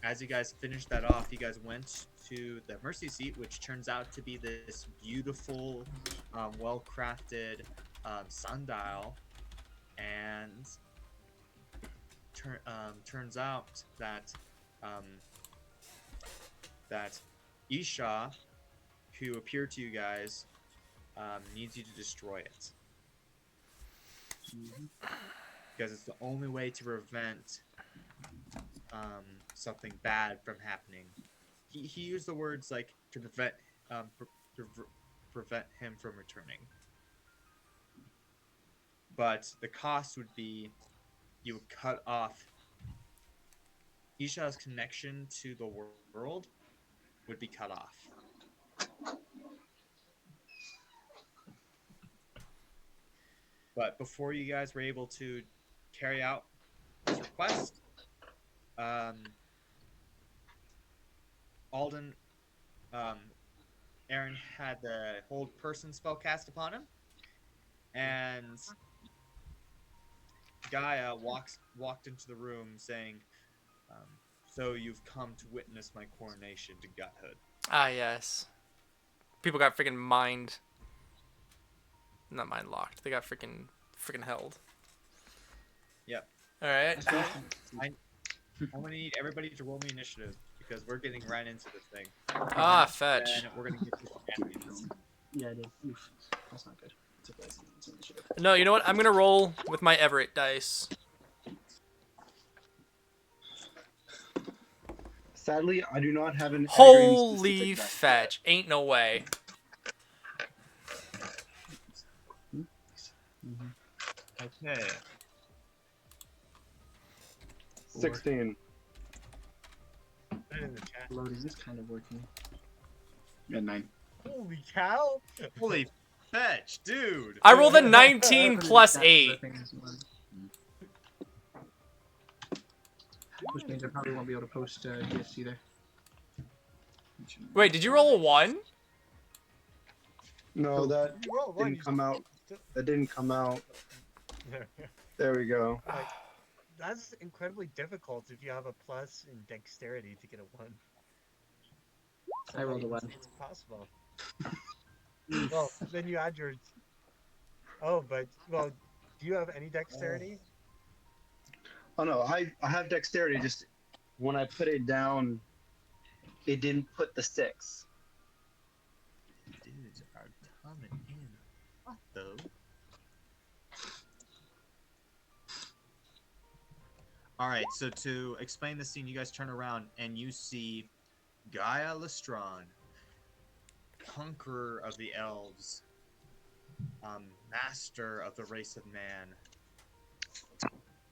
as you guys finished that off, you guys went to the mercy seat, which turns out to be this beautiful, well-crafted sundial, and turns out that um, that Isha, who appeared to you guys, needs you to destroy it because it's the only way to prevent something bad from happening. He used the words like to prevent prevent him from returning. But the cost would be you would cut off Isha's connection to the world would be cut off. But before you guys were able to carry out this request, um, Alden, um, Aaron had the hold person spell cast upon him, and Gaia walked into the room saying, "So you've come to witness my coronation to Godhood." Ah, yes. People got freaking not mind locked. They got freaking held. Yep. All right. So I'm gonna need everybody to roll me initiative because we're getting right into this thing. Ah, fetch. And we're gonna get to shenanigans. Yeah, I did. Oof. That's not good. It's okay. It's initiative. No, you know what? I'm gonna roll with my Everett dice. Sadly, I do not have an Holy fetch! Ain't no way. Okay. 16. Put it in the chat. Loading is kind of working. Yeah, 9. Holy cow! Holy fetch, dude! I rolled a 19 plus 8. Which means I probably won't be able to post gifts either. Wait, did you roll a 1? No, that didn't come out. That didn't come out. There we go. Like, that's incredibly difficult if you have a plus in dexterity to get a 1. I rolled a 1. It's possible. Well, then you add your. Oh, but well, do you have any dexterity? Oh no, I have dexterity. Just when I put it down, it didn't put the 6. Dudes are coming in. What though? Alright, so to explain the scene, you guys turn around and you see Gaia Lestron, conqueror of the elves, master of the race of man,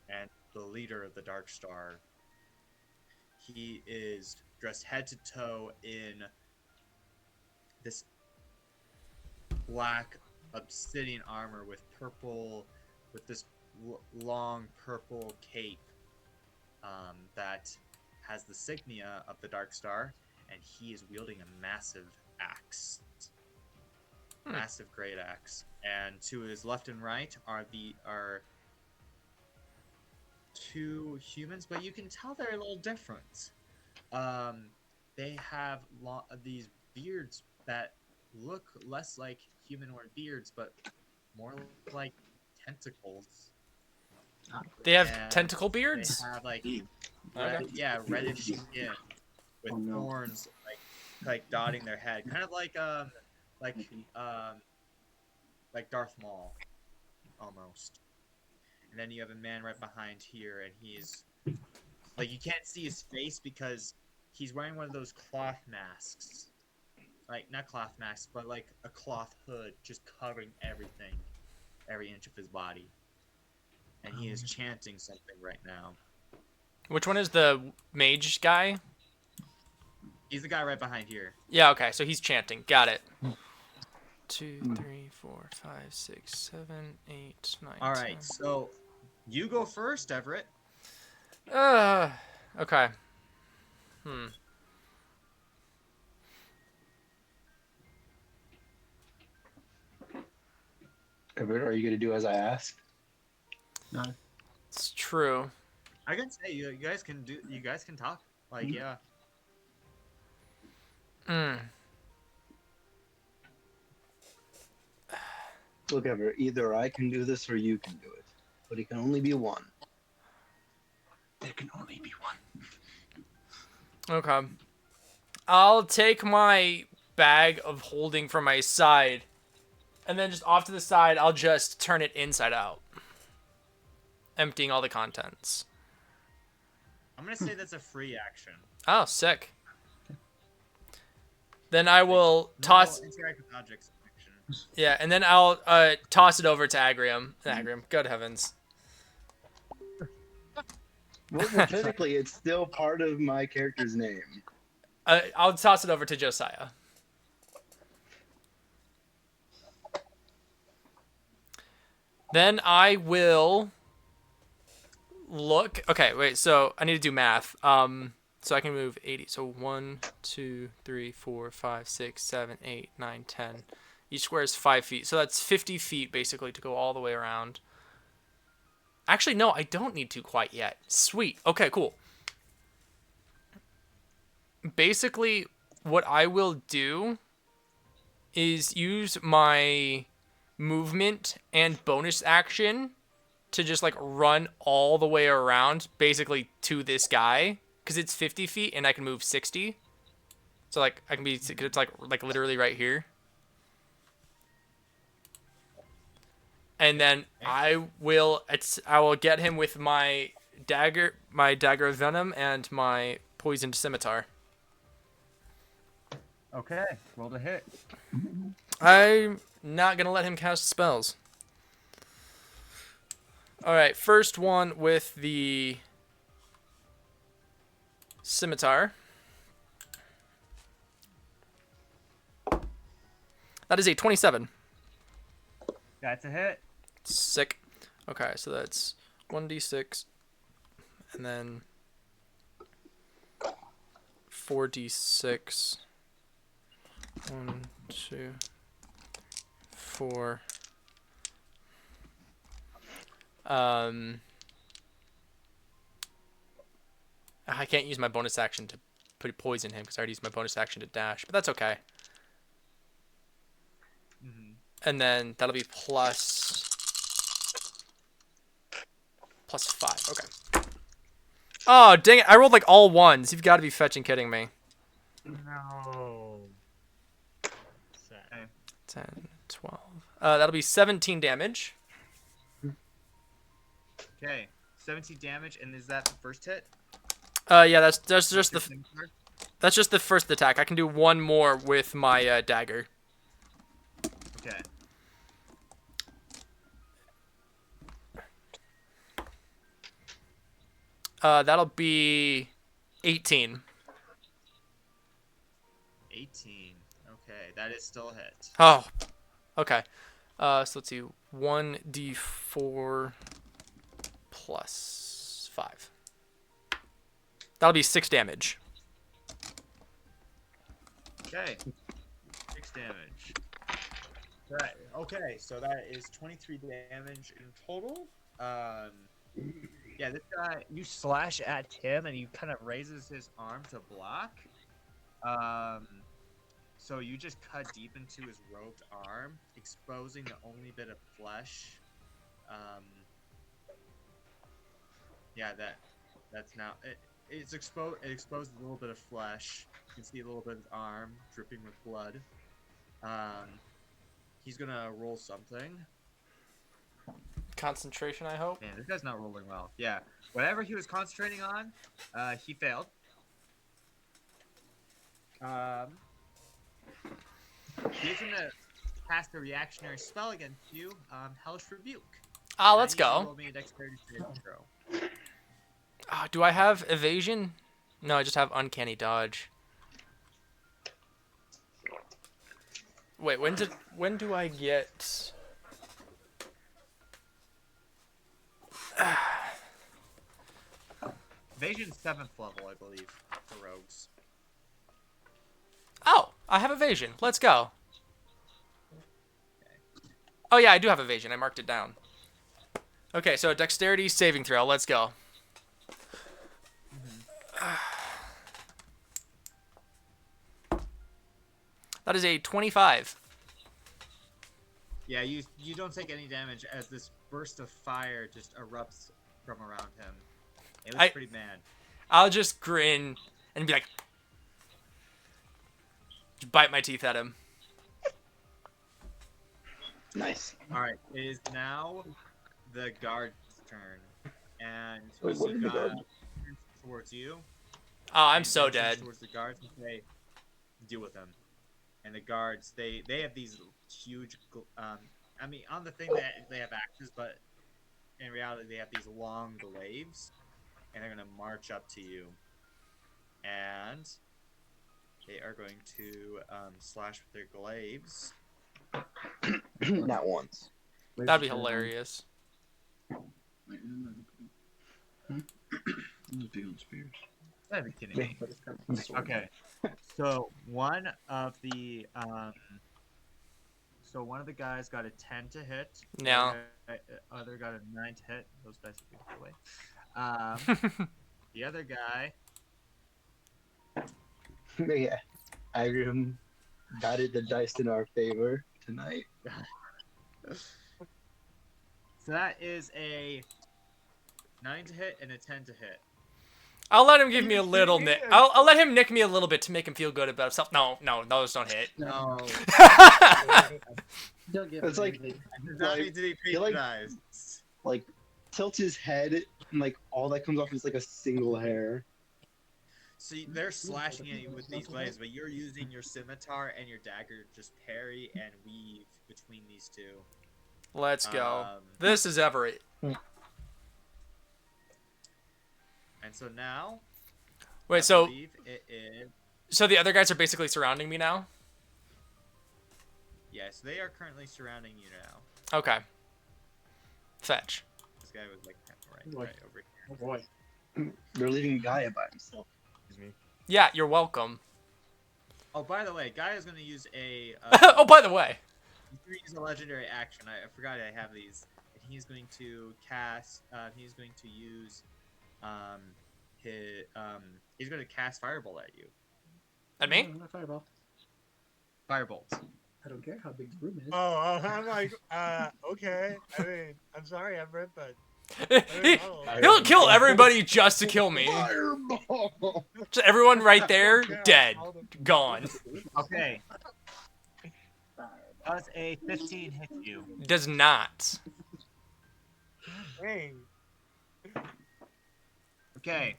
and the leader of the Dark Star. He is dressed head to toe in this black obsidian armor with this long purple cape that has the signia of the Dark Star, and he is wielding a massive axe, massive great axe. And to his left and right are two humans, but you can tell they're a little different. They have these beards that look less like humanoid beards, but more like tentacles. They have And tentacle beards? They have like Okay. reddish skin with horns like dotting their head, kind of like Darth Maul almost. And then you have a man right behind here, and he's like, you can't see his face because he's wearing one of those cloth masks. Like, not cloth masks, but like a cloth hood just covering everything, every inch of his body. And he is chanting something right now. Which one is the mage guy? He's the guy right behind here. Yeah, okay, so he's chanting. Got it. 2, 3, 4, 5, 6, 7, 8, 9. All right, so you go first, Everett. Okay. Everett, are you gonna do as I asked? No. It's true. I can say you guys can talk. Like, yeah. Mm. Look, Everett, either I can do this or you can do it. But it can only be one. There can only be one. Okay. I'll take my bag of holding from my side, and then just off to the side, I'll just turn it inside out, emptying all the contents. I'm gonna say that's a free action. Oh, sick. Then I will No toss... interact with objects action. Yeah, and then I'll toss it over to Agrium. Agrium, good heavens. Well, technically, it's still part of my character's name. I'll toss it over to Josiah. Then I will look. Okay, wait. So I need to do math. So I can move 80. So 1, 2, 3, 4, 5, 6, 7, 8, 9, 10. Each square is 5 feet. So that's 50 feet basically to go all the way around. Actually, no, I don't need to quite yet. Sweet. Okay, cool. Basically, what I will do is use my movement and bonus action to just like run all the way around basically to this guy because it's 50 feet and I can move 60. So like I can be, it's like literally right here. And then I will get him with my dagger of venom and my poisoned scimitar. Okay, roll to hit. I'm not gonna let him cast spells. Alright, first one with the scimitar. That is a 27. That's a hit. Sick. Okay, so that's 1d6 and then 4d6. 1, 2, 4. I can't use my bonus action to poison him because I already used my bonus action to dash, but that's okay. Mm-hmm. And then that'll be plus 5. Okay. Oh, dang it. I rolled like all ones. You've got to be fetching kidding me. No. Sad. 10, 12. That'll be 17 damage. Okay, 17 damage, and is that the first hit? Yeah, that's just the first attack. I can do one more with my dagger. Okay. That'll be 18. 18. Okay, that is still a hit. Oh, okay. So let's see. 1d4 plus 5. That'll be 6 damage. Okay. 6 damage. Right. Okay, so that is 23 damage in total. Yeah, this guy, you slash at him, and he kind of raises his arm to block. So you just cut deep into his robed arm, exposing the only bit of flesh. Yeah, that's now it's exposed. It exposed a little bit of flesh. You can see a little bit of his arm dripping with blood. He's gonna roll something. Concentration, I hope. Man, this guy's not rolling well. Yeah, whatever he was concentrating on, he failed. He's gonna cast a reactionary spell against you, Hellish Rebuke. Ah, let's I need you to go. roll me a dexterity saving throw. Do I have evasion? No, I just have uncanny dodge. Wait, when do I get? Evasion's 7th level, I believe, for rogues. Oh, I have evasion. Let's go. Oh yeah, I do have evasion. I marked it down. Okay, so dexterity saving throw. Let's go. That is a 25. Yeah, you don't take any damage as this burst of fire just erupts from around him. It looks pretty bad. I'll just grin and be like, just bite my teeth at him. Nice. All right, it is now the guard's turn, and Wait, you what see did the guard God turns towards you. Oh, I'm and so turns dead. Towards the guards and say, "Deal with them." And the guards, they have these huge. I mean, on the thing they have axes, but in reality they have these long glaives, and they're gonna march up to you, and they are going to slash with their glaives. Not once. That'd be hilarious. Wait, no. Big on spears. Gotta be kidding me. Okay, so one of the guys got a 10 to hit. No. Other got a 9 to hit. Those dice are beautiful way. The other guy. Yeah, Agrim got it the dice in our favor tonight. So that is a 9 to hit and a 10 to hit. I'll let him give me a little nick. I'll let him nick me a little bit to make him feel good about himself. No, those don't hit. No. Don't give It's like, Does not need to be he, like- patronized. like tilts his head, and like all that comes off is like a single hair. See, they're slashing at you with these blades, but you're using your scimitar and your dagger to just parry and weave between these two. Let's go. Um, This is Everett. And so now, Wait, I so believe it is. the other guys are basically surrounding me now? Yes, they are currently surrounding you now. Okay. Fetch. This guy was like right over here. Oh boy. They're leaving Gaia by himself. Excuse me. Yeah, you're welcome. Oh, by the way, Guy is going to use a. Oh, by the way. He's going to use a legendary action. I forgot I have these. And he's going to cast. He's going to use. He's going to cast Firebolt at you. At me? Not fireball. Firebolt. I don't care how big the room is. Oh, I'm like, okay. I mean, I'm sorry, Everett, but He'll kill everybody just to kill me. Fireball! So everyone right there, dead. Gone. Okay. Does a 15 hit you? Does not. Dang. Okay.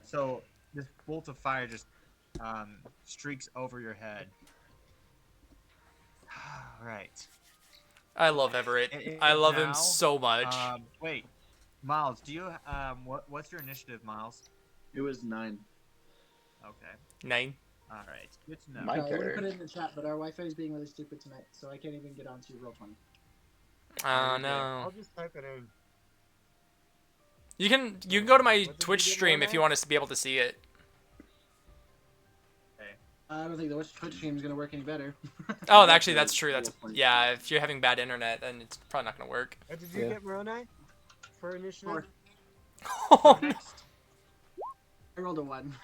So this bolt of fire just streaks over your head. Right. I love Everett. It is I love now, him so much. Wait, Miles, do you what's your initiative, Miles? It was 9. Okay. 9. All right. Good to know. My I would have turn. put it in the chat, but our Wi-Fi is being really stupid tonight, so I can't even get onto Roll20. Oh Okay. no. I'll just type it in. You can go to my What did you Twitch get, stream if Mono? you want us to be able to see it. I don't think the Twitch stream is going to work any better. Oh, actually that's true. That's yeah. If you're having bad internet, then it's probably not gonna work. What did you Yeah. get, Moroni? For initiative? 4. Oh, I rolled a 1.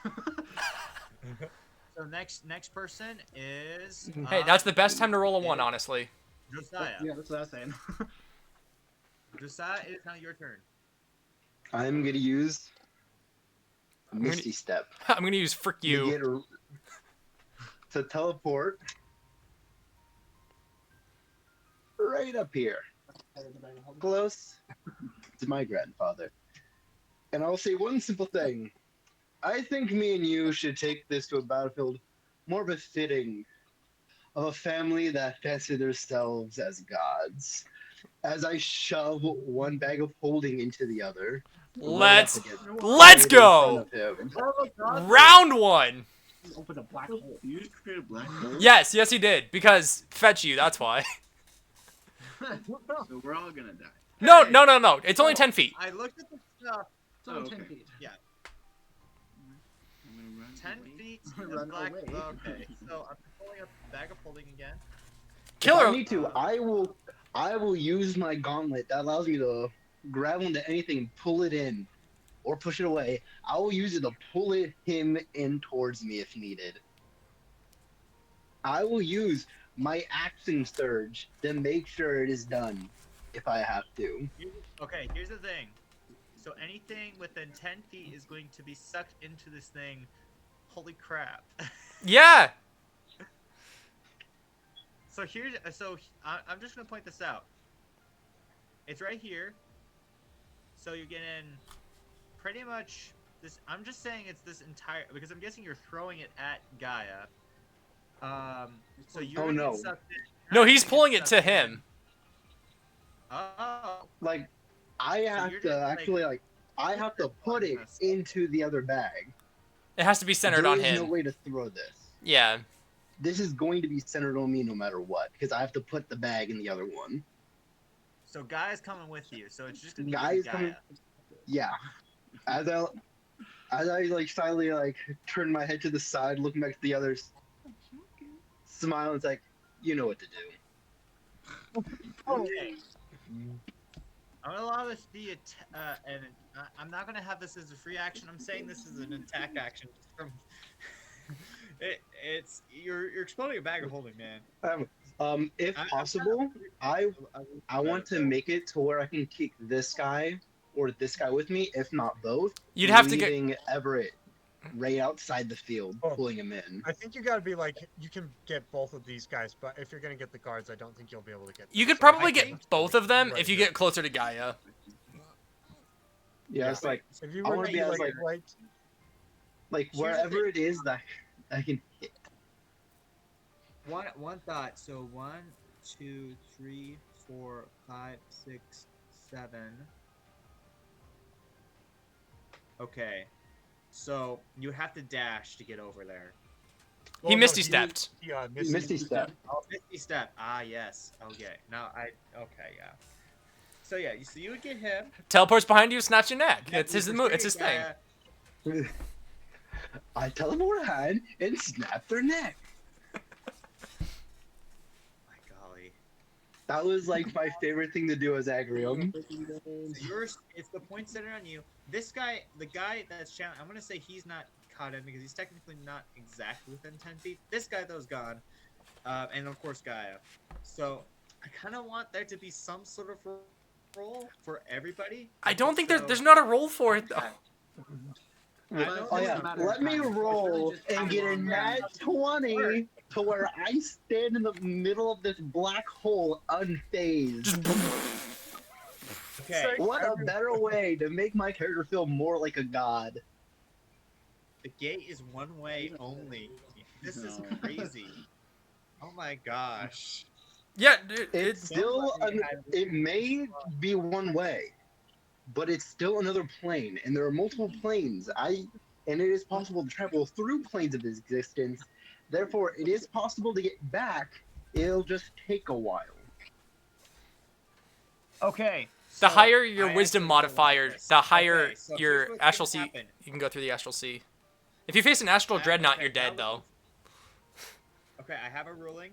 So next person is. hey, that's the best time to roll a 1, is honestly. Josiah. Yeah, that's what I was saying. Josiah, it is now your turn. I'm gonna use Misty Step I'm gonna use frick to you. get to teleport right up here, close to my grandfather. And I'll say one simple thing. I think me and you should take this to a battlefield more befitting of a family that fancy themselves as gods. As I shove one bag of holding into the other. Let's right up let's in go. front of him. Round 1. Open a black hole. You just created a black hole? Yes, he did. Because fetch you. That's why. So we're all going to die. No. It's only 10 feet. I looked at the stuff. It's only Oh, 10 okay. feet. I'm going to run 10 away. feet Run of black. away. Okay, so I'm pulling up the bag of holding again. Killer. If I need to, I will use my gauntlet that allows me to grab onto anything, pull it in, or push it away. I will use it to pull him in towards me if needed. I will use my action surge to make sure it is done if I have to. Okay, here's the thing. So anything within 10 feet is going to be sucked into this thing. Holy crap. Yeah. I'm just gonna point this out. It's right here. So you're getting pretty much this. I'm just saying it's this entire, because I'm guessing you're throwing it at Gaia. So you're Oh, gonna no. get sucked in. No, I'm he's gonna get pulling it to sucked in. him. Oh. Like, I have you're to just, actually, like, I have to put it into the other bag. It has to be centered There on is no him. way to throw this. Yeah. This is going to be centered on me no matter what, because I have to put the bag in the other one. So Gaia's coming with you. So it's just gonna be Gaia's Gaia. coming. Yeah. As I like silently like turn my head to the side, looking back at the others, smile, and it's like, you know what to do. Okay. I'm gonna allow this to be I'm not gonna have this as a free action. I'm saying this is an attack action. From it's you're exploding a bag of holding, man. If possible, I want to make it to where I can keep this guy or this guy with me, if not both. You'd have to get. leaving Everett right outside the field, Oh. pulling him in. I think you gotta be like, you can get both of these guys, but if you're gonna get the guards, I don't think you'll be able to get them. You could So probably I get think- both of them Right if you there. get closer to Gaia. Yeah, it's like If you I were wanna to be be as, like, right, like Here's the wherever thing. it is that I can hit. One thought. So 1, 2, 3, 4, 5, 6, 7. Okay. So you have to dash to get over there. He well, no, misty stepped. Misty step. Oh, 50 step. Ah, yes. Okay. Okay, yeah. So yeah, so you would get him. Teleports behind you, snaps your neck. Yeah, It's his you move. It's would his thing. Gaia. I teleport ahead and snap their neck. My golly. That was like my favorite thing to do as Agrium. So it's the point centered on you. This guy, the guy that's challenged, I'm gonna say he's not caught in because he's technically not exactly within 10 feet. This guy though is gone, and of course Gaia. So I kind of want there to be some sort of role for everybody. I don't think So- there's not a role for it though. I know Oh there's yeah, a matter let of me time. It's roll really just and how get a long nat that- 20 to where I stand in the middle of this black hole unfazed. Okay, What a better way to make my character feel more like a god. the gate is one way only. This is No. crazy. Oh my gosh. Yeah, dude. It's It's still, somebody had- it may be one way, but it's still another plane, and there are multiple planes. And it is possible to travel through planes of existence. Therefore, it is possible to get back. It'll just take a while. Okay. the so higher your I wisdom actually don't want modifier, this. the higher Okay, so your here's what's astral gonna sea. happen. You can go through the astral sea. If you face an astral dreadnought, Okay, you're dead that though. Okay, I have a ruling.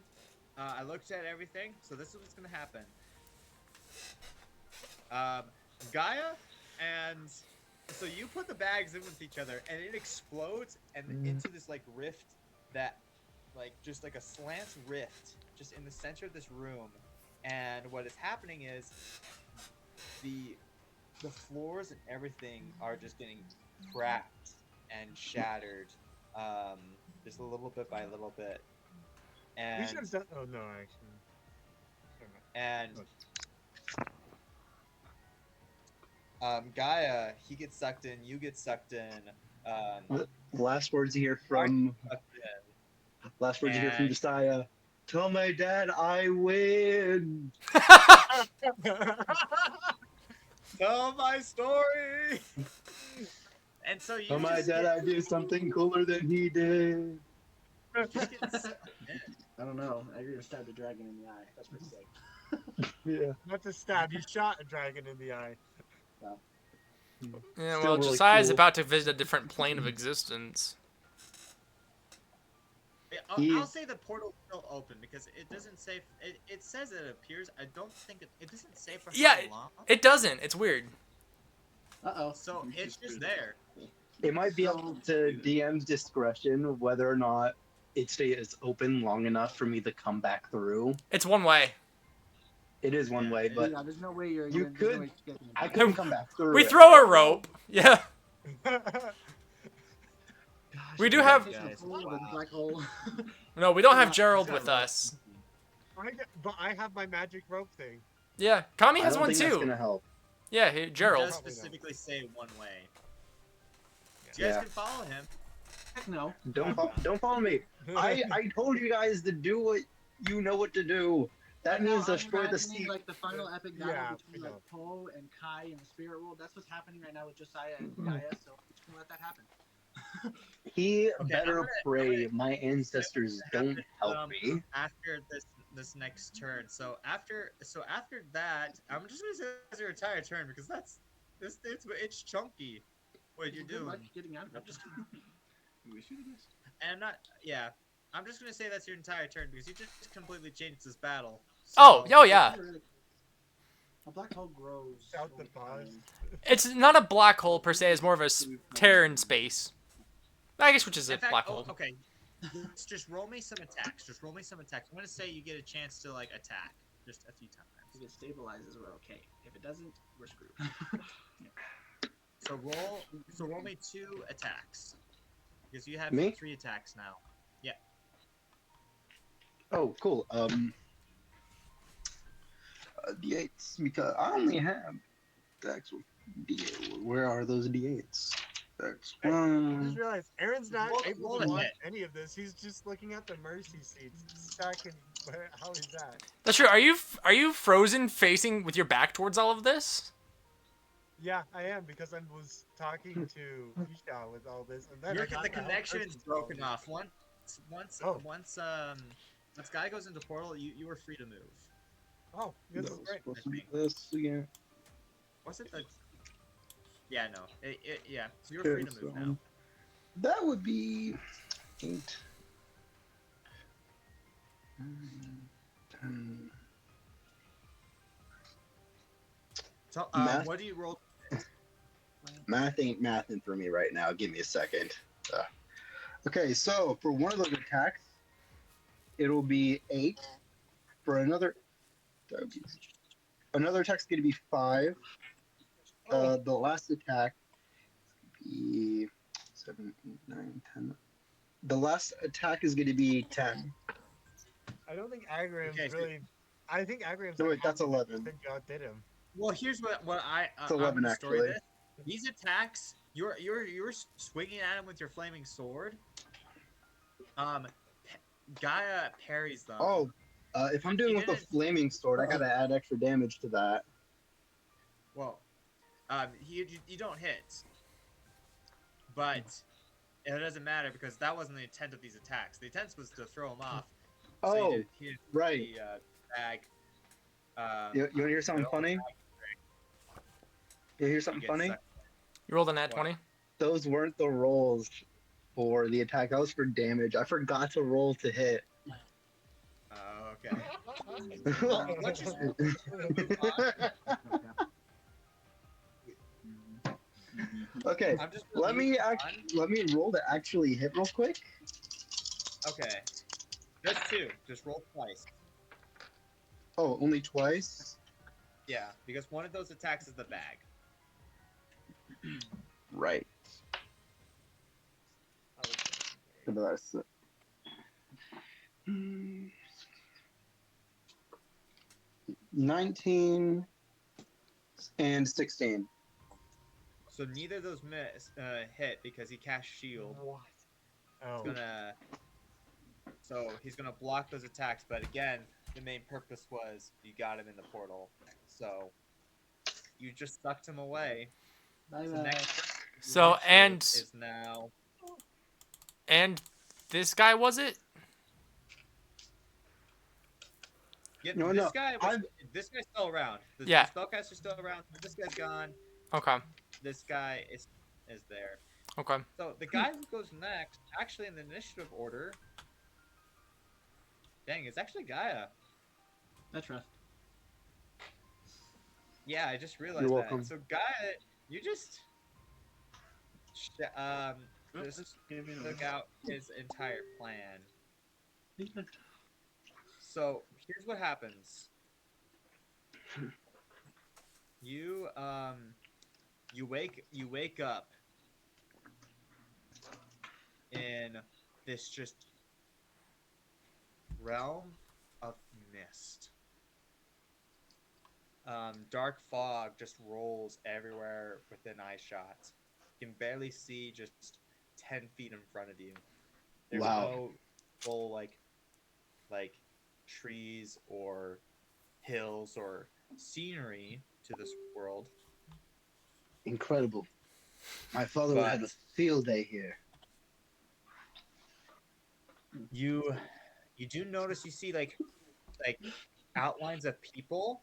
I looked at everything, so this is what's gonna happen. Gaia, and so you put the bags in with each other, and it explodes and into this like rift that, like just like a slant rift, just in the center of this room. And what is happening is the floors and everything are just getting cracked and shattered, just a little bit by little bit. we And should have done. Oh no, actually. Never mind. and Gaia, he gets sucked in, you get sucked in. Last words you hear from Sucked in. last words you hear from And- Josiah. Tell my dad I win. Tell my story. And so you Tell my just dad get, I did something cooler than he did. you get sucked in. I don't know. I agree to stab the dragon in the eye. That's pretty sick. Yeah. Not to stab, you shot a dragon in the eye. Yeah, Still well, really Josiah's cool. about to visit a different plane of existence. I'll say the portal's still open because it doesn't say. It says it appears. I don't think it doesn't say for Yeah, how long. It doesn't. It's weird. Uh-oh. So it's just there. It might be up to DM's discretion whether or not it stays open long enough for me to come back through. It's one way. It is one Yeah, way, but Yeah, there's no way you're. you There's could- no way you're getting I it. couldn't come back through. We it. throw a rope. Yeah. Gosh, We do you're have- taking a Guys, hole wow. in the black hole. No, we don't have Yeah, Gerald That's with not us. But I have my magic rope thing. Yeah, Kami I has don't one think that's too. gonna help. Yeah, He Gerald. does Probably not. specifically say one way. So you guys Yeah. can follow him. Heck no. Don't follow me. I told you guys to do what you know what to do. That means I'm destroy the imagining, sea. like the final epic battle Yeah, between we like know. Poe and Kai in the spirit world. That's what's happening right now with Josiah and Gaia. So I'm just gonna let that happen. He Okay, better I'm pray gonna- my ancestors don't help me. After this next turn. So after that, I'm just gonna say it's your entire turn because it's chunky. What you're Good luck doing. getting out of I'm it. just We should have guessed. and I'm not yeah. I'm just gonna say that's your entire turn because you just completely changed this battle. Oh, So- yeah. A black hole grows. Shout the over boss. time. It's not a black hole per se. It's more of a tear in space. I guess which is a In fact, black hole. okay. Just roll me some attacks. Just roll me some attacks. I'm gonna say you get a chance to like attack just a few times. If it stabilizes, we're okay. If it doesn't, we're screwed. So roll me 2 attacks because you have Me? 3 attacks now. Yeah. Oh, cool. D8s because I only have the actual D8. Where are those D8s? That's I just one. realized Aaron's not Roll- able roll to a watch hit. any of this. He's just looking at the mercy seats. Stacking. How is that? That's true. Are you frozen facing with your back towards all of this? Yeah, I am because I was talking to Isha with all this, and then I got The to help connection's Mercy's broken all off. Once Oh. this guy goes into portal, you are free to move. this. Oh, this is great. Supposed to be this again. Was it the? Yeah, no. Yeah. So you're Okay, free to move so now. that would be 8. 10. So, Math? what do you roll? Math ain't mathing for me right now. Give me a second. Okay, so for one of those attacks, it'll be 8. For another attack's gonna be 5. The last attack is gonna be 7, 8, 9, 10. The last attack is gonna be 10. I don't think Agram's Okay, so- really. I think Agram's. No, like, wait, that's happy 11. that you outdid him. Well, here's what I'm 11 gonna story actually. this. These attacks, you're swinging at him with your flaming sword. Gaia parries them. Oh, if I'm doing You with a didn't- flaming sword, I gotta add extra damage to that. Well, you don't hit, but it doesn't matter because that wasn't the intent of these attacks. The intent was to throw him off. Oh, he didn't right. the bag. You want to hear something funny? You hear something Get funny? sucked. You rolled a nat What? 20. Those weren't the rolls for the attack. That was for damage. I forgot to roll to hit. Oh, okay. Well, let's just move on. Okay, I'm just gonna let move me on. let me roll to actually hit real quick. Okay. Just 2. Just roll twice. Oh, only twice. Yeah, because one of those attacks is the bag. Right. That's it. 19 and 16. So neither of those hit because he cast shield. What? Oh. He's gonna block those attacks, but again, the main purpose was you got him in the portal. So you just sucked him away. Bye So bye. So, next and- is now And this guy was it? Yep, No, this no, guy this guy's still around. The Yeah. spellcaster's still around. This guy's gone. Okay. This guy is there. Okay. So the guy who goes next, actually in the initiative order. Dang, it's actually Gaia. That's rough. Yeah, I just realized You're that. welcome. So Gaia, you just Oops, this took out his entire plan. So here's what happens. You you wake up in this just realm of mist. Dark fog just rolls everywhere within eye shot. You can barely see just 10 feet in front of you. There's Wow. no full like trees or hills or scenery to this world. Incredible. My father would have a But field day here. you do notice you see like outlines of people,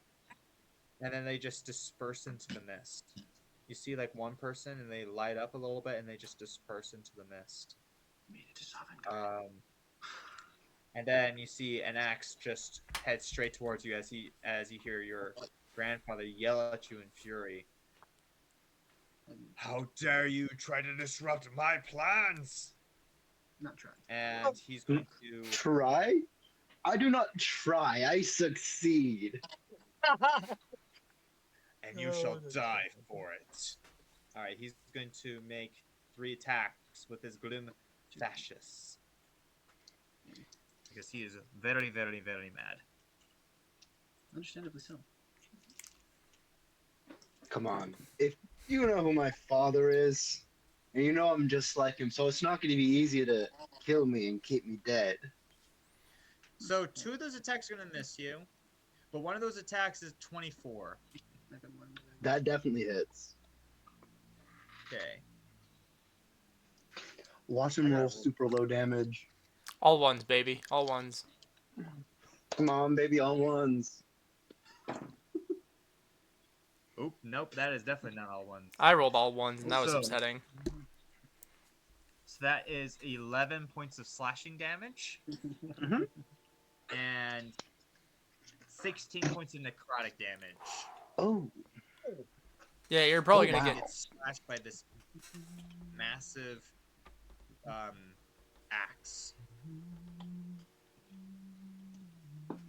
and then they just disperse into the mist. You see like one person and they light up a little bit and they just disperse into the mist. And then you see an axe just head straight towards you as you hear your grandfather yell at you in fury. How dare you try to disrupt my plans? Not trying. And he's going to Try? I do not try. I succeed. and you shall die for it. All right, he's going to make 3 attacks with his gloom fascists because he is very, very, very mad. Understandably so. Come on. If you know who my father is, and you know I'm just like him, so it's not going to be easy to kill me and keep me dead. So 2 of those attacks are going to miss you, but one of those attacks is 24. That definitely hits. Okay. Watch him roll super low damage. All ones, baby. All ones. Come on, baby, all ones. Oop, nope, that is definitely not all ones. I rolled all ones, and that was So- upsetting. So that is 11 points of slashing damage Mhm. and 16 points of necrotic damage. Oh, Yeah, you're probably Oh, gonna wow. get. It's slashed by this massive axe.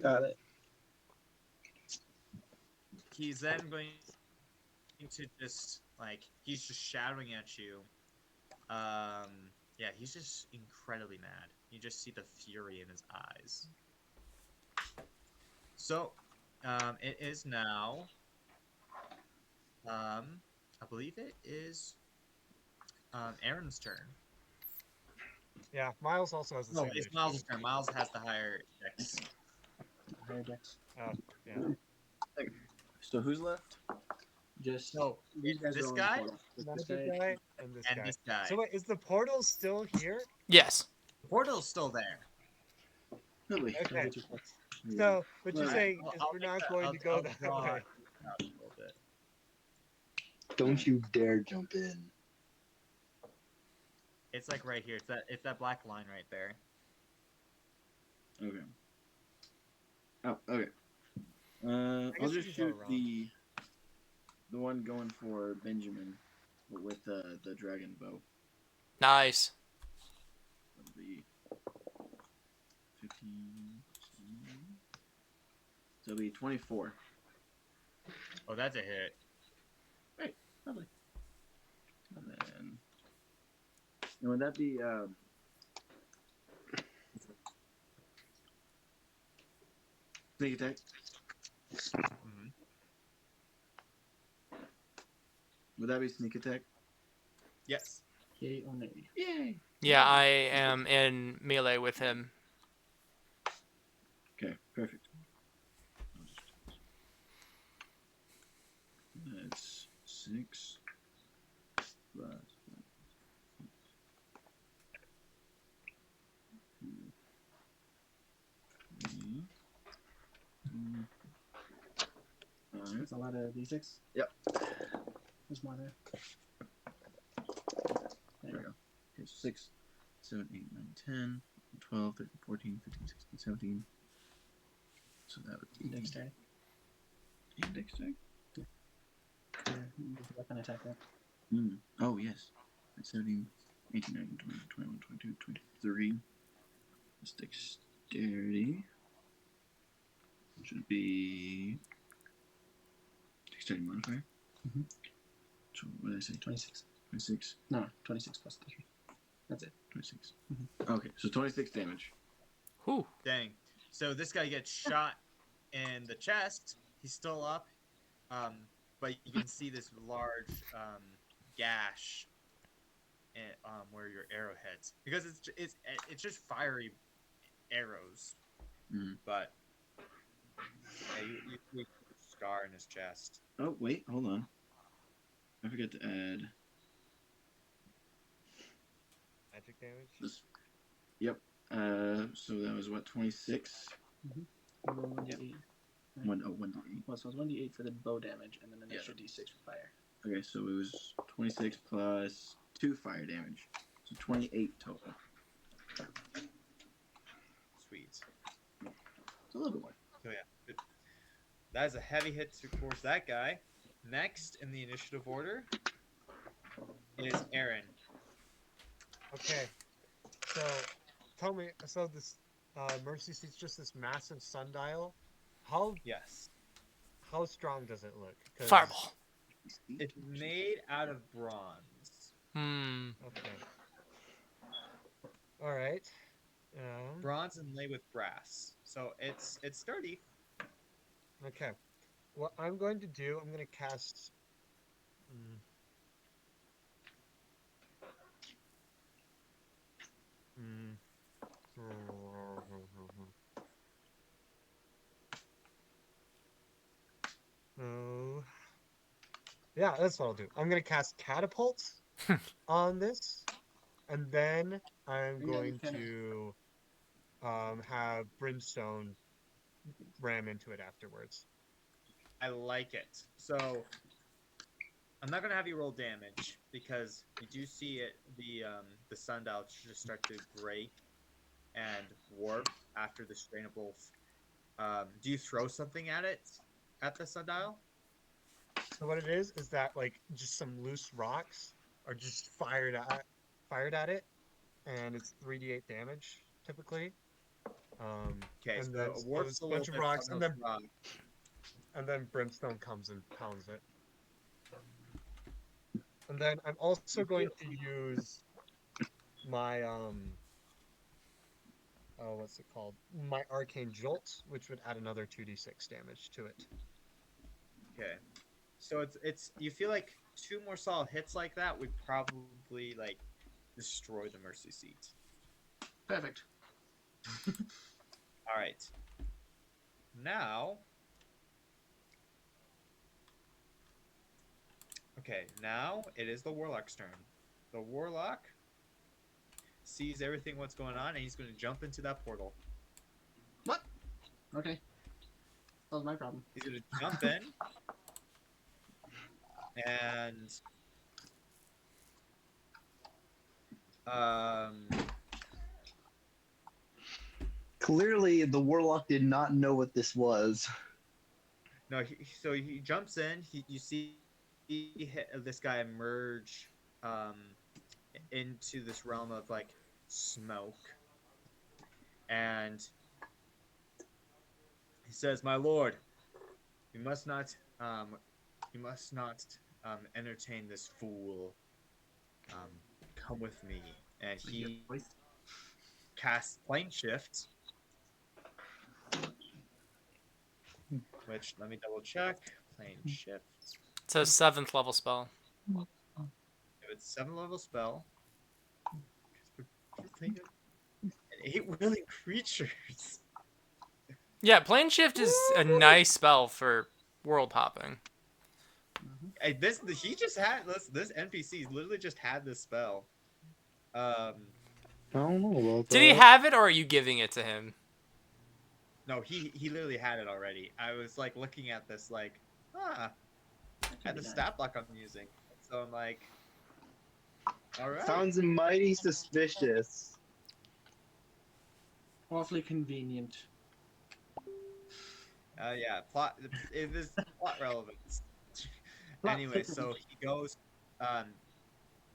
Got it. He's then going to just he's just shouting at you. Yeah, he's just incredibly mad. You just see the fury in his eyes. So, it is now. I believe it is Aaron's turn. Yeah, Miles also has the No, same it's issue. Miles' turn. Miles has the higher dex. Higher dex. Oh, yeah. So who's left? Just No, these guys this are on the guy portal. Just this Magic guy and this and guy. this guy. So wait, is the portal still here? Yes. The portal's still there. Lovely. Okay. Get your fix. So what you're Well, saying I'll- is I'll we're make not that- going I'll- to go I'll that draw way. it out a little bit. don't you dare jump in. It's like right here. It's that black line right there. Okay. Oh, okay. I'll guess just you can go shoot around. the one going for Benjamin with the dragon bow. Nice. That'll be 15. So it'll be 24. Oh, that's a hit. Lovely. And then, and would that be sneak attack? Mm-hmm. Would that be sneak attack? Yes. Yay or nay? Yay! Yeah, I am in melee with him. Okay, perfect. That's 6 plus 3. That's a lot of d6. Yep. There's more there. There we go. Okay, 6, 7, 8, 9, 10, 12, 13, 14, 15, 16, 17. So that would be Dexterity. index tag? Yeah, you get the weapon attack there. Oh, yes. That's 17, 18, 19, 20, 21, 22, 23. This Dexterity should be dexterity modifier. Mhm. So what did I say? 26. 26. No, 26 plus 3. That's it. 26. Mhm. Okay, so 26 damage. Whew. Dang. So this guy gets shot in the chest. He's still up, but you can see this large gash where your arrow hits because it's just fiery arrows. Mm. But yeah, you see a scar in his chest. Oh, wait, hold on. I forgot to add Magic damage. this. Yep. So that was what, 26? Roll 1d8. One, oh, 1d8. Well, so it's 1d8 for the bow damage, and then an Yeah. extra d6 for fire. Okay, so it was 26 plus 2 fire damage. So 28 total. Sweet. It's a little bit more. So yeah, that is a heavy hit towards that guy. Next in the initiative order is Aaron. Okay. So, tell me. So this Mercy Seat's just this massive sundial. Yes, How strong does it look? 'Cause- Fireball. it's made out of bronze. Hmm. Okay. All right. Bronze inlaid with brass, so it's sturdy. Okay. What I'm going to do, I'm going to cast. Oh. Yeah, that's what I'll do. I'm going to cast Catapult on this, and then I'm Yeah, going you can. to have Brimstone ram into it afterwards. I like it. So I'm not gonna have you roll damage because you do see it. The sundial just start to break and warp after the strain of both. Do you throw something at it at the sundial? So what it is that like just some loose rocks are just fired at it, and it's 3d8 damage typically. Okay, And so then it so warps it's a a little bunch of bit rocks, from those rocks. and then Brimstone comes and pounds it. And then I'm also going to use my what's it called? My Arcane Jolt, which would add another 2d6 damage to it. Okay, so it's you feel like 2 more solid hits like that would probably like destroy the mercy seat. Perfect. All right. Now, okay, now it is the warlock's turn. The warlock sees everything what's going on, and he's going to jump into that portal. What? Okay. That was my problem. He's going to jump in, and Clearly, the warlock did not know what this was. no, so he jumps in. You see this guy emerge into this realm of like smoke, and he says, "My lord, you must not entertain this fool. Come with me." And he casts plane shift, which let me double check. Plane shift. It's a 7th level spell. It's 7th level spell. We're playing an 8 willing creatures. Yeah, plane shift is a nice spell for world hopping. Hey, he just had this NPC literally just had this spell. I don't know about Did he have it, or are you giving it to him? No, he literally had it already. I was like looking at this like, at the stat block I'm using. So I'm like, all right. Sounds mighty suspicious. Awfully convenient. Yeah, it is plot relevance. Plot Anyway, thickens. so he goes,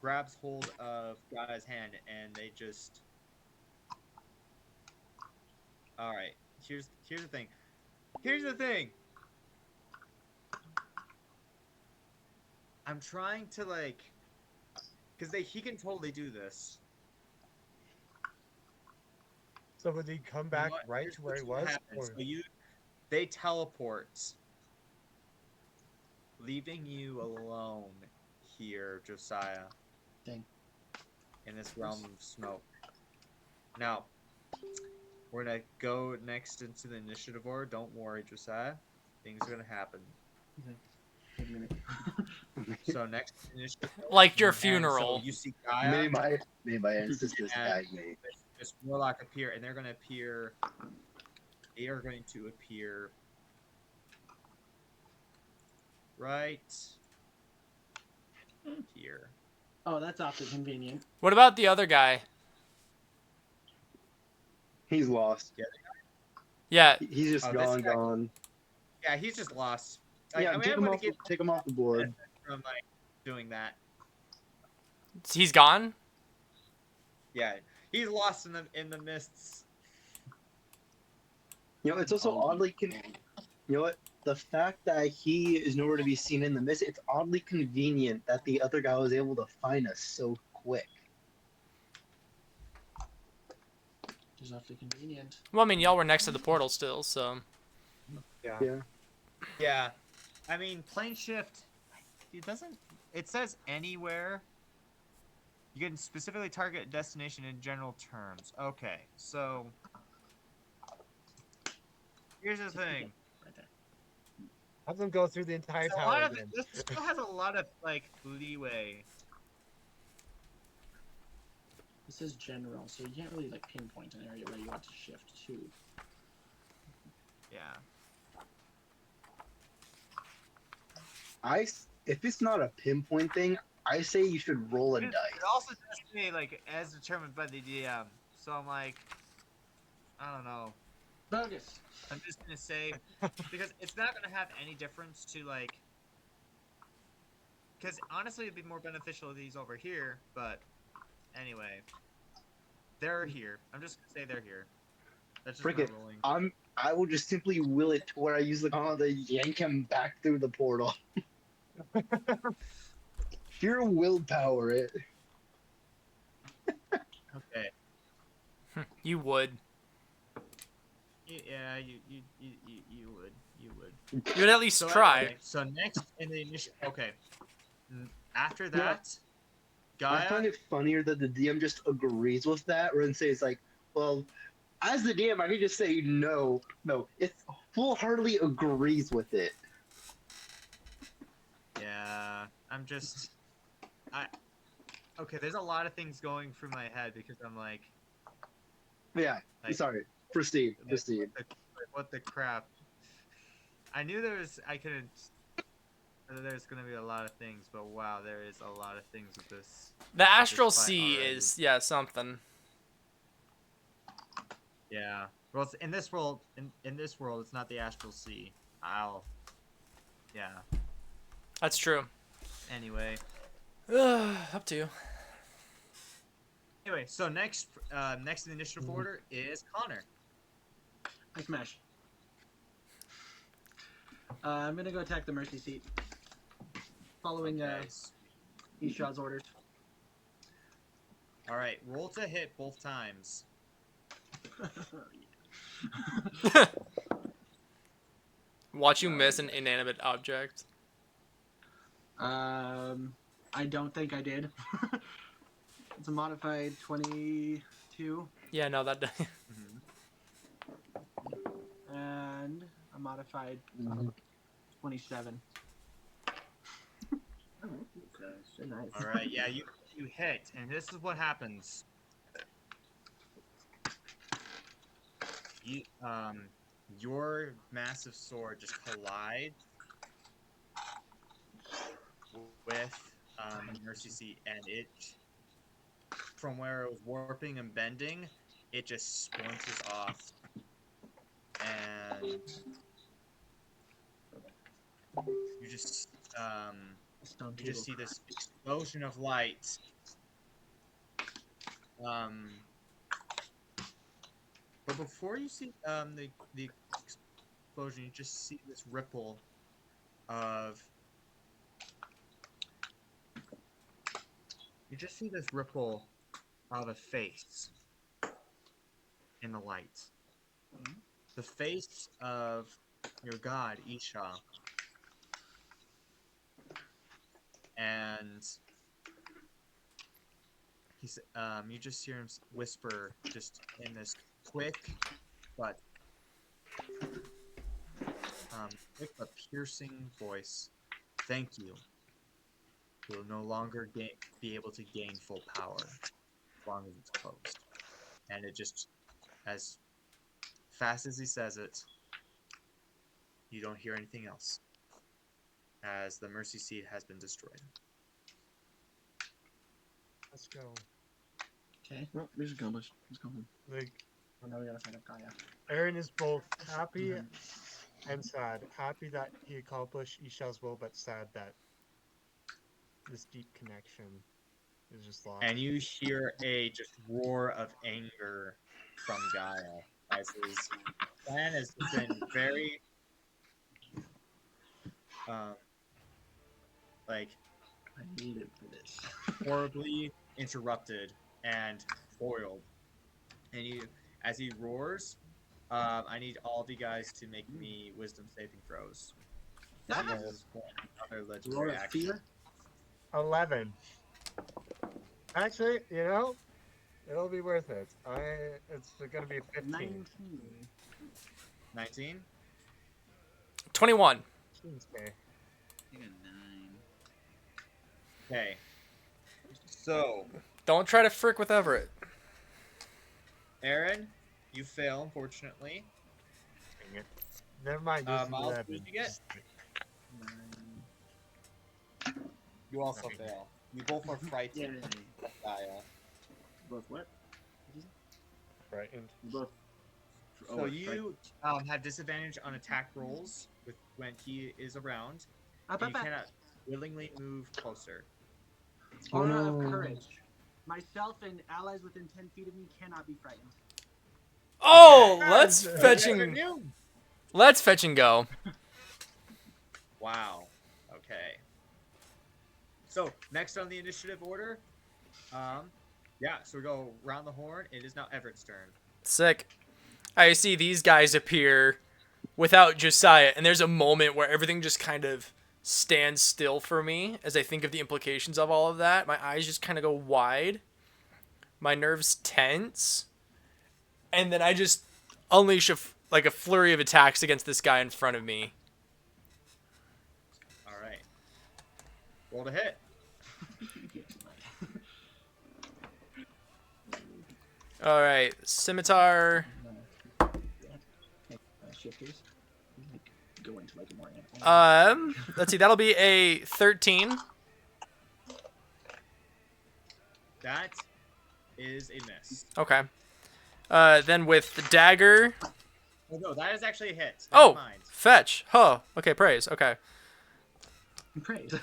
grabs hold of Guy's hand, and they just All right. Here's the thing. Here's the thing. I'm trying to like, cause he can totally do this. So would he come You know back what? right Here's to where he what's gonna was? happen. Or... So they teleport, leaving you alone here, Josiah, Dang. in this realm of smoke. Now, we're gonna go next into the initiative order. Don't worry, Josiah. Things are gonna happen. Wait a minute. So next initiative, Like your and so funeral. you see Gaia. May my ancestors And guide me. this warlock appear, and they're gonna appear. They are going to appear right here. Oh, that's awfully convenient. What about the other guy? He's lost. Yeah, He's just Oh, this gone, guy- gone. Yeah, he's just lost. Like, Yeah, I mean, take I'm him gonna off. give Take him off the board. from like doing that. he's gone. Yeah, he's lost in the mists. You know, it's also oddly You know what? The fact that he is nowhere to be seen in the mist, it's oddly convenient that the other guy was able to find us so quick. Which is awfully convenient. Well, I mean, y'all were next to the portal still, so. Yeah. Yeah. Yeah, I mean, plane shift. It doesn't. It says anywhere. You can specifically target destination in general terms. Okay, so here's the thing. Right there. Have them go through the entire A tower lot of again. this still has a lot of like leeway. This is general, so you can't really like pinpoint an area where you want to shift to. Yeah. If it's not a pinpoint thing, I say you should roll a It dice. also does say like as determined by the DM. So I'm like, I don't know. Bogus. I'm just gonna say because it's not gonna have any difference to like. Because honestly, it'd be more beneficial if these over here. But anyway, they're here. I'm just gonna say they're here. That's just Frick my it. ruling. I will just simply will it to where I use the command to yank him back through the portal. Pure willpower it. Okay. You would. Yeah, you would. You would. You would at least So try. anyway, so next in the initial. Okay. After Yeah. that, I find Gaia. it funnier that the DM just agrees with that, rather than say it's like, well, as the DM, I can just say no. It full-heartedly agrees with it. Yeah, I'm just. Okay, there's a lot of things going through my head because I'm like, Yeah, Like- sorry. Proceed. what the crap? I knew there was. I couldn't. There's gonna be a lot of things, but wow, there is a lot of things with this. The Astral fight Sea already. is, yeah, something. Yeah. Well, it's, in this world, in this world, it's not the Astral Sea. Yeah. That's true. Anyway. Up to you. Anyway, so next in the initiative order is Connor. I smash. I'm gonna go attack the mercy seat. Following Okay. Ishad's orders. All right, roll to hit both times. Watch you miss an inanimate object. I don't think I did. It's a modified 22 Yeah, no, that. and a modified 27. Okay, so Nice. All right, yeah, you hit, and this is what happens. You your massive sword just collides with Mercy Seat, and it from where it was warping and bending, it just splinters off, and you just Stone you table. just see this explosion of light But before you see the explosion, you just see this ripple of a face in the light. The face of your god, Isha. And you just hear him whisper, just in this quick but piercing voice, "Thank you. You will no longer be able to gain full power as long as it's closed." And it just, as fast as he says it, you don't hear anything else, as the mercy seat has been destroyed. Let's go. Okay. Well, we should go. Let's go home. Like, Oh, no, we gotta fight up Gaia. Aaron is both happy and sad. Happy that he accomplished Isha's will, but sad that this deep connection is just lost. And you hear a just roar of anger from Gaia, as his plan has been very like I needed for this. horribly interrupted and foiled. And as he roars, I need all of you guys to make me wisdom saving throws. Ah! Other Roar legendary of action. fear. 11. Actually, it'll be worth it. It's gonna be 15. 19. 19. 21. Okay. I got 9. Okay. So, Don't try to frick with Everett. Aaron, you fail, unfortunately. Dang it. Never mind. This is Miles, 11. what did you get? 9. You also Okay. fail. You both are frightened Yay. of Gaia. Both what? Frightened. Both. So you have disadvantage on attack rolls when he is around, Up, and you up, up. cannot willingly move closer. Oh, Aura no. of courage. Myself and allies within 10 feet of me cannot be frightened. Oh, Okay. let's That's fetch better and than you. let's fetch and go. Wow. Okay. So next on the initiative order, yeah. So we go round the horn. It is now Everett's turn. Sick. I see these guys appear without Josiah, and there's a moment where everything just kind of stands still for me as I think of the implications of all of that. My eyes just kind of go wide. My nerves tense. And then I just unleash a flurry of attacks against this guy in front of me. All right. Roll to hit. All right, scimitar. Shifters. Like, go into like a more. Let's see, that'll be a 13. That is a miss. Okay. Then with the dagger. Oh no, that is actually a hit. Oh, Never mind. fetch. Huh. Okay, praise. Okay. Praise.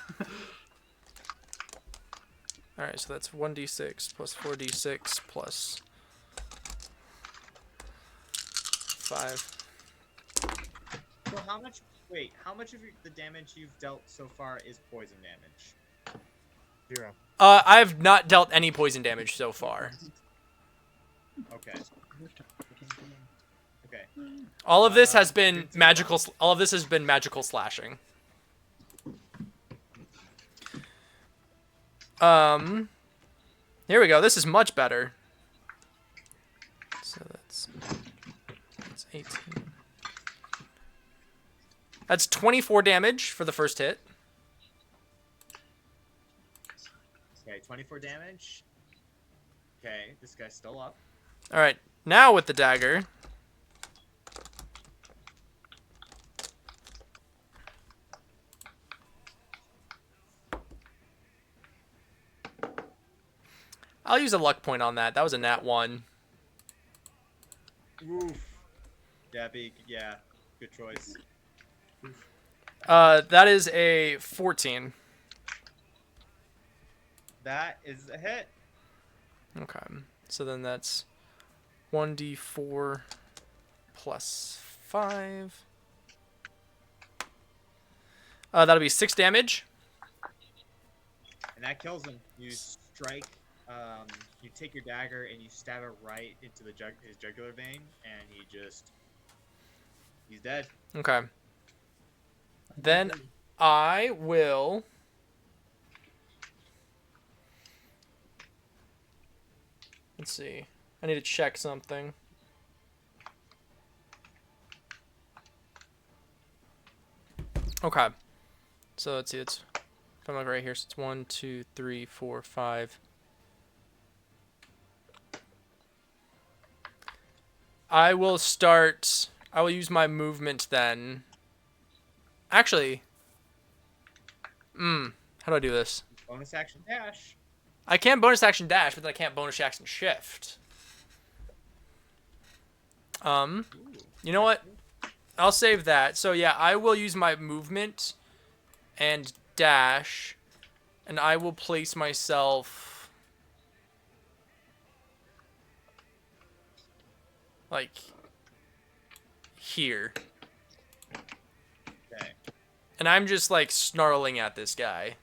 All right, so that's 1d6 plus 4d6 plus 5. So how much? Wait, how much of the damage you've dealt so far is poison damage? 0. I've not dealt any poison damage so far. Okay. Okay. All of this has been magical. All of this has been magical slashing. Here we go. This is much better. So that's 18. That's 24 damage for the first hit. Okay, 24 damage. Okay, this guy's still up. All right, now with the dagger. I'll use a luck point on that. That was a nat 1. Oof. Yeah, good choice. That is a 14. That is a hit. Okay, so then that's 1d4 plus 5. That'll be 6 damage. And that kills him. You strike. You take your dagger and you stab it right into his jugular vein, and he's dead. Okay. Then I will. Let's see. I need to check something. Okay. So let's see. It's if I'm like right here. So it's 1, 2, 3, 4, 5. I will start. I will use my movement then. Actually. How do I do this? Bonus action dash. I can bonus action dash, but then I can't bonus action shift. Ooh. You know what? I'll save that. So yeah, I will use my movement and dash, and I will place myself like here. Okay. And I'm just like snarling at this guy.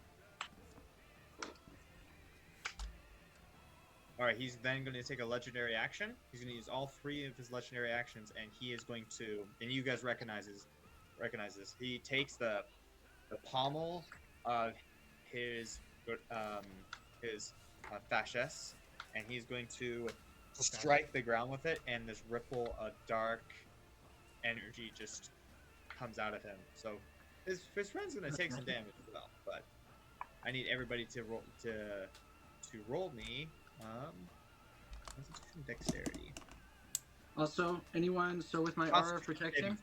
All right. He's then going to take a legendary action. He's going to use all 3 of his legendary actions, and he is going to. And you guys recognize this. He takes the pommel of his fasces, and he's going to strike the ground with it, and this ripple of dark energy just comes out of him. So his friend's going to take some damage as well, but I need everybody to roll me Constitution dexterity. Also, anyone, so with my aura of protection,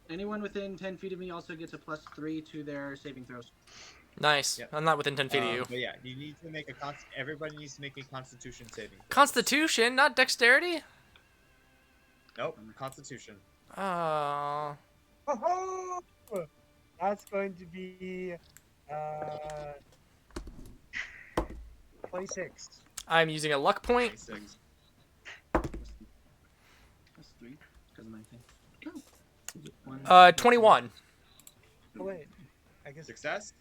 anyone within 10 feet of me also gets a +3 to their saving throws. Nice. Yep. I'm not within 10 feet of you. But yeah, you need to make everybody needs to make a Constitution saving throw. Constitution, not dexterity? Nope, Constitution. Oh. Oh, that's going to be 26. I'm using a luck point. 26. That's 3 because of my thing. 21. Oh wait, I guess Success?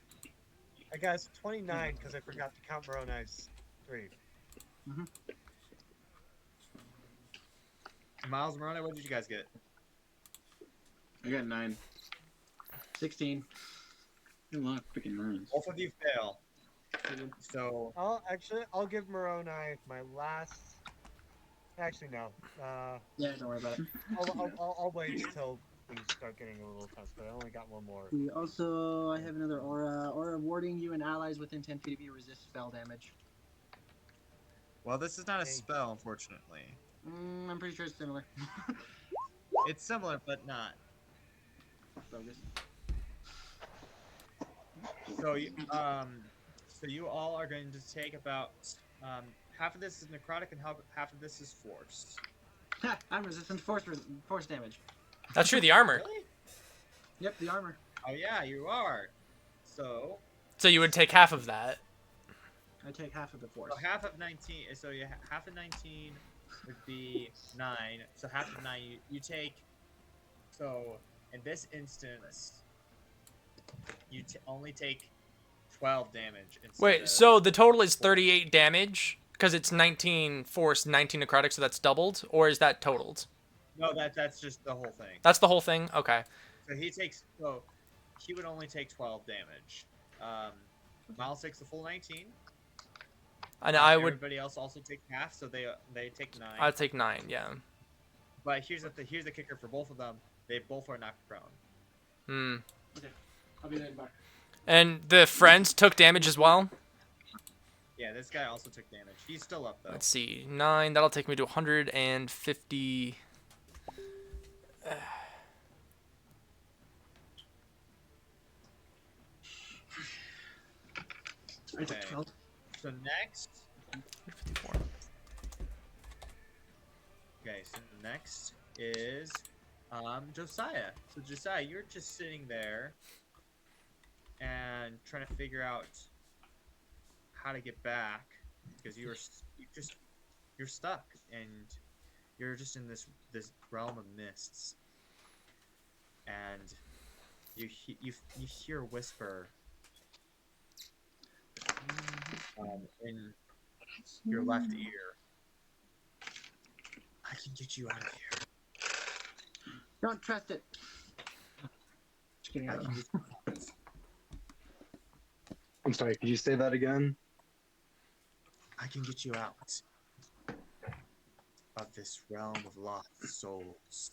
29 because I forgot to count Moroni's 3. Miles, Moroni, what did you guys get? I got 9. 16. Good luck picking 9s. Both of you fail. So I'll give Moroni my last. Actually, no. Yeah, don't worry about it. I'll wait till things start getting a little tough. But I only got one more. We also, I have another aura. Aura warding you and allies within 10 feet of you resist spell damage. well, this is not a Hey. spell, unfortunately. I'm pretty sure it's similar. It's similar, but not. Focus. So you all are going to take about half of this is necrotic and half of this is force. Ha! I'm resistant to force damage. That's true, the armor. Really? Yep, the armor. Oh yeah, you are. So So you would take half of that. I take half of the force. half of 19. So half of 19 would be 9. So half of 9 you take. So in this instance, you only take 12 damage. Wait, so the total is 38 damage because it's 19 force, 19 necrotic, so that's doubled, or is that totaled? No, that's just the whole thing. That's the whole thing. Okay. So he would only take 12 damage. Miles takes the full 19. And I would. Everybody else also takes half, so they take 9. I'd take 9. Yeah. But here's the kicker for both of them. They both are knocked prone. Hmm. Okay, I'll be right back. And the friends took damage as well. Yeah, this guy also took damage. He's still up though. Let's see, 9. That'll take me to 150. I took Okay. 12. So next, 54. okay. So next is Josiah. So Josiah, you're just sitting there and trying to figure out how to get back because you're stuck and you're just in this realm of mists, and you hear a whisper in your left ear. I can get you out of here. Don't trust it. Just kidding. I can get you out. I'm sorry, could you say that again? I can get you out of this realm of lost souls.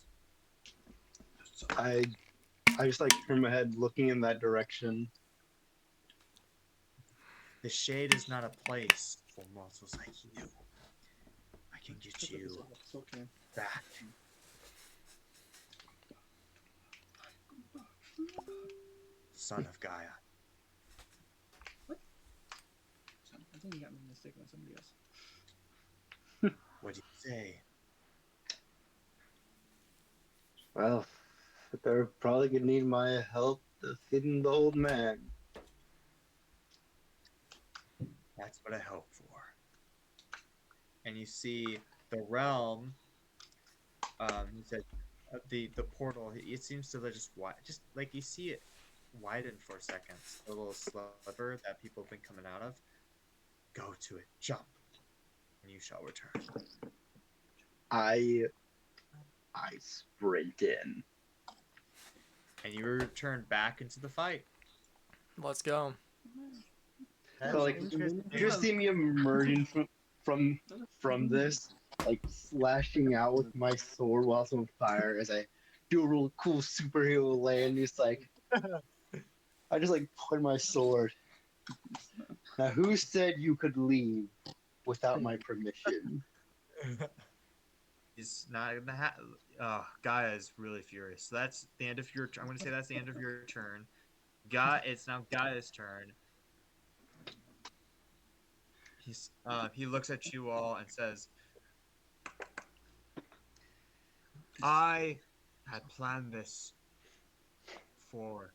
I just like turn my head looking in that direction. The shade is not a place for mortals like you. I can get you back. Son of Gaia. I think you got me mistaken with somebody else. What do you say? Well, they're probably gonna need my help defeating the old man. That's what I hope for. And you see the realm. He said, the portal. It seems to just like you see it widen for seconds. The little sliver that people have been coming out of. Go to it, jump, and you shall return. I sprint in. And you return back into the fight. Let's go. So like, you just see me emerging from this, like slashing out with my sword while it's on fire as I do a real cool superhero land. Just like, I just like point my sword. Now, who said you could leave without my permission? He's not gonna Gaia is really furious. So that's the end of your turn. I'm gonna say that's the end of your turn. It's now Gaia's turn. He looks at you all and says, I had planned this for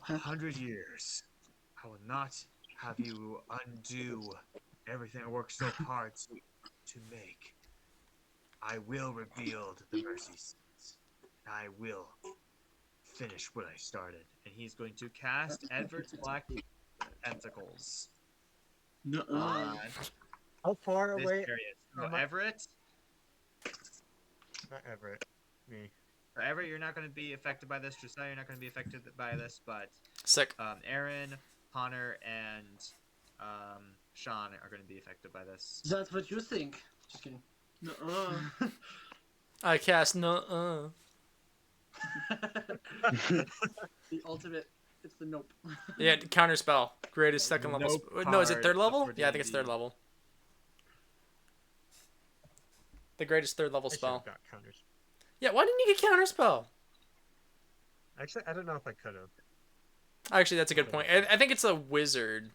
100 years. I will not have you undo everything I worked so hard to make. I will reveal the mercy seats. I will finish what I started. And he's going to cast Everet's Black Tentacles. No. On How far this away? area. So am I- Everett, Not Everett. Me. for Everett, you're not going to be affected by this. Josiah, you're not going to be affected by this. But Sick. Aaron, Connor, and Sean are going to be affected by this. That's what you think. Just kidding. No. I cast no. The ultimate. It's the nope. Yeah, counter spell. Greatest second level. Nope No, is it card third level? for Yeah, I think it's D&D. third level. The greatest third level I should spell. have got counters. Yeah, why didn't you get counter spell? Actually, I don't know if I could have. Actually, that's a good point. I think it's a wizard.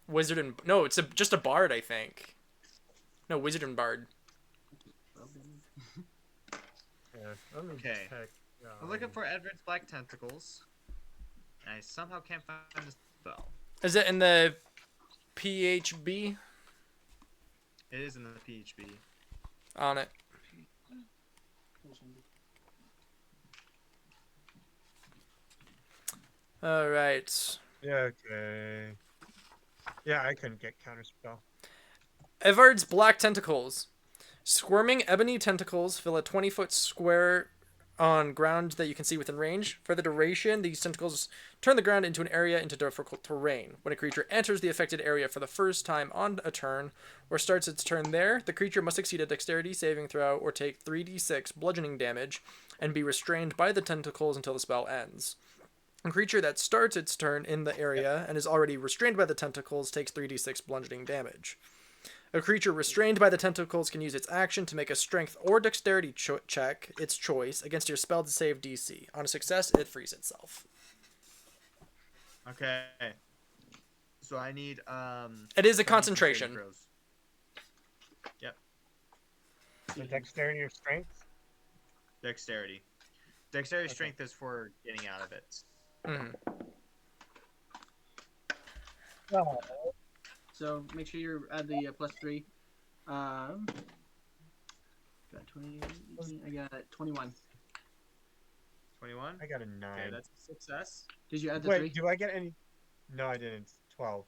Wizard and no, it's just a bard. I think. No, wizard and bard. Yeah. Let me Okay. check. I'm looking for Everett's Black Tentacles. And I somehow can't find the spell. Is it in the PHB? It is in the PHB. On it. All right. Yeah. Okay. Yeah, I couldn't get counterspell. Evard's Black Tentacles. Squirming ebony tentacles fill a 20-foot square on ground that you can see within range. For the duration, these tentacles turn the ground into an area into difficult terrain. When a creature enters the affected area for the first time on a turn, or starts its turn there, the creature must succeed a dexterity saving throw or take 3d6 bludgeoning damage and be restrained by the tentacles until the spell ends. A creature that starts its turn in the area and is already restrained by the tentacles takes 3d6 bludgeoning damage. A creature restrained by the tentacles can use its action to make a strength or dexterity check, its choice, against your spell to save DC. On a success, it frees itself. Okay. So I need It is a 17 concentration. saving throws. Yep. So dexterity or strength? Dexterity. Dexterity strength is for getting out of it. Oh. So make sure you add the +3. got 21. 21. I got a Okay, 9. that's a success. Did you add the Wait, 3? do I get any? No, I didn't. 12.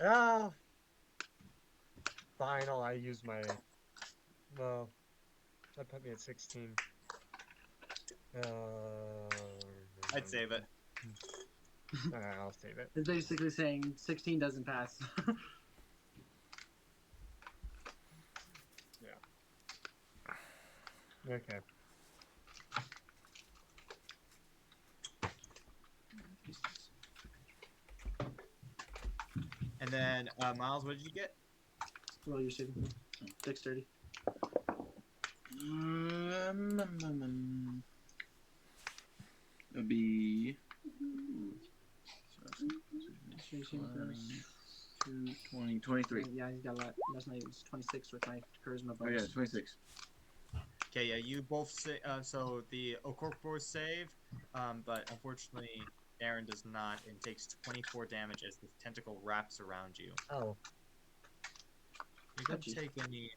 Ah, fine. I use my. Well, that put me at 16. I'd save it. I'll save it. It's basically saying 16 doesn't pass. Okay. And then Miles, what did you get? Roll your saving throw. Dexterity. It would be. Dexterity saving throws. 20, 23. Yeah, he's got a lot. That's my. It's 26 with my charisma Oh yeah, bonus. 26. Okay, yeah, you both say. So the Okorpor save, but unfortunately, Aaron does not, and takes 24 damage as the tentacle wraps around you. Oh. You don't Touchy. take any.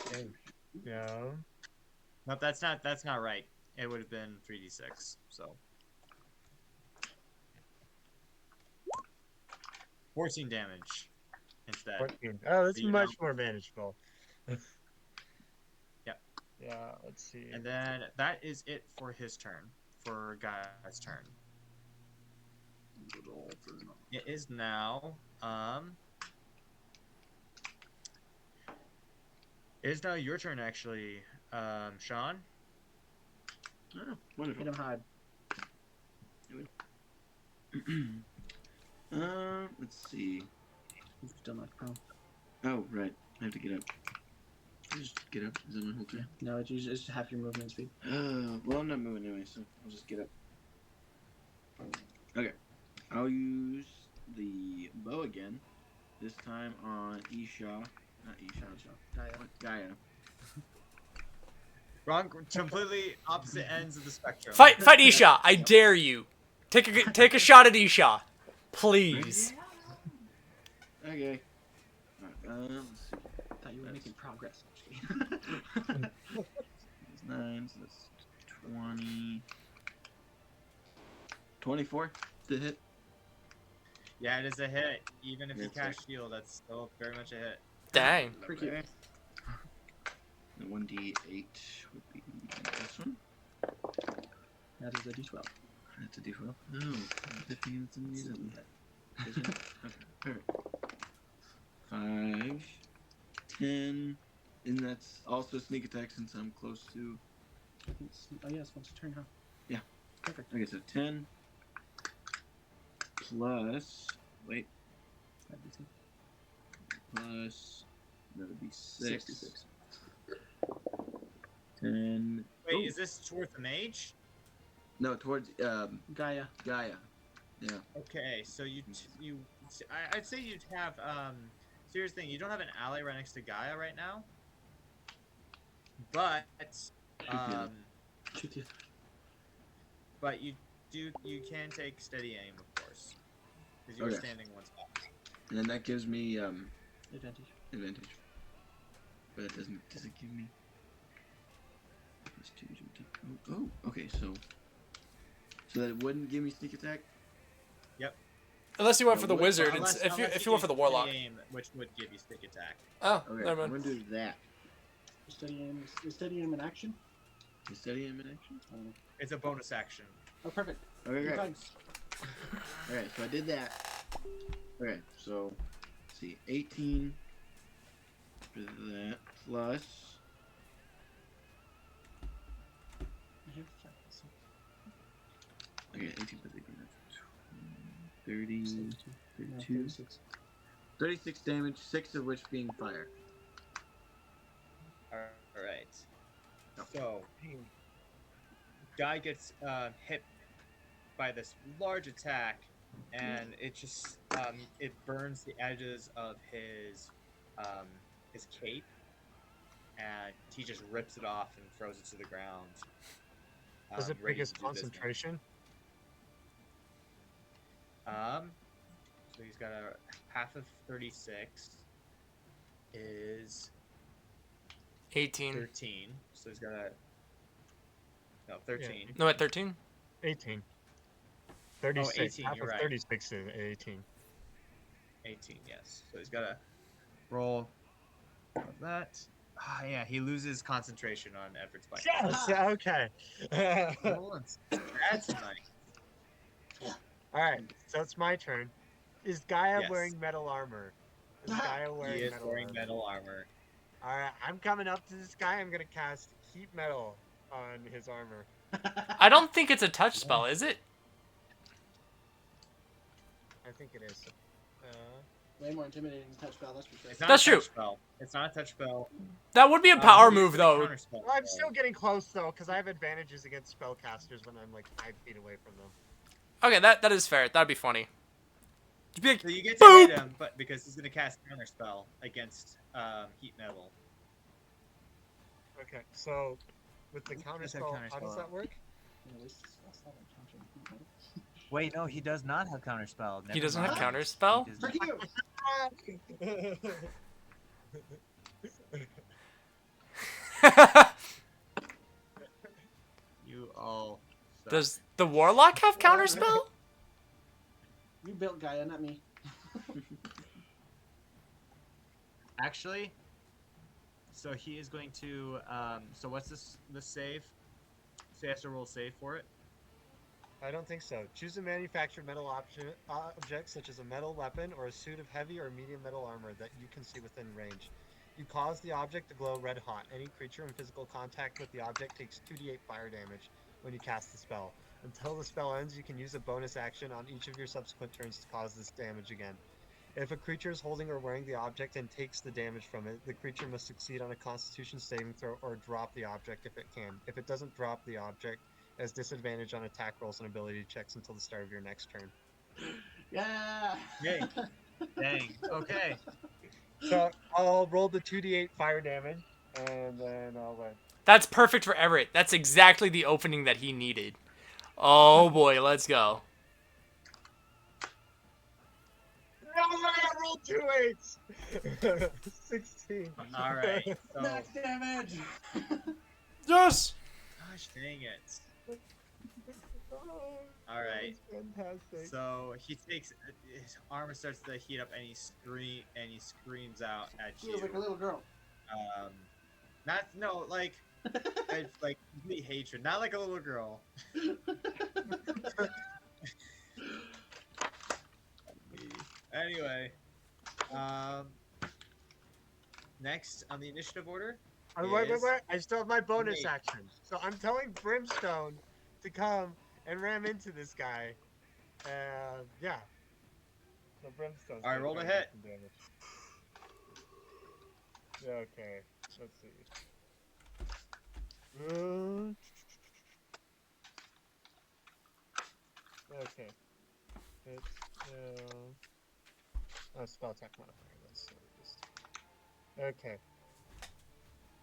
Okay. Yeah. No, that's not. That's not right. It would have been 3d6. So 14 damage instead. 14. Oh, that's The, much more manageable. Yep. Yeah, let's see. And then that is it for his turn. For Guy's turn. It is now. It is now your turn, actually, Sean. Oh, wonderful. Hit him hard. Let's see. He's still not prone. Oh, right. I have to get up. Just get up. Is that my whole turn? No, it's usually it's half your movement speed. Well, I'm not moving anyway, so I'll just get up. Okay. I'll use the bow again. This time on Isha. Not Isha. Gaia. What? Gaia. Wrong, completely opposite ends of the spectrum. Fight Isha! I dare you. Take a shot at Isha, please. Okay. Alright, let's see. Thought you were making progress. That's 9, so that's 20. 24 to hit. Yeah, it is a hit. Even if you It's cast shield, that's still very much a hit. Dang. Pretty cute. The 1d8 would be this one. That is a d12. That's a d12. No, that's invisible. This one? Okay, perfect. 5, 10, and that's also sneak attack since I'm close to. I think it's, oh yeah, it's once a turn, huh? Yeah. Perfect. Okay, so 10 plus. Wait. 5d10. Plus. That would be 6. 66. 10. Wait, Oh, is this towards the mage? no, towards Gaia. Gaia. Yeah. Okay, so I'd say you'd have serious thing. You don't have an ally right next to Gaia right now, but Shoot the other. but you can take steady aim, of course, because you're Okay. standing one spot. And then that gives me Advantage. advantage. But it doesn't. Does it give me? Plus 2 to oh, okay. So that it wouldn't give me sneak attack. Unless you went No, for the what- wizard, Unless if you do went for the warlock. steady aim, which would give you stick attack. Oh, Okay, never I'm mind. gonna do that. Is steady aim in action? Is steady aim in action? It's a bonus action. Oh, perfect. Okay, Good great. times. Alright, so I did that. Okay, so let's see, 18 for that plus. I have five, so Okay, 18 plus 18. That's 30, 72. No, 32. 36. 36 damage, 6 of which being fire. All right. So, guy gets hit by this large attack, and it just it burns the edges of his cape, and he just rips it off and throws it to the ground. Does it ready break his to do business. concentration? So he's got a half of 36 is 18. 13. So he's got a. No, 13. No, at 13? 18. 36. 18, Half you're of right. 36 is 18. 18, yes. So he's got to roll of that. Ah, yeah, he loses concentration on Everett's bike. Yes! Okay. Rolling stats tonight. Alright, so it's my turn. Is Gaia Yes. wearing metal armor? Is Gaia He wearing is metal wearing armor? metal armor. Alright, I'm coming up to this guy. I'm going to cast Heat Metal on his armor. I don't think it's a touch spell, is it? I think it is. Way more intimidating than touch spell, that's for sure. It's not That's a true. touch spell. It's not a touch spell. That would be a power He is move, gonna though. counterspell, Well, I'm though. still getting close, though, because I have advantages against spellcasters when I'm, like, 5 feet away from them. Okay, that is fair. That'd be funny. You'd be like, So you get to boop! hit him, but because he's gonna cast counterspell against heat metal. Okay, so with the Does counter have spell, how counterspell does that work? Wait, no, he does not have counterspell. He doesn't have Never mind. counterspell? He does Frick not. you! You all. suck. Does the Warlock have counterspell? You built Gaia, not me. Actually, so he is going to. So what's this save? So he has to roll save for it. I don't think so. Choose a manufactured metal object, such as a metal weapon or a suit of heavy or medium metal armor that you can see within range. You cause the object to glow red hot. Any creature in physical contact with the object takes 2d8 fire damage when you cast the spell. Until the spell ends, you can use a bonus action on each of your subsequent turns to cause this damage again. If a creature is holding or wearing the object and takes the damage from it, the creature must succeed on a Constitution saving throw or drop the object if it can. If it doesn't drop the object, it has disadvantage on attack rolls and ability checks until the start of your next turn. Yeah! Yay. Dang. Okay. So I'll roll the 2d8 fire damage, and then I'll win. That's perfect for Everett. That's exactly the opening that he needed. Oh boy, let's go. No, I rolled 2 8s! 16. All right. So, Max damage! Yes! gosh dang it. Oh, All right. that was fantastic. So he takes his armor starts to heat up, and he screams out at you. Feels like a little girl. Like like complete hatred, not like a little girl. Anyway, next on the initiative order. Wait. is- I still have my bonus Wait. action. So I'm telling Brimstone to come and ram into this guy. Yeah. So Brimstone's All right, gonna roll try to to hit. do some damage. Yeah, okay. Let's see. Okay. It's spell attack modifier. Let's see this. Okay.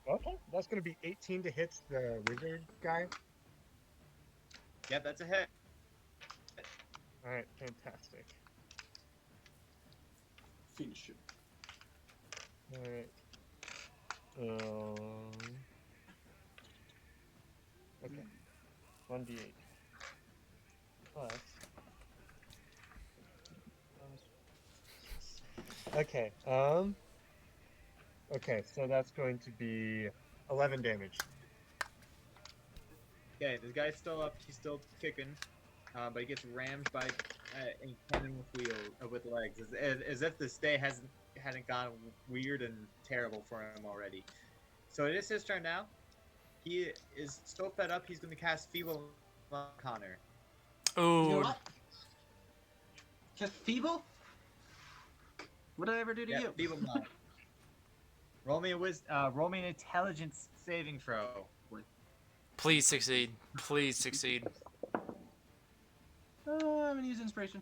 Okay, that's gonna be 18 to hit the wizard guy. Yep, that's a hit. All right, fantastic. Finish him. All right. Okay. 1d8 plus. Okay. Okay, so that's going to be 11 damage. Okay, this guy's still up. He's still kicking, but he gets rammed by a cannon with legs, as if this day hadn't gone weird and terrible for him already. So it is his turn now. He is so fed up. He's going to cast Feeble on Connor. Ooh. You know what? Just feeble? What did I ever do to Yeah, you? Feeble Mind. Roll me an intelligence saving throw. Please succeed. Please succeed. I'm gonna use inspiration.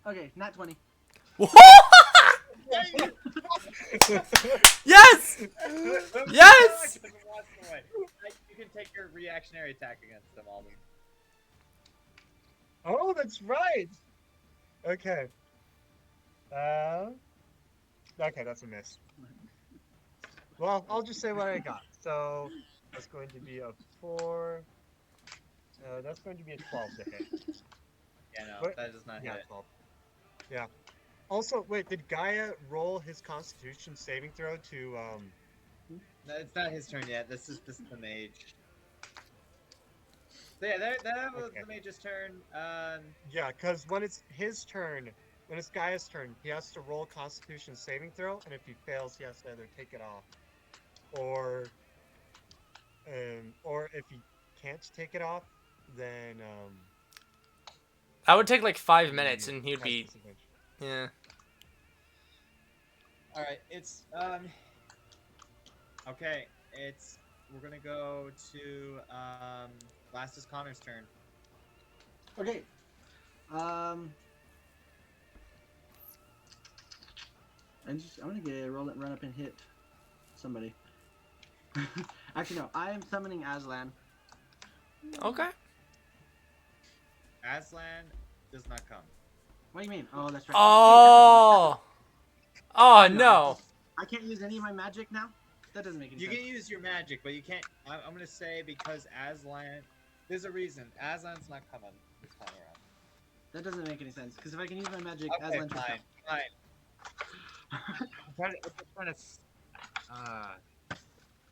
Okay, not 20. Yes! Yes! You can take your reactionary attack against them, Alden. Oh, that's right. Okay. Okay, that's a miss. Well, I'll just say what I got. So that's going to be a 4. That's going to be a 12 to hit. Yeah, no, But, that does not yeah, hit. 12. Yeah. Also, wait, did Gaia roll his Constitution saving throw to No, it's not his turn yet. This is the mage. So yeah, that was Okay. the mage's turn. Yeah, because when it's his turn, when it's Gaia's turn, he has to roll Constitution saving throw, and if he fails, he has to either take it off, or if he can't take it off, then That would take like 5 he minutes, and he'd has be disadvantage. yeah. all right, it's okay. We're gonna go to last is Connor's turn. Okay. I'm gonna get roll it, run up and hit somebody. Actually, no. I am summoning Aslan. Okay. Aslan does not come. What do you mean? Oh, that's right. Oh. Oh no. I can't use any of my magic now. That doesn't make any You sense. can use your magic, but you can't. I'm gonna say because Aslan. There's a reason. Aslan's not coming this time around. That doesn't make any sense. Because if I can use my magic, Okay, Aslan should fine, come. fine. I'm just trying to.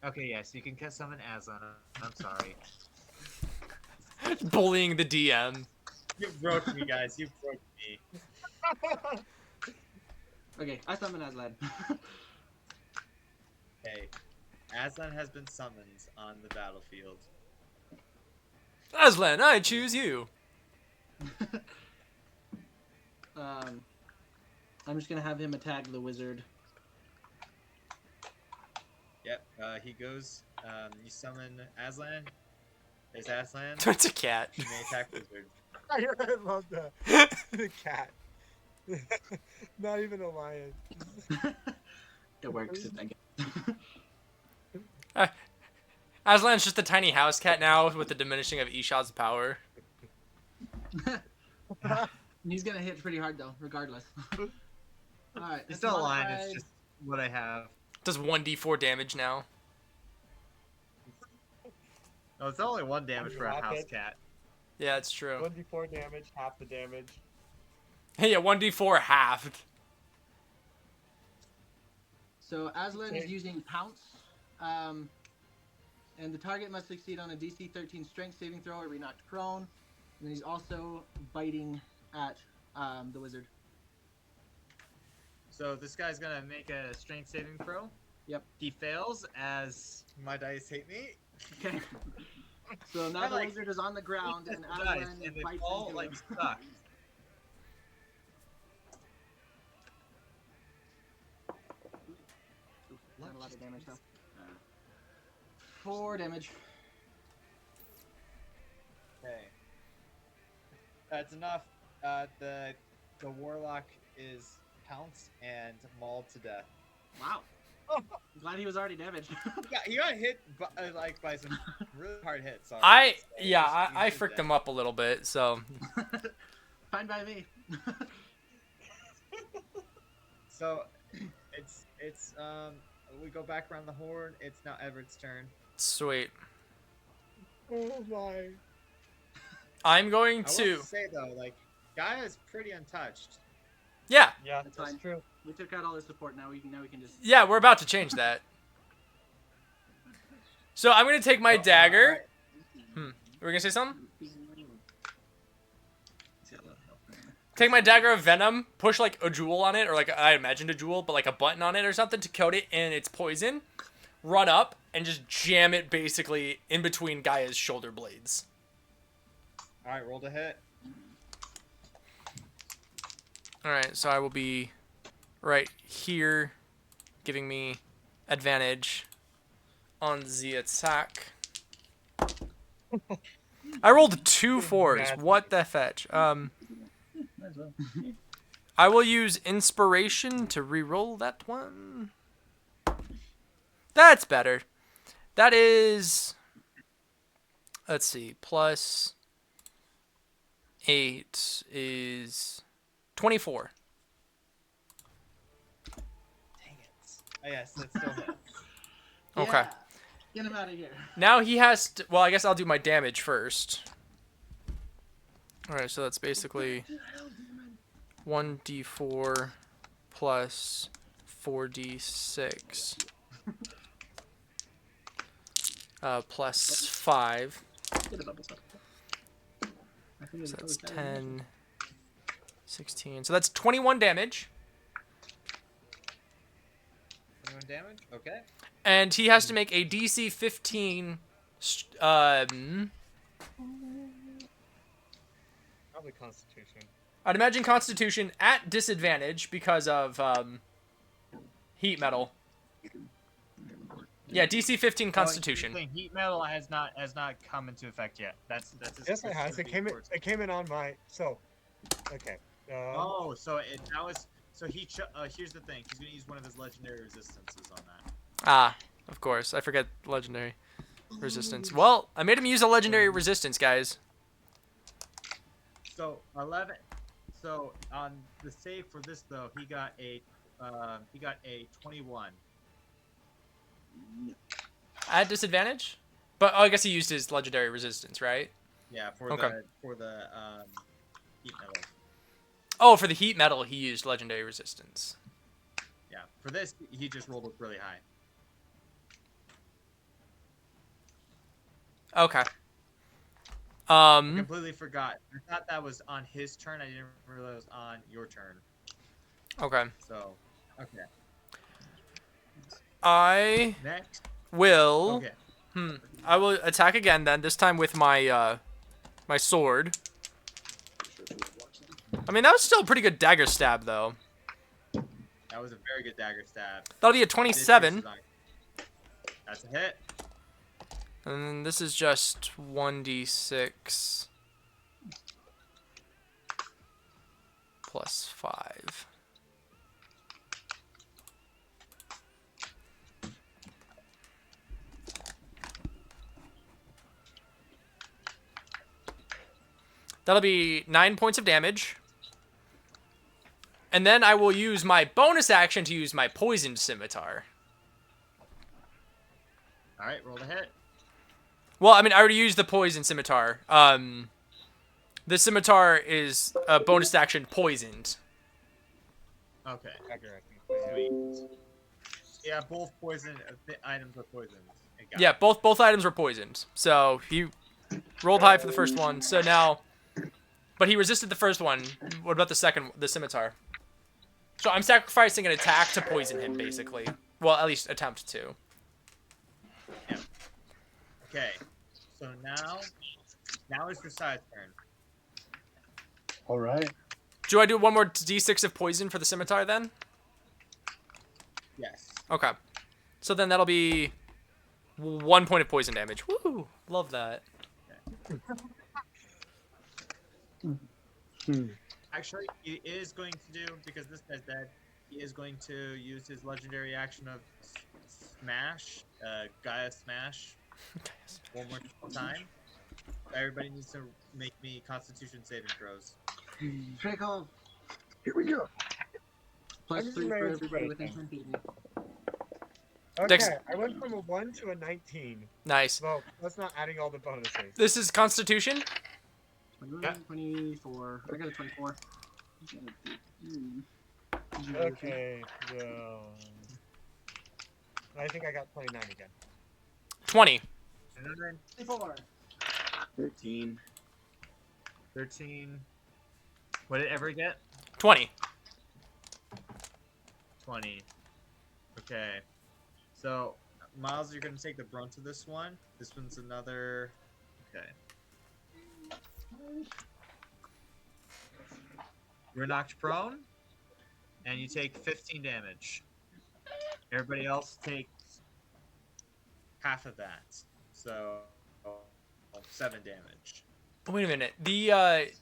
Okay, yes, you can summon Aslan. I'm sorry. Bullying the DM. You broke me, guys. You broke me. Okay, I summon Aslan. Okay. Aslan has been summoned on the battlefield. Aslan, I choose you. I'm just gonna have him attack the wizard. Yep, he goes. You summon Aslan. There's Aslan. It's a cat. You may attack wizard. I love the cat. Not even a lion. It works, I guess. Aslan's just a tiny house cat now with the diminishing of Ishad's power. He's gonna hit pretty hard though, regardless. Alright. It's not a line, it's just what I have. Does 1d4 damage now. No, it's only 1 damage for a house Rocket. cat. Yeah, it's true. 1d4 damage, half the damage. Hey, yeah, 1d4 halved. So Aslan is Okay. using Pounce. And the target must succeed on a DC 13 strength saving throw or be knocked prone. And then he's also biting at the wizard. So this guy's gonna make a strength saving throw. Yep. He fails as my dice hate me. Okay. So now I the like- wizard is on the ground and Dice, Aslan and they bites all into like him. suck. Not a lot of damage though. 4 damage. Okay. That's enough. The warlock is pounced and mauled to death. Wow. I'm glad he was already damaged. He got hit by some really hard hits. Sorry. I fricked him up a little bit, so. Fine by me. So it's we go back around the horn. It's now Everett's turn. Sweet. Oh my. I'm going I to. will say though, like Gaia's pretty untouched. Yeah, Yeah, That's that's fine. true. We took out all his support. Now we can just. yeah, we're about to change that. So I'm gonna take my dagger. We're gonna say something. He's got a lot of health, man. Take my dagger of venom, push like a jewel on it, or like I imagined a jewel, but like a button on it or something to coat it in its poison. Run up and just jam it basically in between Gaia's shoulder blades. All right, roll to hit. All right, so I will be right here, giving me advantage on the attack. I rolled 2 4s. What the fetch? Might as well. I will use inspiration to re-roll that one. That's better. That is, let's see, plus 8 is 24. Oh, yes, that still hits. Okay. Yeah. Get him out of here. Now he has to... Well, I guess I'll do my damage first. Alright, so that's basically 1d4 plus 4d6 plus 5. Get a bubble up. I think So it's that's 10, 16. So that's 21 damage. 21 damage? Okay. And he has to make a DC 15... Probably Constitution. I'd imagine Constitution at disadvantage because of heat metal. Yeah, DC 15 Constitution. Oh, heat metal has not come into effect yet. That's Yes, it has. It came in on my. So, okay. Oh, so that was. So here's the thing. He's gonna use one of his legendary resistances on that. Ah, of course. I forget legendary resistance. Well, I made him use a legendary resistance, guys. So 11. So on the save for this though, he got a 21. At disadvantage? But I guess he used his legendary resistance, right? Yeah, for Okay. the heat metal. Oh, for the heat metal, he used legendary resistance. Yeah, for this he just rolled it really high. Okay. Completely forgot. I thought that was on his turn. I didn't realize it was on your turn. Okay. So, okay. I Next. will... Okay. I will attack again then, this time with my, my sword. I mean, that was still a pretty good dagger stab, though. That was a very good dagger stab. That'll be a 27. That's a hit. And this is just 1d6 plus 5. That'll be 9 points of damage. And then I will use my bonus action to use my poisoned scimitar. All right, roll the hit. Well, I mean, I already used the poison scimitar. The scimitar is a bonus action poisoned. Okay. Accurate. Sweet. Yeah, both poison items are poisoned. Yeah, both items were poisoned. So he rolled high for the first one. So now, but he resisted the first one. What about the second, the scimitar? So I'm sacrificing an attack to poison him, basically. Well, at least attempt to. Yeah. Okay. So now it's Versailles' turn. All right. Do I do one more d6 of poison for the scimitar then? Yes. Okay. So then that'll be 1 point of poison damage. Woo! Love that. Actually, he is going to do, because this guy's dead, he is going to use his legendary action of Smash, Gaia Smash, one more time. Everybody needs to make me Constitution saving throws. Trickle. Here we go. Plus I'm 3 for amazed everybody right within now. 10 feet of me. Okay, Dex- I went from a 1 to a 19. Nice. Well, that's not adding all the bonuses. This is Constitution? 21, Yeah. 24. I got a 24. Okay, so... I think I got 29 again. 20. 24. 13. 13. What did Everett get? 20. 20. Okay. So, Miles, you're going to take the brunt of this one. This one's another... Okay. You're knocked prone, and you take 15 damage. Everybody else takes half of that. So, 7 damage. Wait a minute. The,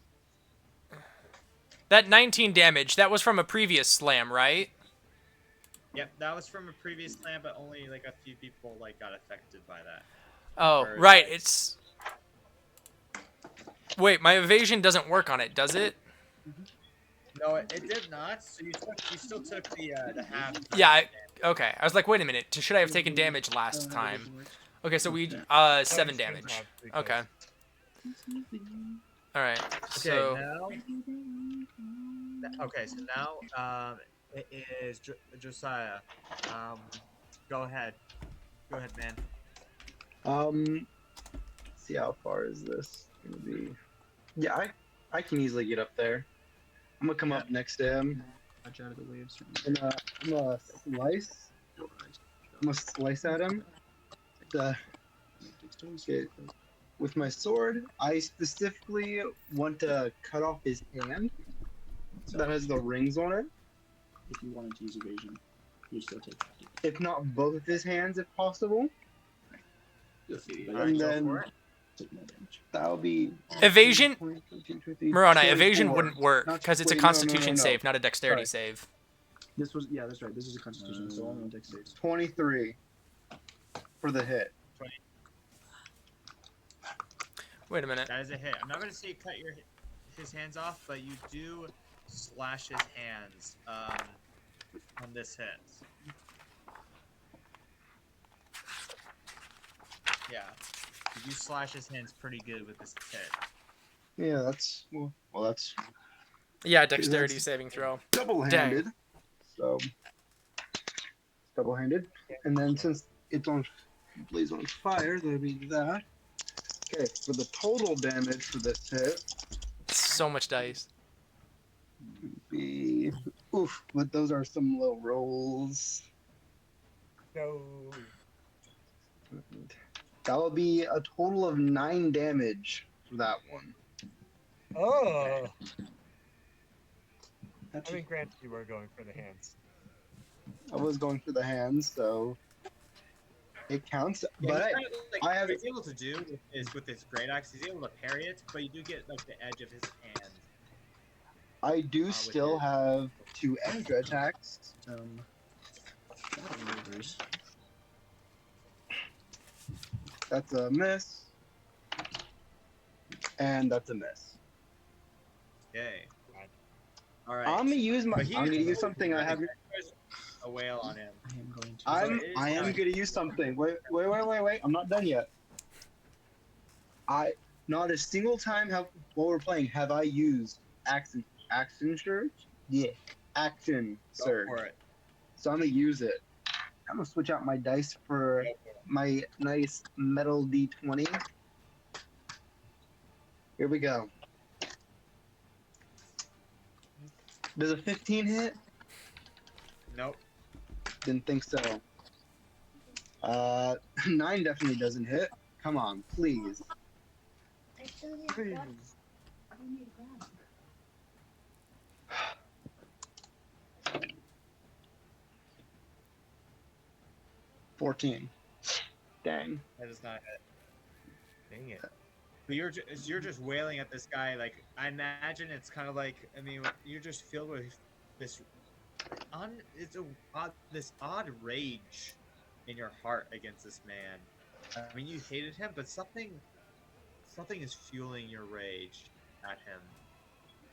that 19 damage, that was from a previous slam, right? Yep, that was from a previous slam, but only like a few people like got affected by that. Oh, Or right. dice. It's... Wait, my evasion doesn't work on it, does it? No, it did not. So you still took the half. Yeah. Okay. I was like, wait a minute. Should I have taken damage last time? Okay, so we 7 damage. Okay. All right. Okay, So now. Okay, so now it is Josiah. Um, go ahead. Go ahead, man. See how far is this gonna be? Yeah, I can easily get up there. I'm gonna come up next to him. Watch out of the waves. And I'm gonna slice. I'm gonna slice at him. Okay, with my sword, I specifically want to cut off his hand that has the rings on it. If you wanted to use evasion, you still take 50. If not both of his hands, if possible. Alright, And go then for it. Take no damage. that'll be evasion, 20, 20, Moroni, 24. evasion wouldn't work Not- because it's a wait, no, Constitution no. save, not a Dexterity Sorry. save. This was that's right. This is a Constitution, so only on dex saves. 23 for the hit. Wait a minute. That is a hit. I'm not gonna say you cut his hands off, but you do slash his hands on this hit. Yeah, you do slash his hands pretty good with this hit. Yeah, that's that's Yeah, Dexterity That's- saving throw. double-handed. So double-handed, and then since it's on blaze on fire, there'll be that. Okay, for the total damage for this hit, So much dice. be oof. But those are some low rolls. No. That'll be a total of 9 damage for that one. Oh. I mean, granted, you were going for the hands. I was going for the hands, so it counts. Yeah, But he's kind of, like, I have- what he's able to do with his great axe. He's able to parry it, but you do get like the edge of his hand. I do with still it. have 2 extra attacks. Maneuvers. That's a miss. And that's a miss. Yay. All right. I'm gonna use But he I'm gonna is use something I haven't. a whale on him. I am going to. I am gonna use something. Wait. I'm not done yet. Not a single time while we're playing have I used action surge. Yeah, action Go surge. for it. So I'm gonna use it. I'm gonna switch out my dice for my nice metal D20. Here we go. Does a 15 hit? Nope. Didn't think so. 9 definitely doesn't hit. Come on, please. Please. 14. Dang. That does not hit. Dang it. But you're just wailing at this guy. Like, I imagine it's kind of like, I mean, you're just filled with this this odd rage in your heart against this man. I mean, you hated him, but something is fueling your rage at him.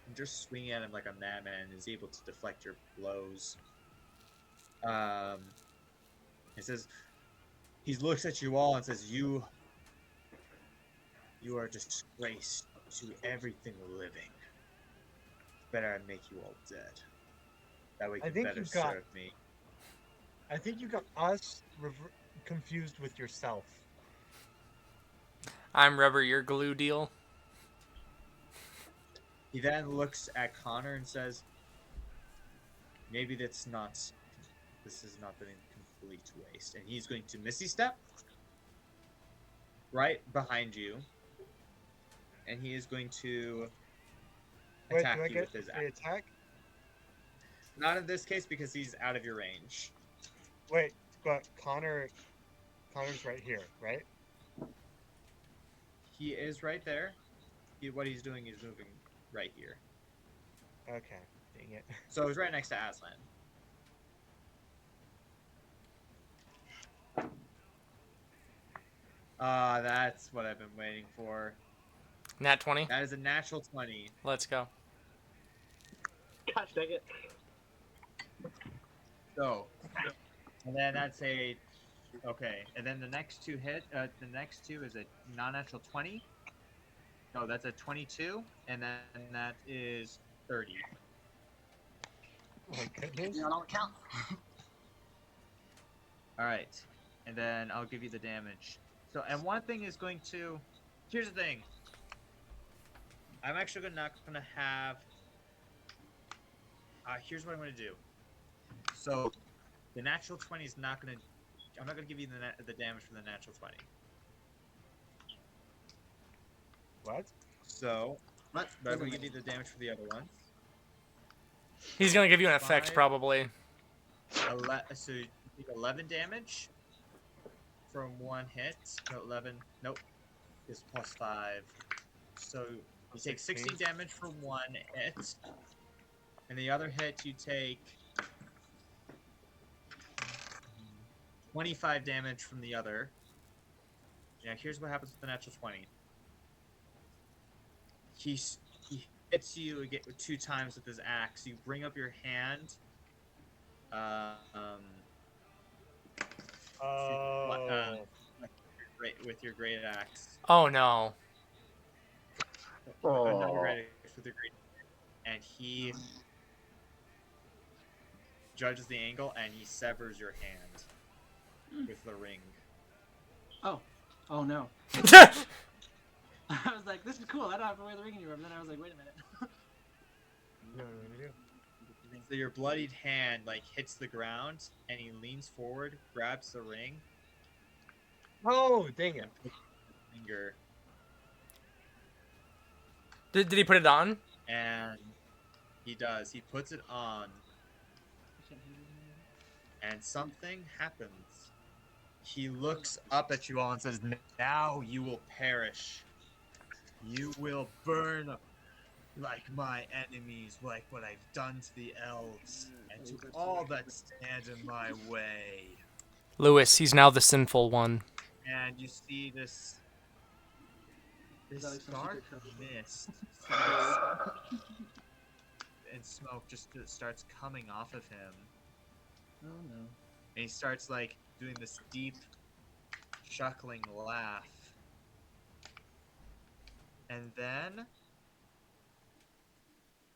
And just swinging at him like a madman is able to deflect your blows. He says, he looks at you all and says, You are a disgrace to everything living. Better I make you all dead. That way I you think better you've got- serve me. I think you got us confused with yourself. I'm rubber, your glue deal. He then looks at Connor and says, Maybe this has not been a complete waste. And he's going to Misty Step right behind you. And he is going to Wait, attack do I you get with his the axe. attack? Not in this case because he's out of your range. Wait, but Connor's right here, right? He is right there. What he's doing is moving right here. Okay, dang it. So he's right next to Aslan. That's what I've been waiting for. Nat 20. That is a natural 20. Let's go. Gosh dang it. So, and then that's a okay. And then the next two is a non-natural 20. No, that's a 22, and then that is 30. Oh my goodness. You know, don't count. All right, and then I'll give you the damage. So, and one thing is going to. Here's the thing. I'm actually not going to have. Here's what I'm going to do. So, the natural 20 is not going to. I'm not going to give you the damage from the natural 20. What? So, What? but I'm going to give you the damage for the other ones. He's gonna give you an effect, 5, probably. So you take 11 damage from one hit. No, 11. Nope. Is plus 5. So you take 16 damage from one hit. And the other hit you take 25 damage from the other. Now here's what happens with the natural 20. He hits you again 2 times with his axe. You bring up your hand. With your great axe. Oh no. Another great axe with your great axe. And he judges the angle and he severs your hand with the ring. Oh no. I was like, this is cool. I don't have to wear the ring anymore. But then I was like, wait a minute. No, you do. So your bloodied hand like hits the ground and he leans forward, grabs the ring. Oh, dang it. Finger. Did he put it on? And he does. He puts it on. And something happens. He looks up at you all and says, "Now you will perish. You will burn like my enemies, like what I've done to the elves, and to all that stand in my way." Lewis, he's now the sinful one. And you see this Is that like some dark secret code? mist and smoke just starts coming off of him. Oh no. And he starts like doing this deep chuckling laugh. And then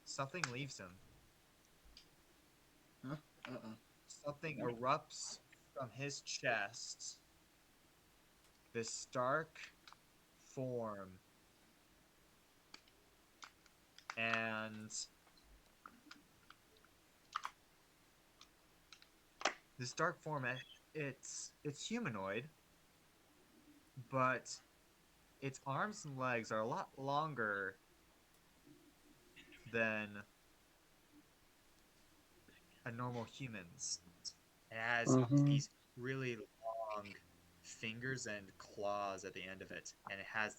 something leaves him. Huh? Uh-oh. Something erupts from his chest. This stark form. And this dark form, it's humanoid, but its arms and legs are a lot longer than a normal human's. It has these really long fingers and claws at the end of it, and it has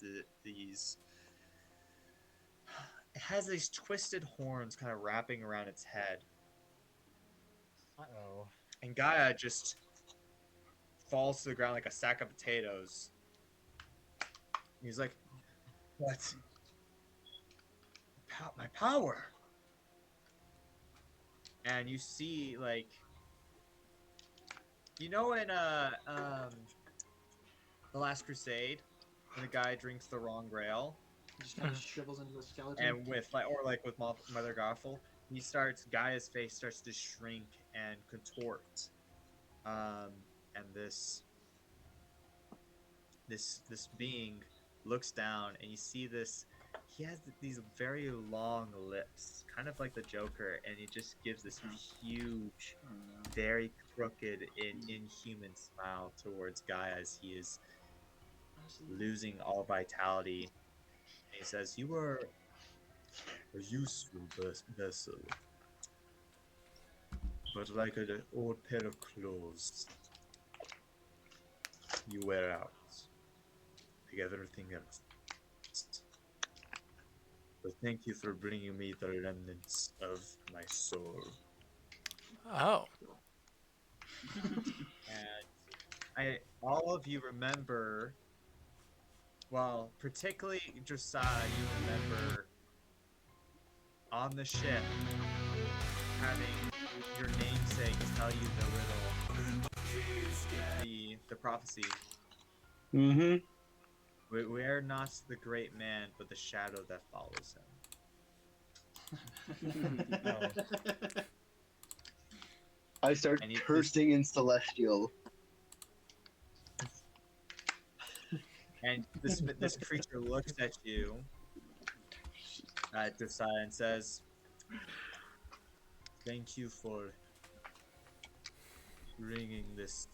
these twisted horns kind of wrapping around its head. Uh-oh. And Gaia just falls to the ground like a sack of potatoes. He's like, "What? My power!" And you see, like, you know, in The Last Crusade, when the guy drinks the wrong grail, He just kind of shrivels into a skeleton. and with Mother Gothel, Gaia's face starts to shrink and contort, and this being looks down, and you see this. He has these very long lips, kind of like the Joker, and he just gives this huge, very crooked, inhuman smile towards Gaia as he is losing all vitality. And he says, "You are a useful vessel, but like an old pair of clothes, you wear out, like everything else. So thank you for bringing me the remnants of my soul." Oh. And all of you remember, well, particularly Josiah, you remember on the ship having your namesake tell you the riddle, the prophecy. Mm-hmm. We are not the great man, but the shadow that follows him. I start And cursing in Celestial. And this creature looks at you, Josiah, and says, "Thank you for bringing this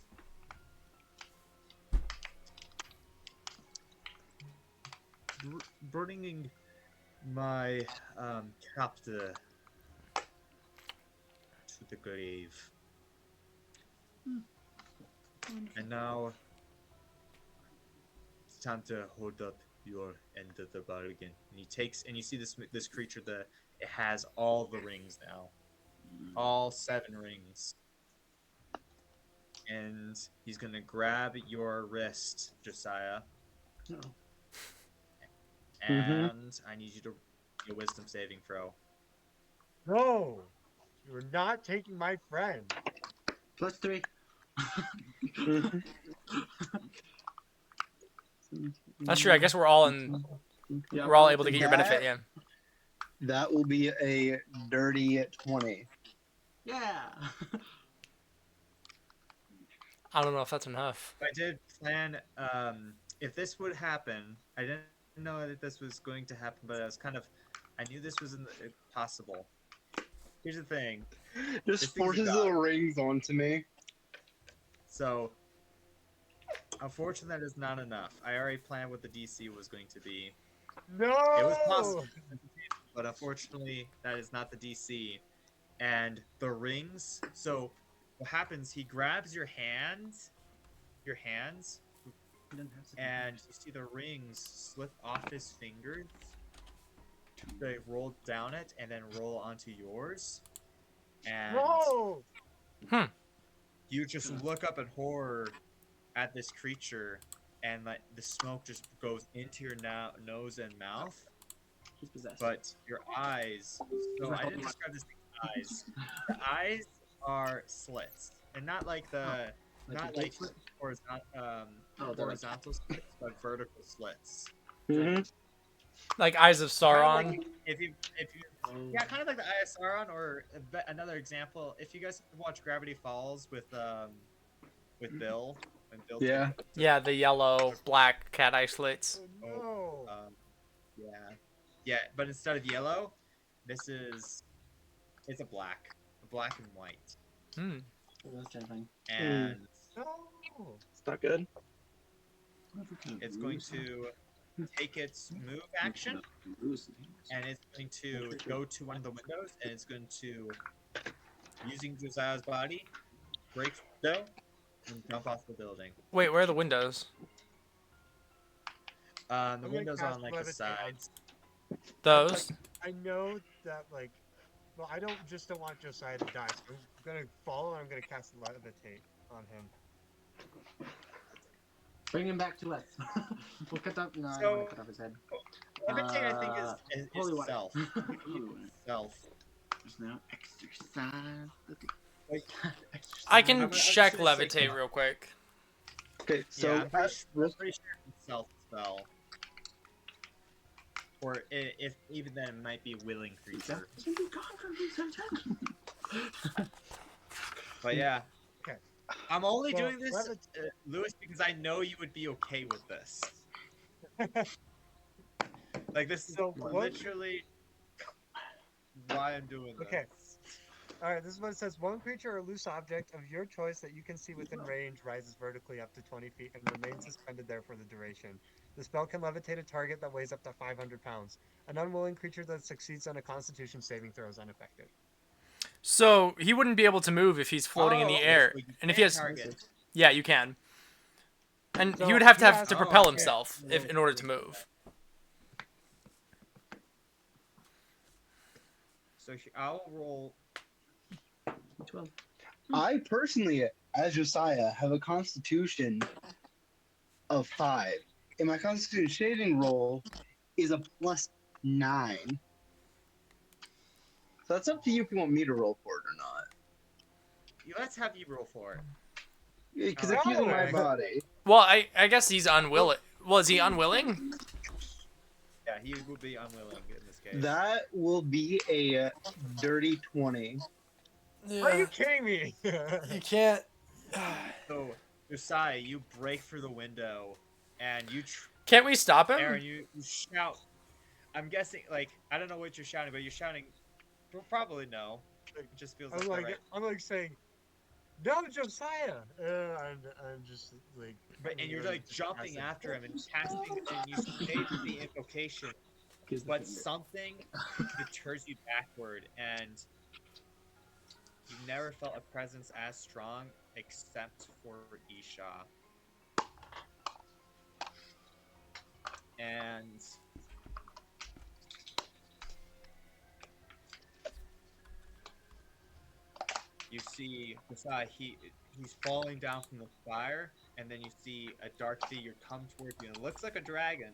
bringing my captor to the grave. And now it's time to hold up your end of the bargain." And he takes, and you see this creature, it has all the rings now, all 7 rings, and he's gonna grab your wrist, Josiah, No. and I need you to do a wisdom saving throw. No, you're not taking my friend. +3. That's true. I guess we're all in. Yeah, We're all able to get your benefit. Yeah. That will be a dirty 20. Yeah. I don't know if that's enough. I did plan, if this would happen, I didn't know that this was going to happen, but I knew this was possible. Here's the thing. This Just thing's a forces god. the rings onto me. So, unfortunately, that is not enough. I already planned what the DC was going to be. No. It was possible, but unfortunately, that is not the DC. And the rings. So, what happens? He grabs your hands, and you see the rings slip off his fingers. They roll down it and then roll onto yours. And No. you just look up in horror at this creature, and like the smoke just goes into your nose and mouth. He's possessed. But your eyes. So I didn't describe this thing's eyes. The eyes are slits, and not like the not like horizontal slits, but vertical slits. Mm-hmm. Like Eyes of Kind of Sauron. like if you yeah, kind of like the Eye of Sauron, or another example. If you guys watch Gravity Falls with Bill and Bill. Yeah. Yeah, the yellow, black cat eye slits. No. Yeah, but instead of yellow, it's a black and white, Hmm. That's terrifying. and No. It's not good. it's going to take its move action, and it's going to go to one of the windows, and it's going to, using Josiah's body, break the window and jump off the building. Wait, where are the windows? The I'm gonna windows cast on like the levitate sides. Those? I know that, like, well, I don't want Josiah to die, so I'm gonna follow and I'm gonna cast levitate on him. Bring him back to us. We'll cut off. No, I So- don't want to cut off his head. Levitate, I think, is holy water. self. Self. There's now exercise. I I'm can just check gonna say levitate real quick. Okay, so Yeah, I'm pretty sure it's self spell. Or if even then, it might be willing creature. Can be gone from his attention. But yeah. Okay. I'm only So, doing this, Lewis, because I know you would be okay with this. Like, this is So what- literally why I'm doing this. Okay. Alright, this is what it says. One creature or loose object of your choice that you can see within range rises vertically up to 20 feet and remains suspended there for the duration. The spell can levitate a target that weighs up to 500 pounds. An unwilling creature that succeeds on a constitution saving throw is unaffected. So he wouldn't be able to move if he's floating in the okay, air. so you And if can he has, target. yeah, you can. And So he would have you asked- propel okay. himself in order to move. So I'll roll. 12. I personally, as Josiah, have a constitution of 5. And my constitution saving roll is a +9. So that's up to you if you want me to roll for let's have you roll for it. Because Oh, it's using my no. body. Well, I guess he's unwilling. Well, is he unwilling? Yeah, he will be unwilling in this case. That will be a dirty 20. Are you kidding me? You can't. So, Josiah, you break through the window, and you, Can't we stop him? Aaron, you shout. I'm guessing, like, I don't know what you're shouting, but you're shouting. Well, probably no. It just feels like, right. I'm like saying, no, Josiah, and I'm just like, And you're like jumping after him and casting, and you say the invocation, but something deters you backward, and you've never felt a presence as strong except for Isha. And you see Josiah, he's falling down from the fire, and then you see a dark figure come towards you, and it looks like a dragon,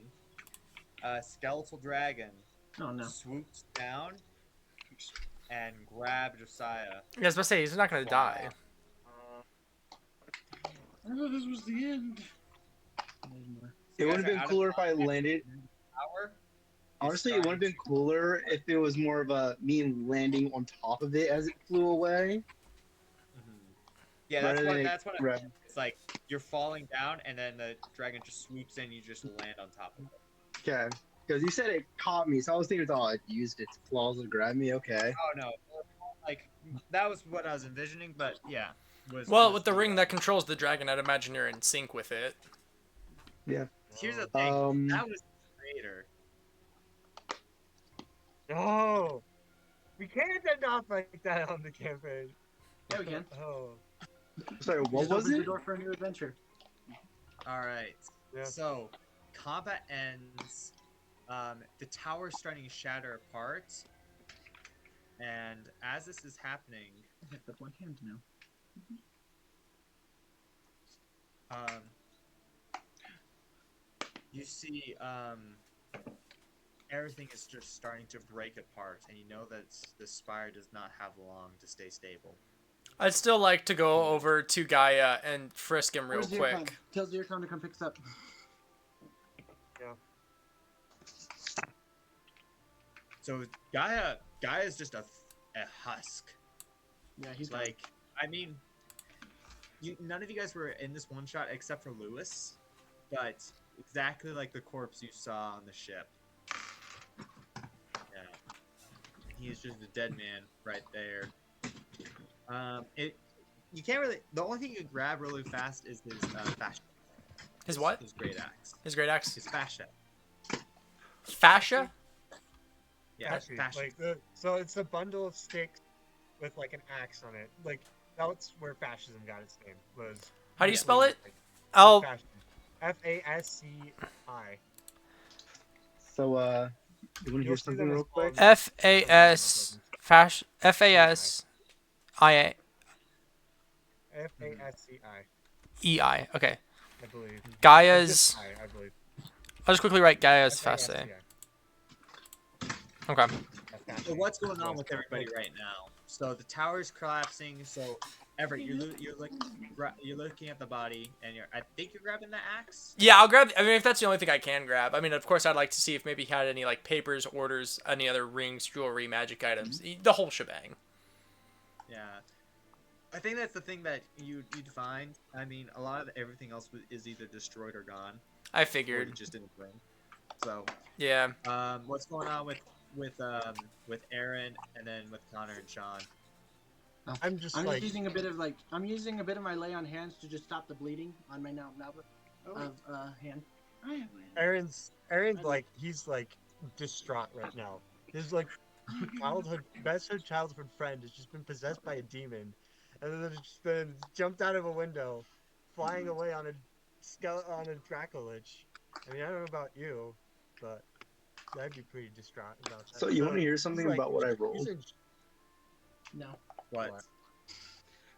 a skeletal dragon, Oh no. swoops down and grab Josiah. I was about to say he's not gonna die. I thought this was the end. It would have been cooler if I landed. Power. Honestly, it would have been cooler if it was more of a me landing on top of it as it flew away. Yeah, that's what Right. it's like. You're falling down, and then the dragon just swoops in. You just land on top of it. Okay. Because you said it caught me, so I was thinking, oh, it used its claws to grab me. Okay. Oh no, like that was what I was envisioning, but yeah. Well, with the ring that controls the dragon, I'd imagine you're in sync with it. Yeah. Here's the thing. That was the creator. No, we can't end off like that on the campaign. Yeah, we can. Oh. Sorry, what Just was opens the it? door for a new adventure. All right. Yeah. So, combat ends. The tower's starting to shatter apart, and as this is happening, I have the one hand now. you see everything is just starting to break apart, and you know that the spire does not have long to stay stable. I'd still like to go over to Gaia and frisk him real Where's quick. Zircon? Tell Zircon to come pick us up. Yeah. So Gaia is just a husk. Yeah, he's Like, I mean, none of you guys were in this one shot except for Lewis, but exactly like the corpse you saw on the ship. Yeah, he's just a dead man right there. You can't really. The only thing you can grab really fast is his fascia. His what? His great axe. His great axe. His fascia. Fascia? Yeah, Actually, fascia. like so it's a bundle of sticks with like an axe on it. Like that's where fascism got its name. Was How do you spell it? Like, Oh, Fasci. So, you want to hear You'll see something them real as quick? FAS. FASIA. FASCI, Okay. I believe. Gaia's. Just I believe. I'll just quickly write Gaia's Face. FASCI. Okay. So what's going on with everybody right now? So the tower's collapsing. So Everett, you're looking at the body, and I think you're grabbing the axe. Yeah, I'll grab. I mean, if that's the only thing I can grab. I mean, of course, I'd like to see if maybe he had any like papers, orders, any other rings, jewelry, magic items, the whole shebang. Yeah, I think that's the thing that you'd find. I mean, a lot of everything else is either destroyed or gone. I Or figured. just in the bring. So Yeah. what's going on with Aaron, and then with Connor and Sean? I'm just I'm like just using a bit of my lay on hands to just stop the bleeding on my now of hand. I have Aaron's like he's like distraught right now. His like best childhood friend has just been possessed by a demon, and then it's been jumped out of a window, flying away on a Dracolich. I mean, I don't know about you, but I'd be pretty distraught about that. So, you want to hear something he's like- about what I he's rolled? No. What?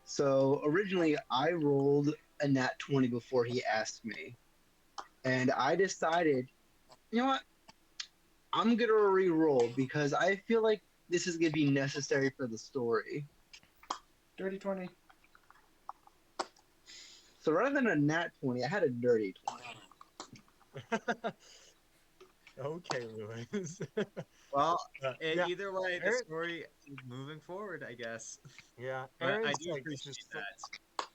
So, originally, I rolled a nat 20 before he asked me. And I decided, you know what? I'm going to re-roll because I feel like this is going to be necessary for the story. Dirty 20. So rather than a nat 20, I had a dirty 20. Okay, Lewis. Well, Yeah, either way, the Aaron, story is moving forward, I guess. yeah, But I Aaron's do like appreciate just that.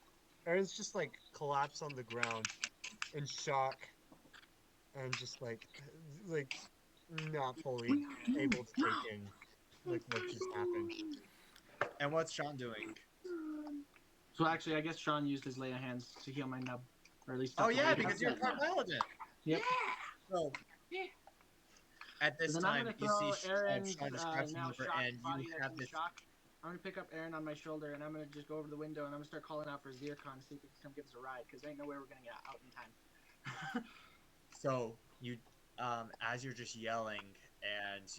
Aaron's just like collapsed on the ground in shock and just like not fully able to take in like what just happened. And what's Sean doing? So actually, I guess Sean used his lay of hands to heal my nub, or at least Oh stuff the yeah, bleeding. because you're a part paladin. Yep. So at this So then I'm time, gonna you see throw Aaron's Sean just crouching now over, shocked and you body that's have in this. shock. I'm gonna pick up Aaron on my shoulder, and I'm gonna just go over to the window, and I'm gonna start calling out for Zircon to see if he can come give us a ride, because there ain't no way we're gonna get out in time. So you, as you're just yelling, and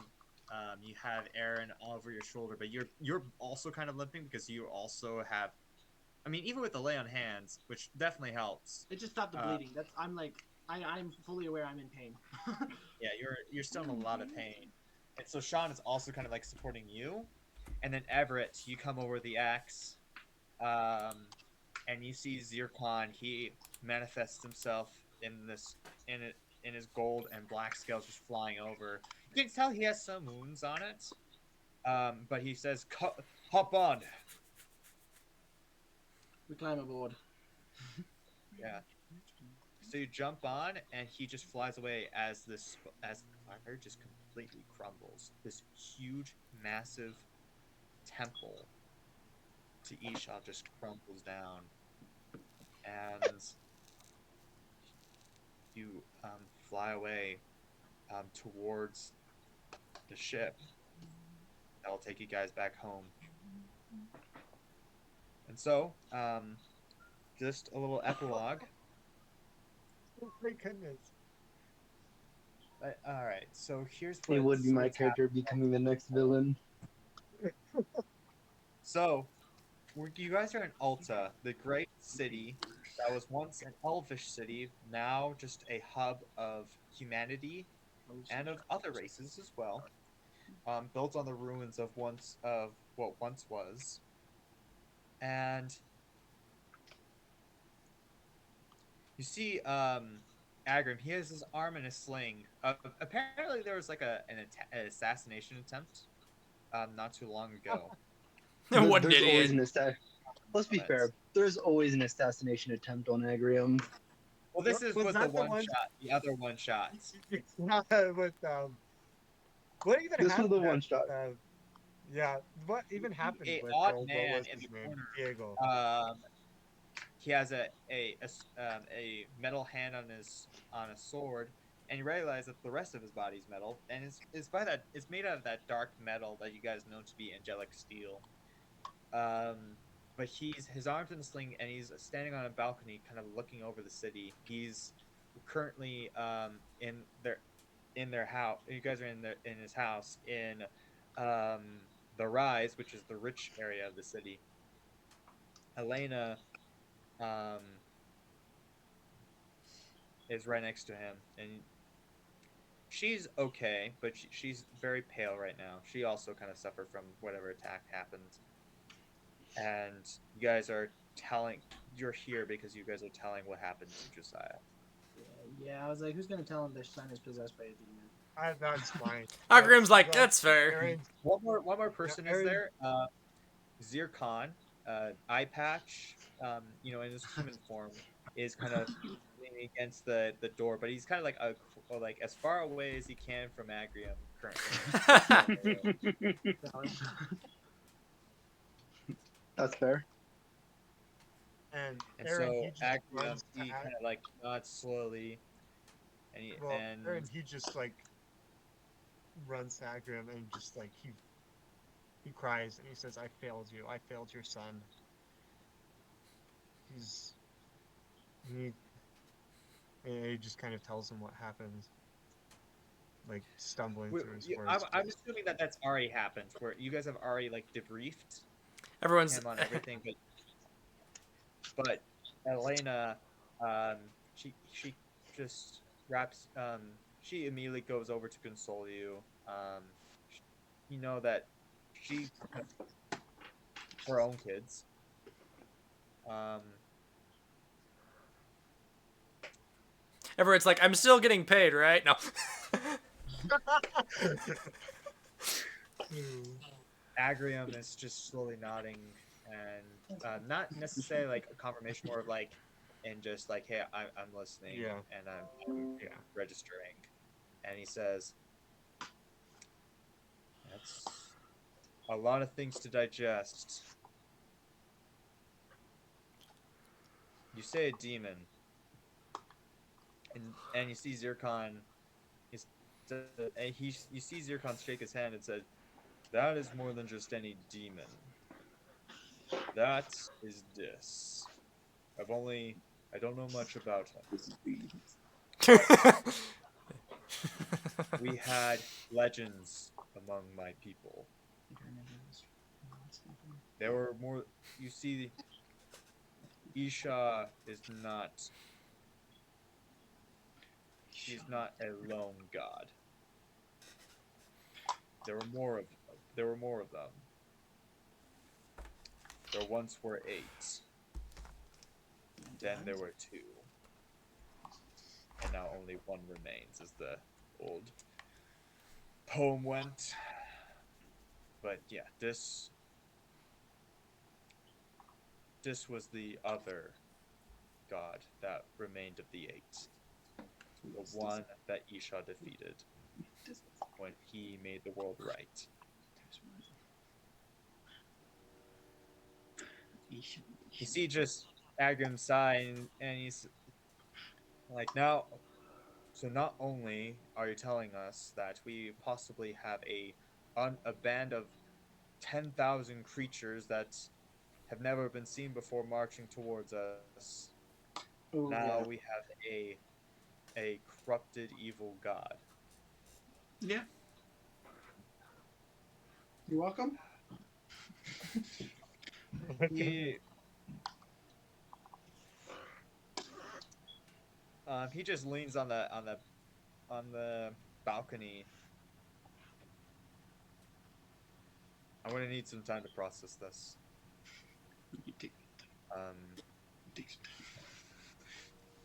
you have Aaron over your shoulder, but you're also kind of limping because you also have. I mean, even with the lay on hands, which definitely helps. It just stopped the bleeding. I'm fully aware I'm in pain. Yeah, you're still in a lot of pain, and so Sean is also kind of like supporting you, and then Everett, you come over the axe, and you see Zircon. He manifests himself in this in it in his gold and black scales just flying over. You can tell he has some wounds on it, but he says, "Hop on." We climb aboard. Yeah. So you jump on, and he just flies away as the fire just completely crumbles. This huge, massive temple to Isha just crumbles down, and you fly away towards the ship that'll take you guys back home. And so, just a little epilogue. Oh my goodness. All right, so here's It would be my what's character becoming the next villain. So, you guys are in Alta, the great city that was once an elvish city, now just a hub of humanity and of other races as well, built on the ruins of what once was. And you see, Agrim, he has his arm in a sling. Apparently, there was like an assassination attempt, not too long ago. What an There's always idiot. Let's be But- fair. There's always an assassination attempt on Agrium. Well, this is Was with that the the one one- shot. The other one shot. With what even This was happened? the one shot. Yeah, what even happened A with odd what man was in his the name? corner. Diego. He has a metal hand on a sword, and you realize that the rest of his body's metal, and it's made out of that dark metal that you guys know to be angelic steel. But his arms in a sling, and he's standing on a balcony, kind of looking over the city. He's currently in their house. You guys are in his house in the Rise, which is the rich area of the city. Elena um, is right next to him, and she's okay, but she's very pale right now. She also kind of suffered from whatever attack happened, and you guys are telling. You're here because you guys are telling what happened to Josiah. Yeah, I was like, who's gonna tell him their son is possessed by a demon? That's fine. Agrim's like, that's fair. Aaron's, One more person is Aaron- there. Zircon, Eye Patch, in his human form, is kind of leaning against the door, but he's kind of like as far away as he can from Agrium currently. That's fair. and And Aaron, so he just Agrium, runs to he kind of like nods slowly, and Aaron, he just like runs to Agrim and just like he cries and he says, "I failed you. I failed your son." He and he just kind of tells him what happened, like stumbling through his words. I'm assuming that that's already happened, where you guys have already like debriefed Everyone's him on everything, but Elena, she just wraps she immediately goes over to console you. You know that she her own kids. Everett's like, I'm still getting paid, right? No. Agrium is just slowly nodding and not necessarily like a confirmation, more of like, and just like, hey, I'm listening Yeah. and I'm Yeah. registering. And he says, that's a lot of things to digest. You say a demon, and you see Zircon. He's, and you see Zircon shake his hand and said, "That is more than just any demon. That is Dis. I don't know much about him, but we had legends among my people. There were more. You see, Isha is not. She's not a lone god. There were more of. There were more of them. There once were 8. Then there were 2. And now only 1 remains, as the old poem went. But yeah, this was the other god that remained of the 8. The one that Isha defeated when he made the world right. You see just Agrim sigh and he's like, now, so not only are you telling us that we possibly have a band of 10,000 creatures that have never been seen before marching towards us, Oh, now yeah. we have a corrupted evil god. Yeah. You're welcome. He just leans on the balcony. I'm gonna need some time to process this. Um,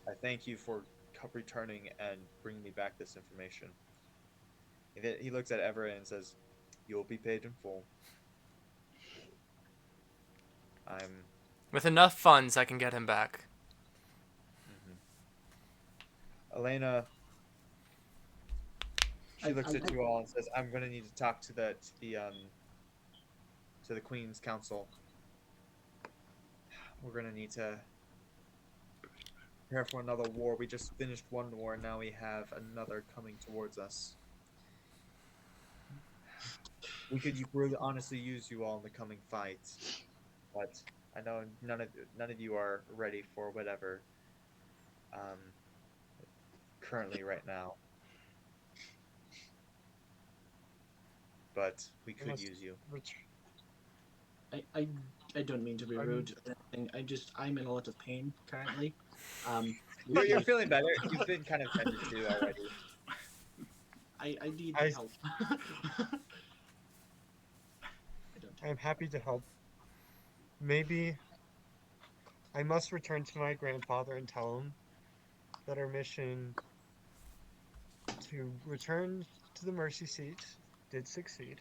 I thank you for returning and bringing me back this information. He looks at Everett and says, "You'll be paid in full." I'm. With enough funds, I can get him back. Mhm. Elena. She looks at you all and says, "I'm gonna need to talk to the Queen's Council. We're gonna need to prepare for another war. We just finished one war, and now we have another coming towards us. We could really honestly use you all in the coming fight, but I know none of you are ready for whatever um, currently right now. But we could use you." I don't mean to be rude or anything. I'm in a lot of pain currently. You're feeling better. You've been kind of tended to already. I need help. I'm happy to help. Maybe I must return to my grandfather and tell him that our mission to return to the Mercy Seat did succeed,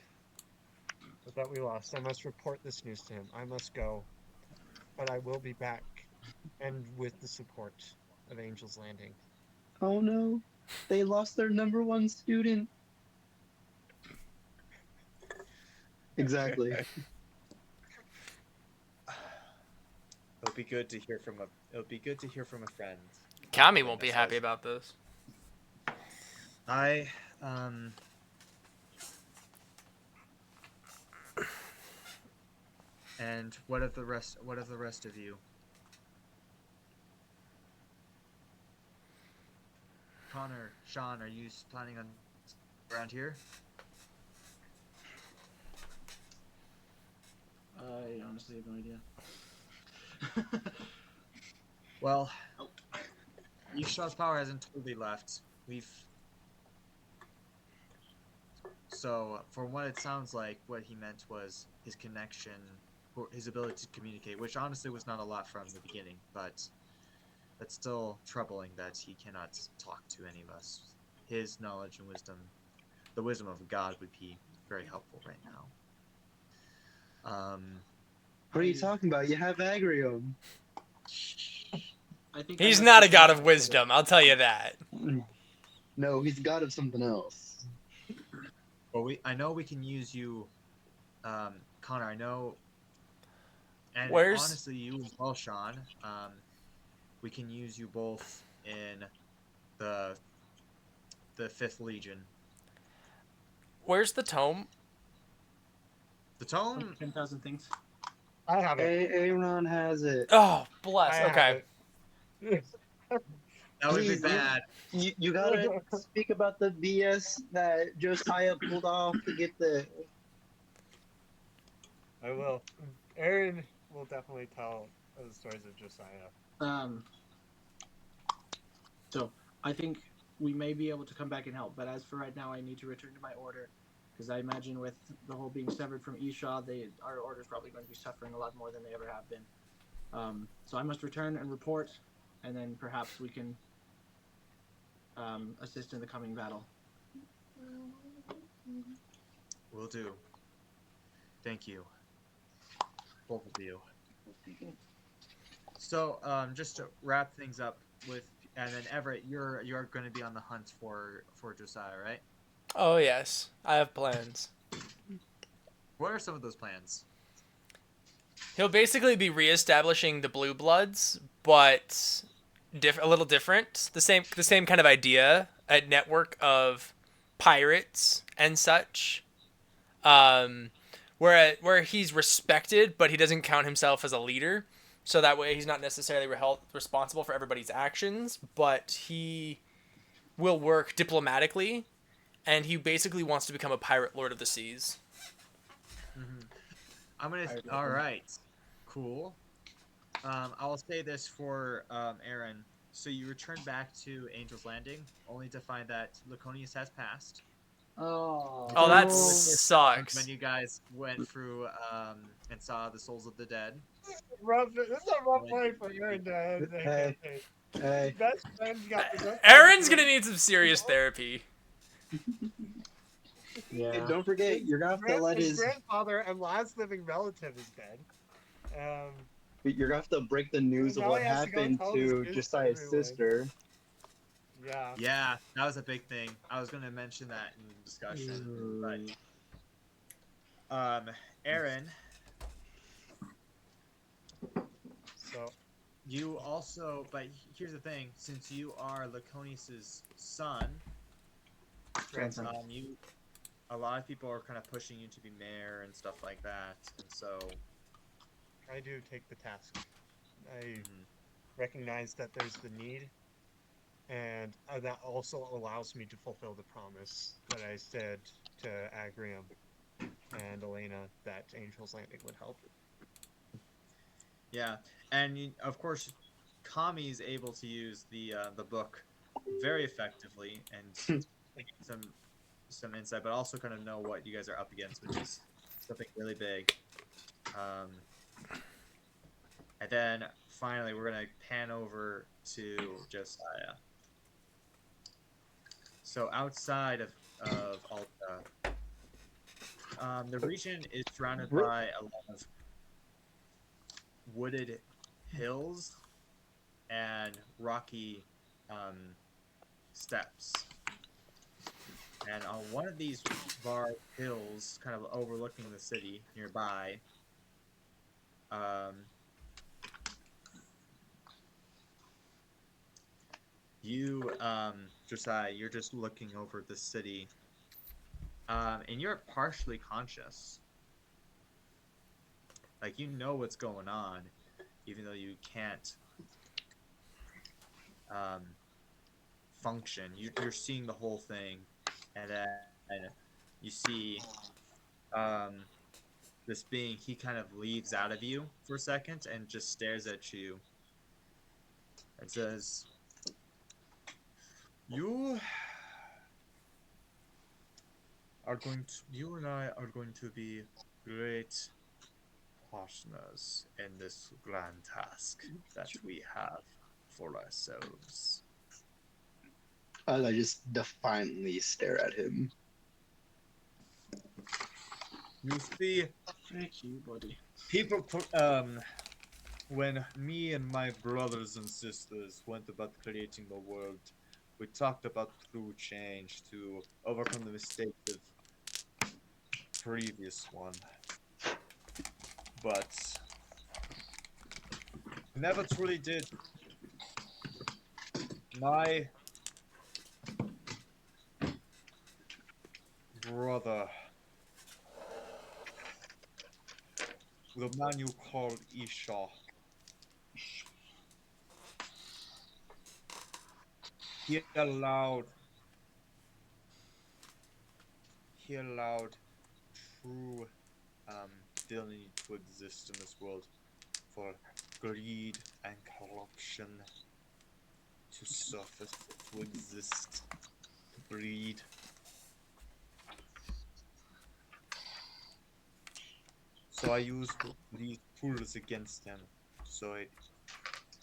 but that we lost. I must report this news to him. I must go, but I will be back, and with the support of Angel's Landing. Oh no, they lost their number 1 student. Exactly. It'll be good to hear from a friend. Kami won't be happy about this. I and what of the rest of you? Connor, Sean, are you planning on around here? I honestly have no idea. Well, Isha's power hasn't totally left. So, from what it sounds like, what he meant was his connection, or his ability to communicate, which honestly was not a lot from the beginning, but that's still troubling that he cannot talk to any of us. His knowledge and wisdom, the wisdom of God, would be very helpful right now. What are you talking about? You have Agrium. I think I He's must not a return god to of my wisdom, I'll tell you that. No, he's god of something else. Well, I know we can use you, Connor. I know, and Where's honestly, you as well, Sean. We can use you both in the Fifth Legion. where's the tome? The tome. 10,000 things. I have it. Aaron has it. Oh, I bless. have Okay. it. That would be Please, bad. You gotta speak about the BS that Josiah pulled off to get the. I will. Aaron will definitely tell the stories of Josiah. So I think we may be able to come back and help, but as for right now, I need to return to my order because I imagine with the whole being severed from Esau, our order's probably going to be suffering a lot more than they ever have been. So I must return and report, and then perhaps we can assist in the coming battle. Will do. Thank you, both of you. So, just to wrap things up with, and then Everett, you're going to be on the hunt for Josiah, right? Oh, yes. I have plans. What are some of those plans? He'll basically be reestablishing the Blue Bloods, but a little different. The same kind of idea. A network of pirates and such. Where he's respected, but he doesn't count himself as a leader. So that way he's not necessarily responsible for everybody's actions, but he will work diplomatically, and he basically wants to become a pirate lord of the seas. Mm-hmm. All right, cool. I'll say this for Aaron. So you return back to Angel's Landing, only to find that Laconius has passed. Oh, that Laconius sucks. when you guys went through and saw the souls of the dead. This is a rough way for Aaron to Hey. best friend's got the best Aaron's gonna need some serious therapy. Hey, don't forget, you're gonna have to let his. grandfather and last living relative is dead. You're gonna have to break the news of Now what he has to go happened tell this to news to Josiah's everyone. sister. Yeah. Yeah, that was a big thing. I was going to mention that in the discussion, but Aaron. So you also, but here's the thing: since you are Laconius's son, grandson. A lot of people are kind of pushing you to be mayor and stuff like that, and so I do take the task. I recognize that there's the need, and that also allows me to fulfill the promise that I said to Agrium and Elena that Angel's Landing would help. Yeah, and of course, Kami is able to use the book very effectively and get some insight, but also kind of know what you guys are up against, which is something really big. And then finally, we're gonna pan over to Josiah. So outside of Alta, the region is surrounded by a lot of wooded hills and rocky steps. And on one of these large hills, kind of overlooking the city nearby, Josiah, you're just looking over the city, and you're partially conscious. Like, you know what's going on, even though you can't function. You're seeing the whole thing, and then you see this being. He kind of leaves out of you for a second and just stares at you and says, you and I are going to be great partners in this grand task that we have for ourselves. I just defiantly stare at him. You see, Thank you, buddy. people, when me and my brothers and sisters went about creating the world, we talked about true change to overcome the mistakes of previous one. But we never truly did. My brother, the man you call Isha, he allowed he allowed true villainy to exist in this world for greed and corruption to surface, to exist, to breed. So I used these tools against him, so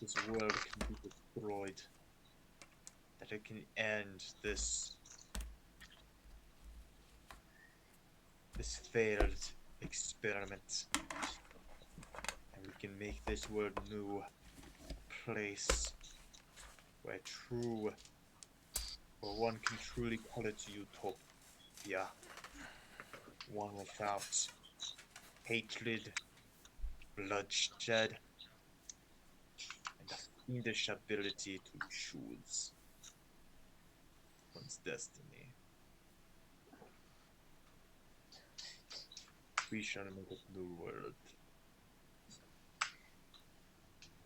this world can be destroyed, that it can end this failed experiment, and we can make this world new, a place where one can truly call it utopia, one without hatred, bloodshed, and a fiendish ability to choose one's destiny. We shall make a new world,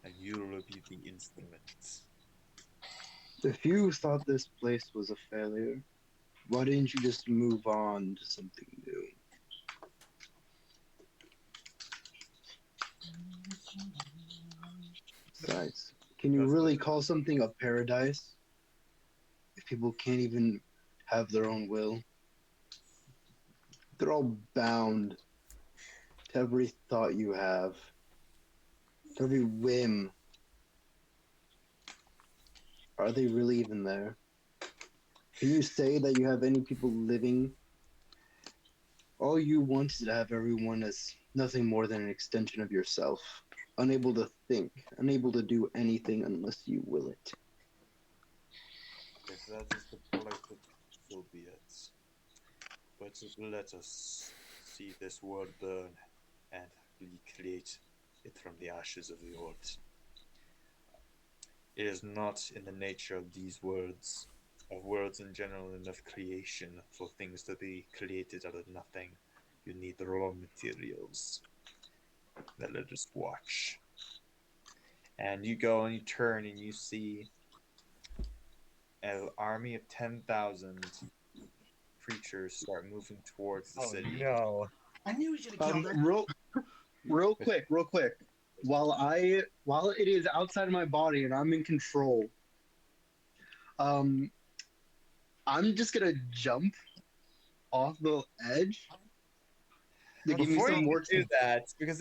and you will be the instrument. If you thought this place was a failure, why didn't you just move on to something new? Besides, can you really call something a paradise if people can't even have their own will? They're all bound to every thought you have, to every whim. Are they really even there? Can you say that you have any people living? All you want is to have everyone as nothing more than an extension of yourself, unable to think, unable to do anything unless you will it. If that is the product, so be it. But let us see this world burn and recreate it from the ashes of the old. It is not in the nature of these worlds, of worlds in general, and of creation for things to be created out of nothing. You need the raw materials. Now let us watch. And you go and you turn and you see an army of 10,000 creatures start moving towards the city. No. I knew we should have killed her. Real quick. While it is outside of my body and I'm in control, I'm just gonna jump off the edge to give me Before some you more. do that, because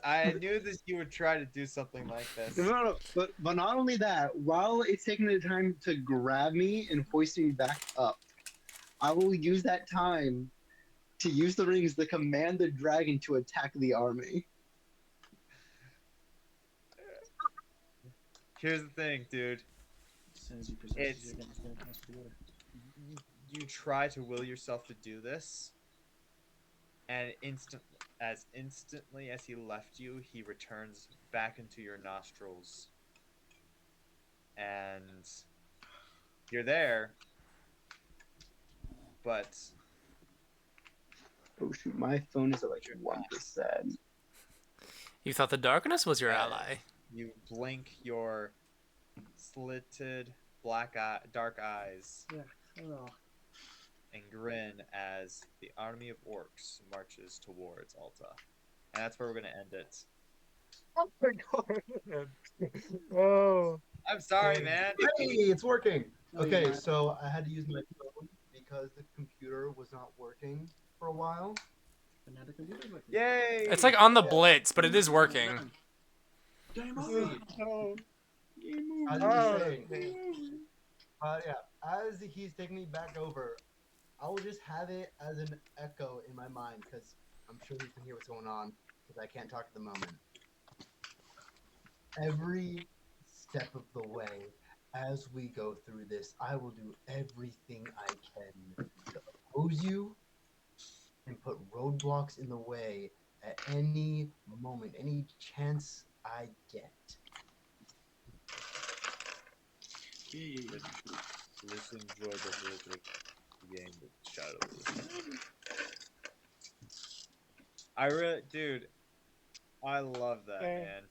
I knew that you would try to do something like this. No, but not only that, while it's taking the time to grab me and hoist me back up, I will use that time to use the rings to command the dragon to attack the army. Here's the thing, dude. As soon as he possesses you again, he's gonna cast the order. You try to will yourself to do this, and instantly as he left you, he returns back into your nostrils, and you're there, but Oh shoot, my phone is at like 1%. You thought the darkness was your Yeah. ally. you blink your slitted dark eyes Yeah. Oh. and grin as the army of orcs marches towards Alta. And that's where we're gonna end it. Oh my god. Oh. I'm sorry, man. Hey, it's working. Oh, Okay, yeah. so I had to use my phone because the computer was not working for a while. But now the computer's working. Yay! It's like on the Yeah. blitz, but it is working. Game See, over. No. as Oh, you're saying, man. yeah, as he's taking me back over, I will just have it as an echo in my mind because I'm sure he can hear what's going on because I can't talk at the moment. Every step of the way, as we go through this, I will do everything I can to oppose you and put roadblocks in the way at any moment, any chance I get. Yay. Let's enjoy the horrific game with Shadows. I really, dude, I love that, Yeah. man.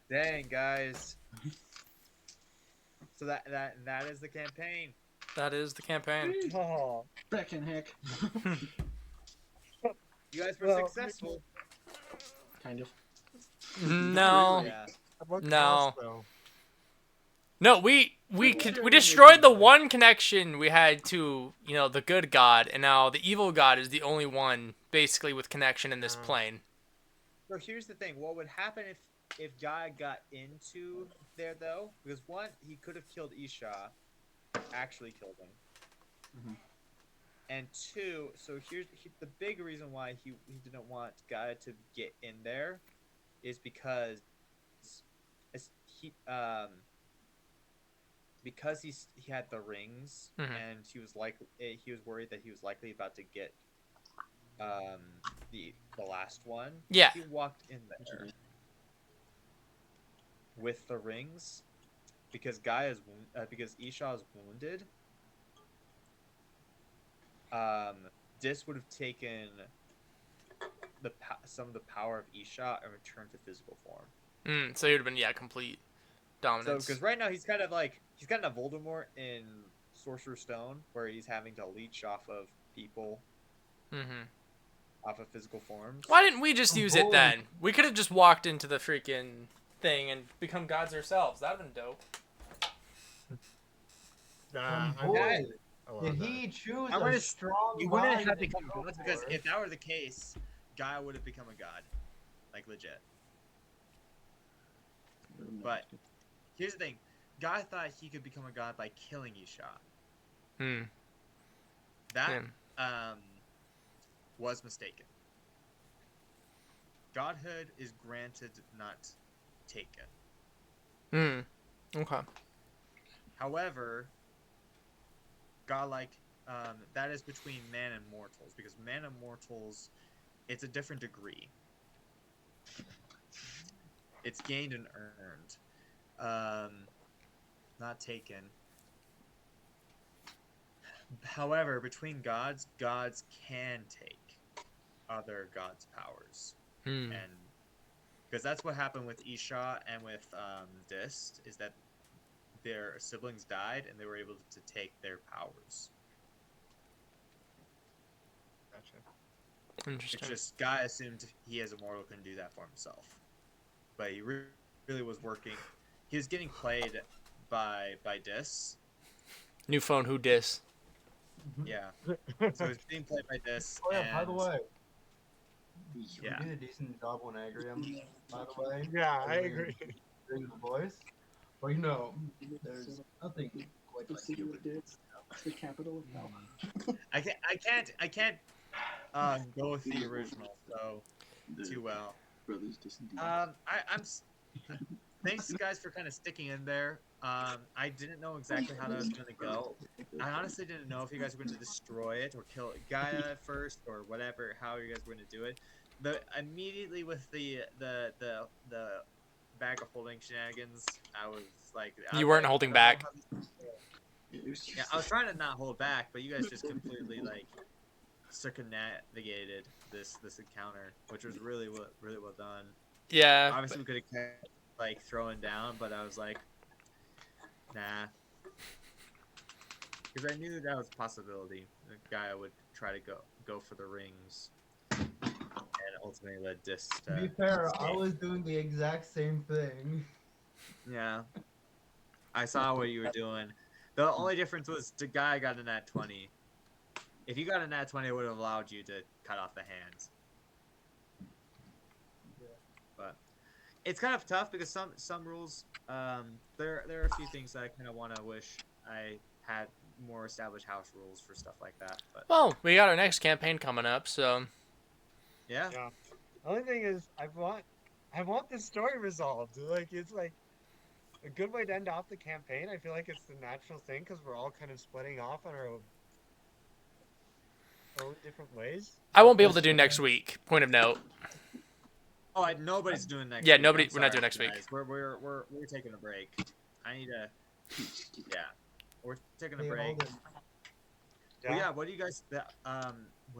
Dang, guys. So that is the campaign. That is the campaign. Oh, Frickin' heck. You guys were Well, successful. Kind of. No. Yeah. about No. though. No, we destroyed the one connection we had to, the good god, and now the evil god is the only one basically with connection in this plane. So here's the thing: what would happen if Guy got into there though? Because one, he could have killed Isha, actually killed him. Mhm. And two, so here's the big reason why he didn't want Guy to get in there is because he because he had the rings and he was worried that he was likely about to get the last one. Yeah. He walked in there with the rings because because Isha is wounded. Dis would have taken some of the power of Isha and returned to physical form. So he would have been complete dominance. So because right now he's kind of Voldemort in Sorcerer's Stone, where he's having to leech off of people, off of physical forms. Why didn't we just use it then? We could have just walked into the freaking thing and become gods ourselves. That'd have been dope. Did he choose I'm a gonna, strong you wouldn't mind have to become go gods because for? if that were the case, Gaia would have become a god, like legit. But here's the thing: Gaia thought he could become a god by killing Isha. That was mistaken. Godhood is granted, not taken. Okay. However, godlike, that is between man and mortals, because man and mortals, it's a different degree. It's gained and earned, not taken. However, between gods can take other gods' powers, and because that's what happened with Isha and with Dist, is that their siblings died and they were able to take their powers. Gotcha. Interesting. It's just Guy assumed he as a mortal couldn't do that for himself, but he really was working. He was getting played by Dis. New phone, who dis? Yeah. So he's being played by Dis. Oh yeah, by the way, Yeah. you did a decent job when I agree him. By the way, Yeah, I agree. Doing the voice, but there's nothing quite like you. The capital of Valheim. I can't go with the original too well. Brothers disengage. Thanks guys for kind of sticking in there. I didn't know exactly how that was going to go. I honestly didn't know if you guys were going to destroy it or kill Gaia first or whatever, how you guys were going to do it. Immediately with the bag of holding shenanigans, I was like, You weren't holding back. Yeah, I was trying to not hold back, but you guys just completely circumnavigated this encounter, which was really well done. Yeah. Obviously, we could have kept throwing down, but I was like, nah, because I knew that was a possibility. The guy would try to go for the rings, and ultimately led Dis to. To be fair, escape. I was doing the exact same thing. Yeah, I saw what you were doing. The only difference was the guy got a nat 20. If you got a nat 20, it would have allowed you to cut off the hands. But it's kind of tough because some rules, there are a few things that I kind of want to wish I had more established house rules for stuff like that. But Well, we got our next campaign coming up, so yeah, Yeah. The only thing is, I want this story resolved. Like, it's like a good way to end off the campaign. I feel like it's the natural thing because we're all kind of splitting off on our own different ways. I won't be able to do next week. Point of note. oh, nobody's doing next. Yeah, week. nobody. I'm We're not sorry, doing next week. guys. We're taking a break. I need to. Yeah, we're taking a Hey, break. Alden, Well, yeah, what do you guys what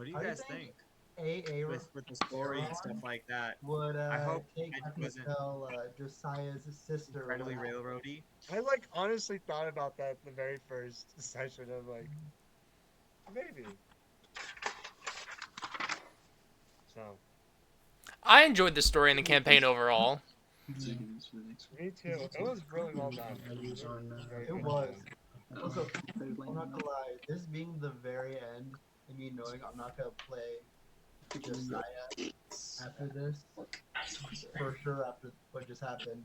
do you How do you guys think think AA with the story and stuff like that? would I hope take it I can wasn't tell Josiah's sister. incredibly would- railroady. I like honestly thought about that the very first session. I'm like, maybe. So I enjoyed the story and the campaign overall. I'm saving this for the next me too. It was really well done. Very It good was. done. Also, I'm not gonna lie. This being the very end, and me knowing I'm not gonna play Josiah after this, for sure after what just happened.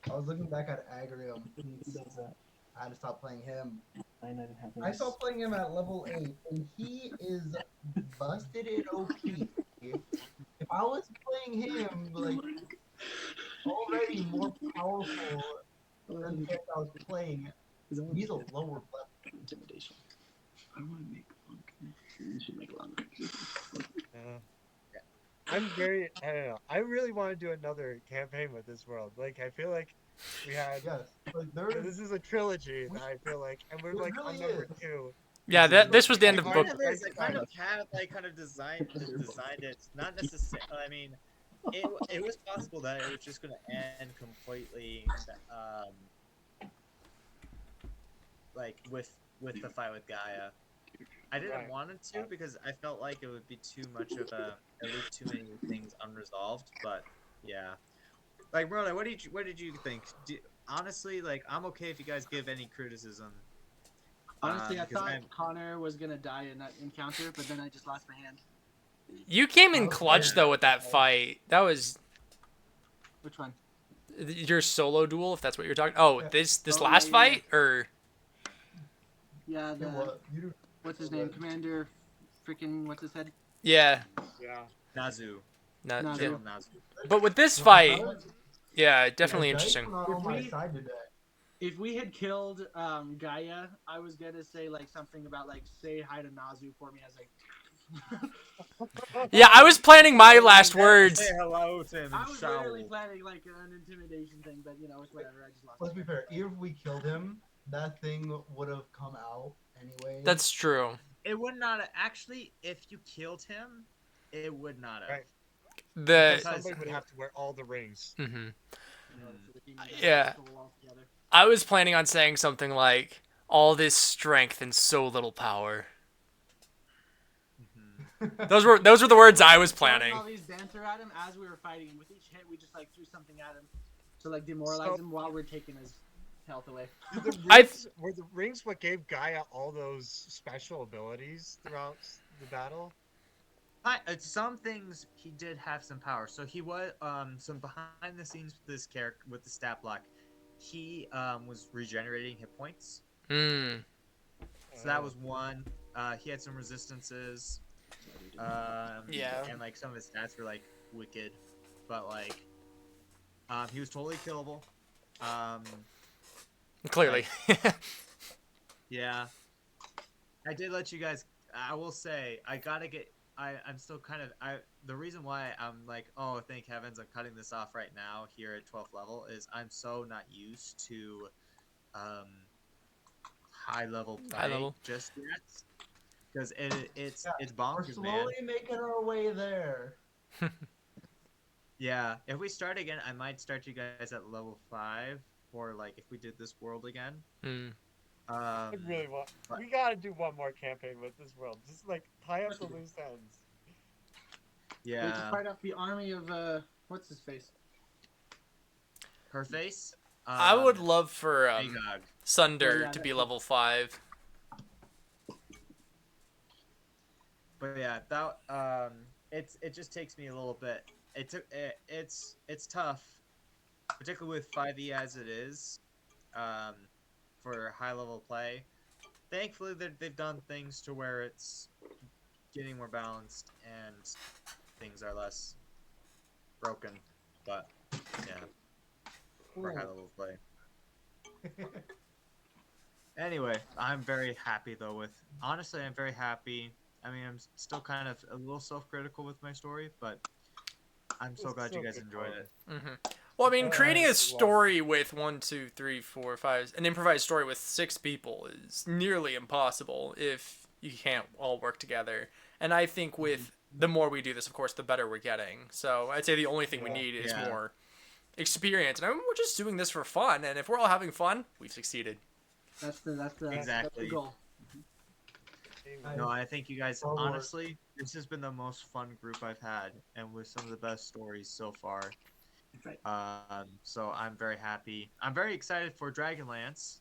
I was looking back at Agrium. I had to stop playing him. I stopped playing him at level 8, and he is busted in OP. If I was playing him, like, already more powerful than the character I was playing, he's a lower level. intimidation. I want to make long. We should make long. I'm very. I don't know. I really want to do another campaign with this world. Like, I feel like we had. Yes, like there is. This is a trilogy that I feel like, and we're It like on really number is. 2. Yeah, this was the end of I book. kind of had kind of designed it. Not necessarily. I mean, it was possible that it was just going to end completely, like with the fight with Gaia. I didn't Right. want it to because I felt like it would be too much of a leave too many things unresolved. But yeah, like Rona, what did you think? Honestly, like I'm okay if you guys give any criticism. Honestly, I because thought Connor was gonna die in that encounter, but then I just lost my hand. You came in clutch though with that fight. That was Which one? your solo duel, if that's what you're talking. Oh, Yeah. this Oh, last yeah. fight or Yeah, You know what? You do. what's his name? Commander, freaking what's his head? yeah, Yeah. Nazu. not, Nazu. yeah. General Nazu. But with this fight, Dice yeah, definitely were interesting. not on If my we- side today. If we had killed Gaia, I was gonna say like something about like say hi to Nazu for me as like. Yeah, I was planning my last words. Say hello to him I and was shout. literally planning like an intimidation thing, but you know it's whatever. I just lost. Let's my be fair. Even if we killed him, that thing would have come out anyway. That's true. It would not actually. If you killed him, it would not have. Right. The Because- Somebody would have to wear all the rings. mhm. hand, you know, so the team would Yeah. go all together. I was planning on saying something like all this strength and so little power. Mhm. Those were the words I was Throwing planning. all these banter at him as we were fighting, and with each hit we just like threw something at him to like demoralize him while we're taking his health away. Were the rings what gave Gaia all those special abilities throughout the battle? Some things he did have some power. So he was some behind the scenes with this character with the stat block. He was regenerating hit points. Hmm. So that was one. He had some resistances. Yeah. And like some of his stats were like wicked, but like he was totally killable. Clearly. Yeah. I did let you guys. I will say I gotta get. I'm still kind of. The reason why I'm like, oh, thank heavens, I'm cutting this off right now here at 12th level is I'm so not used to high level play High level. just yet. Because it's We're bonkers, man. slowly making our way there. Yeah, if we start again, I might start you guys at level 5, or like if we did this world again. Hmm. I really want. but- We gotta do one more campaign with this world. Just like tie up the loose ends. We have to Yeah, fight off the army of what's his face? her face. I would love for Magog. Sunder Yeah, to that- be level 5. But yeah, that it just takes me a little bit. It's tough, particularly with 5e as it is, um, for high level play. Thankfully, they've done things to where it's getting more balanced and things are less broken. But yeah, for high level play. Anyway, I'm very happy though with honestly, I'm very happy. I mean, I'm still kind of a little self-critical with my story, but I'm so glad you guys enjoyed it. Well, I mean, creating a love- story with 5, an improvised story with 6 people is nearly impossible if you can't all work together. And I think with the more we do this, of course, the better we're getting. So I'd say the only thing we need is Yeah. more experience. And I mean, we're just doing this for fun. And if we're all having fun, we've succeeded. That's the Exactly. goal. No, I think you guys Star Wars. honestly, this has been the most fun group I've had, and with some of the best stories so far. Right. So I'm very happy. I'm very excited for Dragonlance.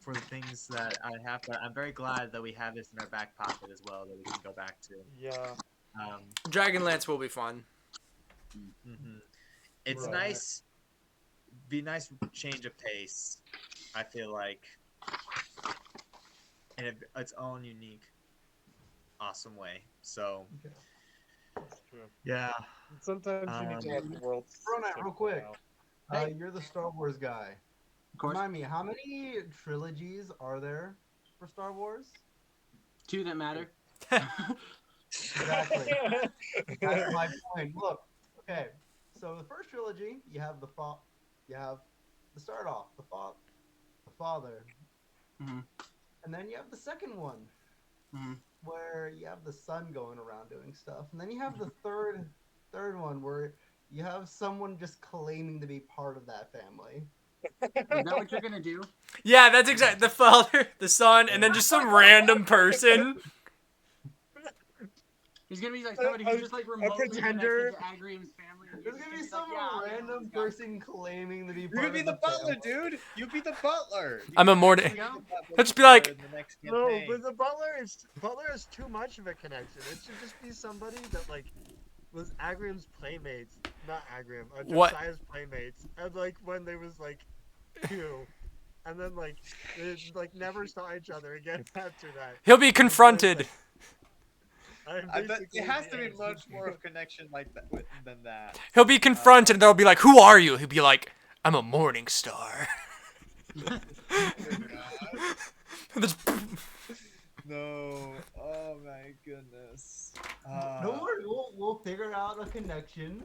For the things that I have, but I'm very glad that we have this in our back pocket as well that we can go back to. Yeah. Dragonlance will be fun. It's Right. nice. Be nice change of pace. I feel like in its own unique, awesome way. So That's true. yeah, Sometimes you need to let the world. Ronan, simple real quick. out. You're the Star Wars guy. Of course. Remind me, how many trilogies are there for Star Wars? 2 that matter. Exactly. That's my point. Look, okay. So the first trilogy, you have the start off, the father, Mhm. and then you have the second one, Mhm. where you have the son going around doing stuff, and then you have the third one where you have someone just claiming to be part of that family. Is that what you're gonna do? Yeah, that's exactly the father, the son, and then just some random person. He's gonna be like somebody who's just like remotely pretender. connected to Agrium's family. and There's he's gonna be just some like, yeah, I'm random this guy. person claiming to be you're part gonna be of the butler, family. dude. You be the butler. I'm a more. There you go. Let's be like- In the next No, campaign. but the butler is too much of a connection. It should just be somebody that like was Agrium's playmates, not Agrium, What? Josiah's playmates, and like when they was like 2, and then like they like never saw each other again after that. He'll be confronted. I'm I bet basically it has the to be answer much to more it. of connection like that than that. He'll be confronted, and they'll be like, "Who are you?" He'll be like, "I'm a morning star." Just- No. Oh my goodness. Don't worry, we'll figure out a connection.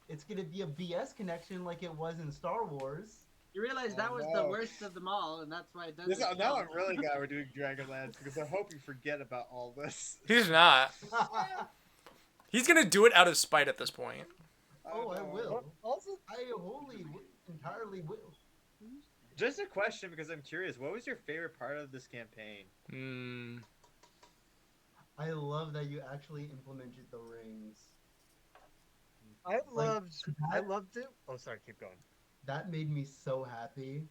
It's gonna be a BS connection like it was in Star Wars. You realize that was the worst of them all, and that's why it doesn't. Now I'm really glad we're doing Dragonlance because I hope you forget about all this. He's not. He's gonna do it out of spite at this point. Oh, I will. Also, I entirely will. Just a question because I'm curious. What was your favorite part of this campaign? I love that you actually implemented the rings. I loved that- it. Oh, sorry, keep going. That made me so happy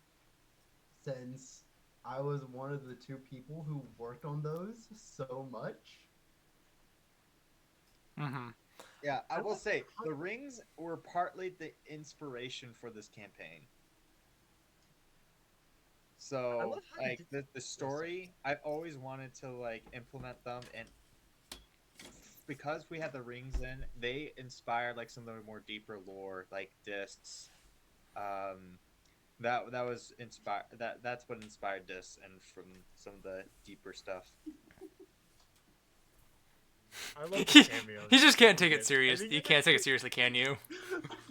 since I was one of the 2 people who worked on those so much. Yeah, I will say the rings were partly the inspiration for this campaign. So love how you like did the story, I've always wanted to like implement them, and because we had the rings in, they inspired like some of the more deeper lore, like discs. That was inspired. That's what inspired this, and from some of the deeper stuff. I love the He, cameos. he just can't take I it serious. think You it can't take it seriously, can you?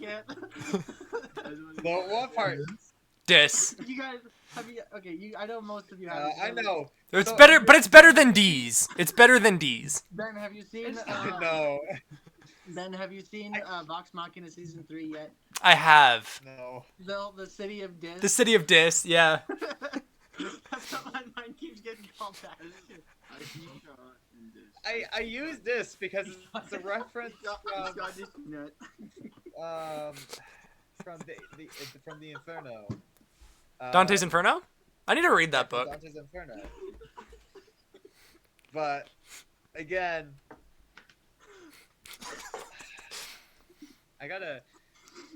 Can't. The one part, Dis. You guys have you? Okay, I know most of you have. I know. It's So- better, but it's better than D's. It's better than D's. Ben, have you seen? No, Ben, have you seen Vox Machina season 3 yet? I have. no. The city of Dis. The city of Dis, yeah. That's what my mind keeps getting called back to. I use this because it's a reference from the Inferno. Dante's Inferno? I need to read that book. Dante's Inferno. But again, I gotta,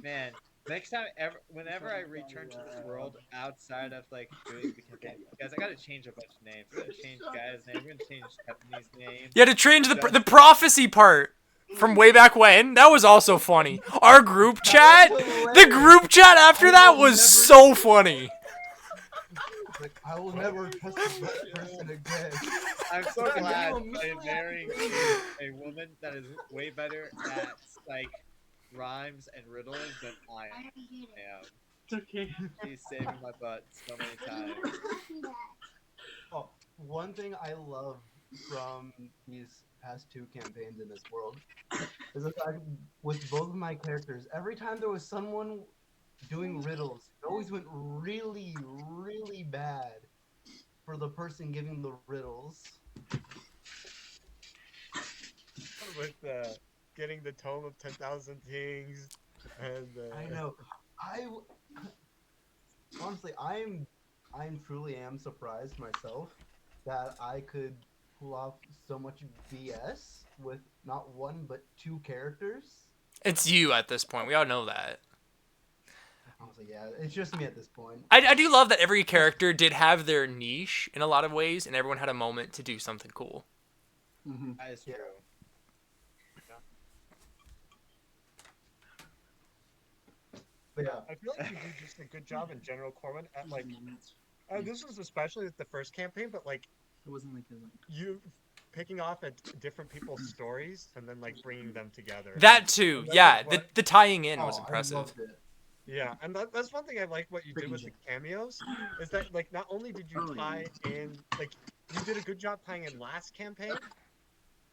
man. Next time, whenever I return to this world outside of like doing the campaign, guys, I gotta change a bunch of names. We're gonna change Guy's name. We're gonna change Stephanie's name. You had to change the prophecy part from way back when. That was also funny. Our group chat, the group chat after that was so funny. Like, I will never trust this person again. I'm so glad I'm marrying a woman that is way better at like rhymes and riddles than I am. It's okay. She's saving my butt so many times. Oh, one thing I love from these past 2 campaigns in this world is the fact with both of my characters, every time there was someone doing riddles, it always went really, really bad for the person giving the riddles. With getting the Tome of 10,000 Things, and I know. Honestly, I'm truly am surprised myself that I could pull off so much BS with not 1 but 2 characters. It's you at this point. We all know that. Honestly, yeah, it's just me at this point. I do love that every character did have their niche in a lot of ways, and everyone had a moment to do something cool. Mm-hmm. That is true. But yeah, I feel like you do just a good job in general, Corwin, at like. This was especially with the first campaign, but like It wasn't like you picking off at different people's stories and then like bringing them together. That too, That's yeah. what- The tying in was I impressive. loved it. Yeah, and that's one thing I like what you did with the cameos is that like not only did you tie in like you did a good job tying in last campaign,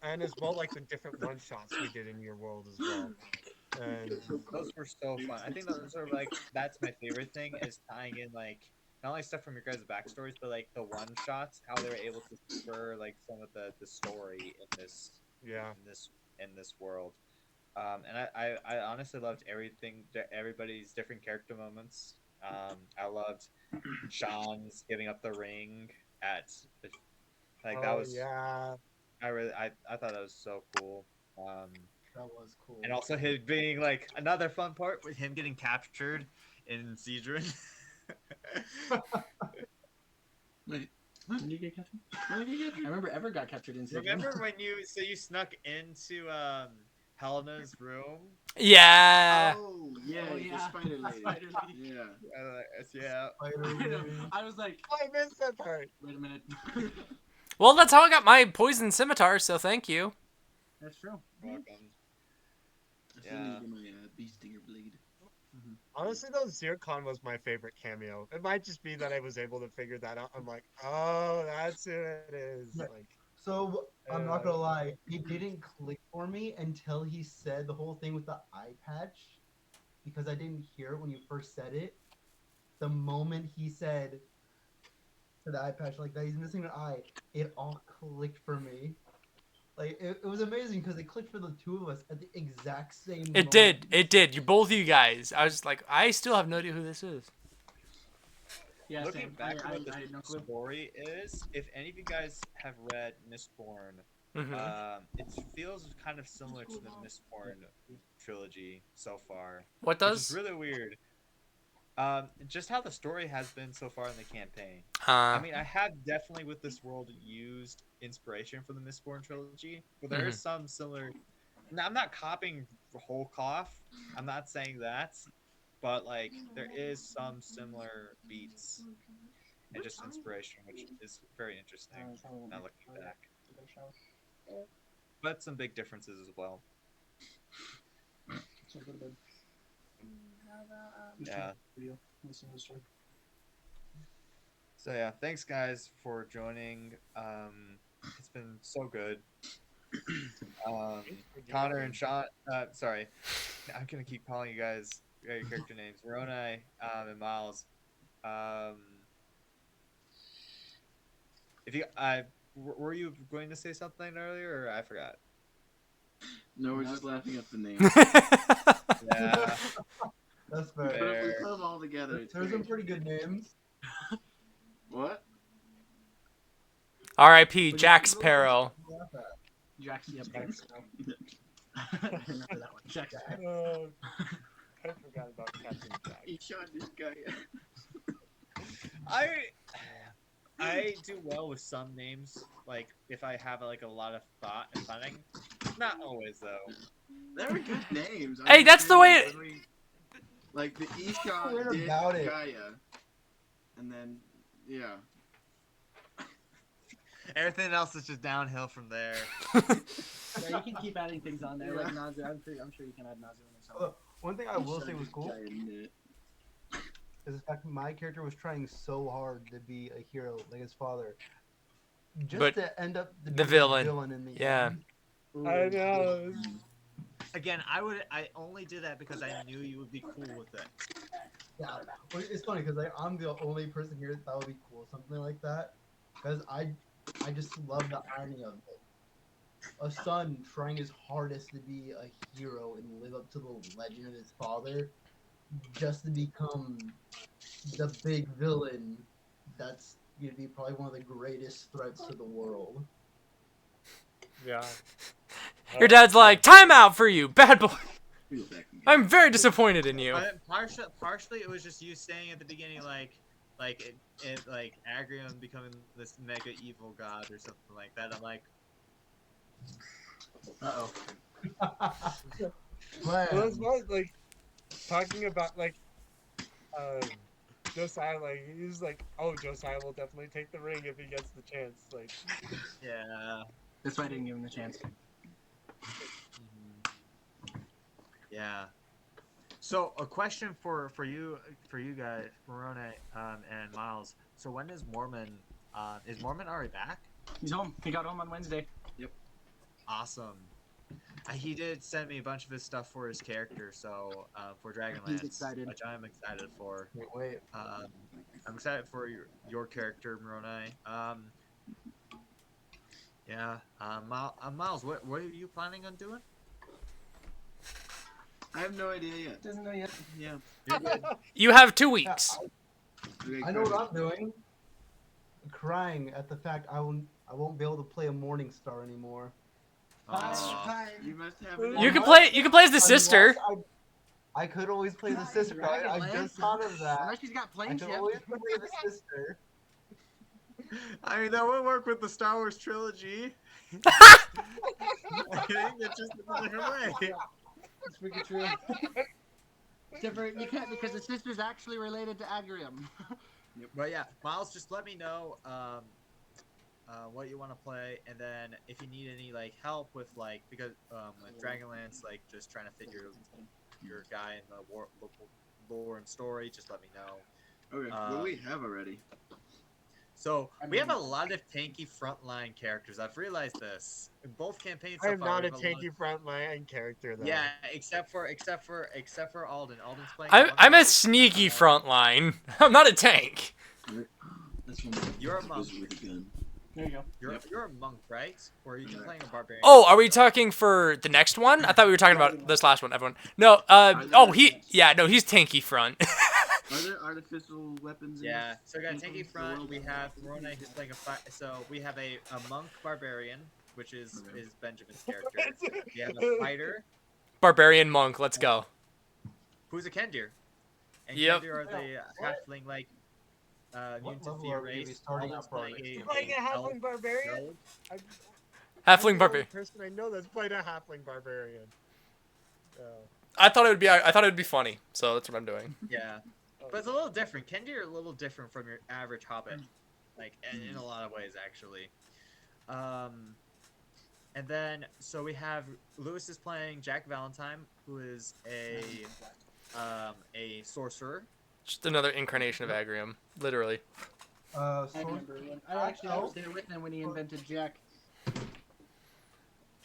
and as well like the different one shots we did in your world as well. And Those were so fun. I think those are like that's my favorite thing is tying in like not only stuff from your guys' backstories, but like the one shots, how they were able to spur like some of the story in this yeah, in this world. And I honestly loved everybody's different character moments. I loved Sean's giving up the ring at like that was yeah. I thought that was so cool. That was cool. And also him being like another fun part with him getting captured in Seedrin. Wait, what? When did you get captured? When did you get I remember Everett got captured in Season. Remember when you snuck into Helena's room? Yeah. Oh, yeah, Oh, the yeah. spider lady. Spider lady. Yeah. Yeah. I was like, I missed that part. wait a minute. Well, that's how I got my poison scimitar, so thank you. That's true. Welcome. I still Yeah. need to get my bee stinger blade. Honestly, though, Zircon was my favorite cameo. It might just be that I was able to figure that out. I'm like, oh, that's who it is. Yeah. Like, So I'm not gonna lie, it didn't click for me until he said the whole thing with the eye patch, because I didn't hear it when you first said it. The moment he said to the eye patch like that he's missing an eye, it all clicked for me. Like it was amazing because it clicked for the 2 of us at the exact same moment. It did. It did. You both you guys. I was like, I still have no idea who this is. Yeah, Looking same. back at what I had no the clue. story is, if any of you guys have read Mistborn, it feels kind of similar to the Mistborn trilogy so far. What Which does? is really weird. Just how the story has been so far in the campaign. Uh, I mean, I have definitely with this world used inspiration from the Mistborn trilogy, but there is some similar. Now, I'm not copying whole cloth. I'm not saying that, but like there is some similar beats and just inspiration, which is very interesting. Now looking back, but some big differences as well. Yeah. So yeah, thanks guys for joining. It's been so good. Connor and Sean. Sorry, I'm gonna keep calling you guys your character names. Moroni and Miles. If you, were you going to say something earlier, or I forgot? No, we're just laughing at the names. Yeah. That's fair. But if we put them all together, it's There's some great. pretty good names. What? R.I.P. Jack Sparrow. Jack's the upgrade. I remember that one. Jack's. Oh, I forgot about Captain Jack. He shot this guy. I do well with some names, like if I have like a lot of thought and planning. Not always though. They were good names. Hey, that's the way it- Like the Ishot Weird did about it. Gaia, and then yeah. Everything else is just downhill from there. Yeah, you can keep adding things on there, like Nazu. I'm sure you can add Nazu in there somewhere. One thing I will say was cool Giant knit. is the fact that my character was trying so hard to be a hero like his father, just But to end up to the be villain. in the Yeah. end. I know. Again, I only did that because I knew you would be cool with it. Yeah, well, it's funny because I'm the only person here that would be cool with something like that, because I just love the irony of it. A son trying his hardest to be a hero and live up to the legend of his father, just to become the big villain that's gonna be probably one of the greatest threats to the world. Yeah. Your dad's like, time out for you, bad boy. We'll go back and get I'm very disappointed in you. Partially, it was just you saying at the beginning, like Agrium becoming this mega evil god or something like that. I'm like, Uh-oh. Well, it's more like talking about like Josiah, like he's like, oh, Josiah will definitely take the ring if he gets the chance. Like, yeah. That's why I didn't give him the chance. Yeah. So a question for you guys, Morone and Miles. So when is Mormon already back? He's home. He got home on Wednesday. Awesome. He did send me a bunch of his stuff for his character, so for Dragonlance, He's excited. which I'm excited for. Wait. I'm excited for your character, Moroni. Yeah. Miles, what are you planning on doing? I have no idea yet. Doesn't know yet. Yeah. You have 2 weeks. Okay, I know great. what I'm doing. Crying at the fact I won't be able to play a Morning Star anymore. Aw. You must have it. You can play as the sister. I could always play the sister. I just thought of that. Unless she's got I planes, could yeah. always play the sister. I mean, that would work with the Star Wars trilogy. I think it's just a different way. It's freaking true. Except for you can't because the sister's actually related to Agrium. But yeah, Miles, just let me know what you want to play, and then if you need any like help with like with Dragonlance, like just trying to fit your guy in the lore and story, just let me know. Okay, what do we have already? So we have a lot of tanky frontline characters. I've realized this in both campaigns. I So am far, not we a have tanky frontline character though. Yeah, except for Alden. Alden's playing. I'm a sneaky frontline. I'm not a tank. This one. You're a monk. With a gun. There you go. You're a monk, right? Or are you just playing a barbarian? Oh, are we talking for the next one? I thought we were talking about this last one, everyone. No, he's tanky front. Are there artificial weapons? Yeah, In so we got a tanky front. We have Moroni who's playing a fight. So we have a monk barbarian, which is Benjamin's character. We have a fighter Barbarian monk, let's go. who's a Kendir. And Yep. Kendir are the halfling like immune to level fear are we gonna be race. starting Alden's out for our playing next a Playing a elf halfling barbarian. rogue. I'm Halfling the only barbarian. person I know that's played a halfling barbarian. I thought it would be funny, so that's what I'm doing. Yeah. But it's a little different. Kendir are a little different from your average hobbit, like in a lot of ways actually. And then so we have Lewis is playing Jack Valentine, who is a sorcerer. Just another incarnation of Agrium, literally. I remember when I was there with him when he invented Jack.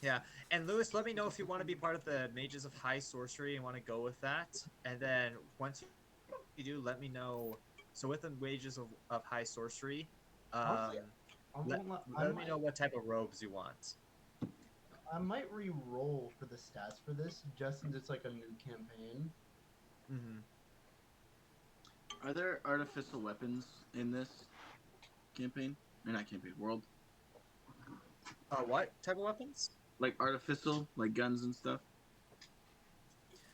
Yeah, and Lewis, let me know if you want to be part of the Mages of High Sorcery and want to go with that. And then once you do, let me know. So with the Mages of High Sorcery, let me know what type of robes you want. I might re-roll for the stats for this, just since it's like a new campaign. Mm-hmm. Are there artificial weapons in this campaign? Or not campaign, world? What type of weapons? Like artificial, like guns and stuff.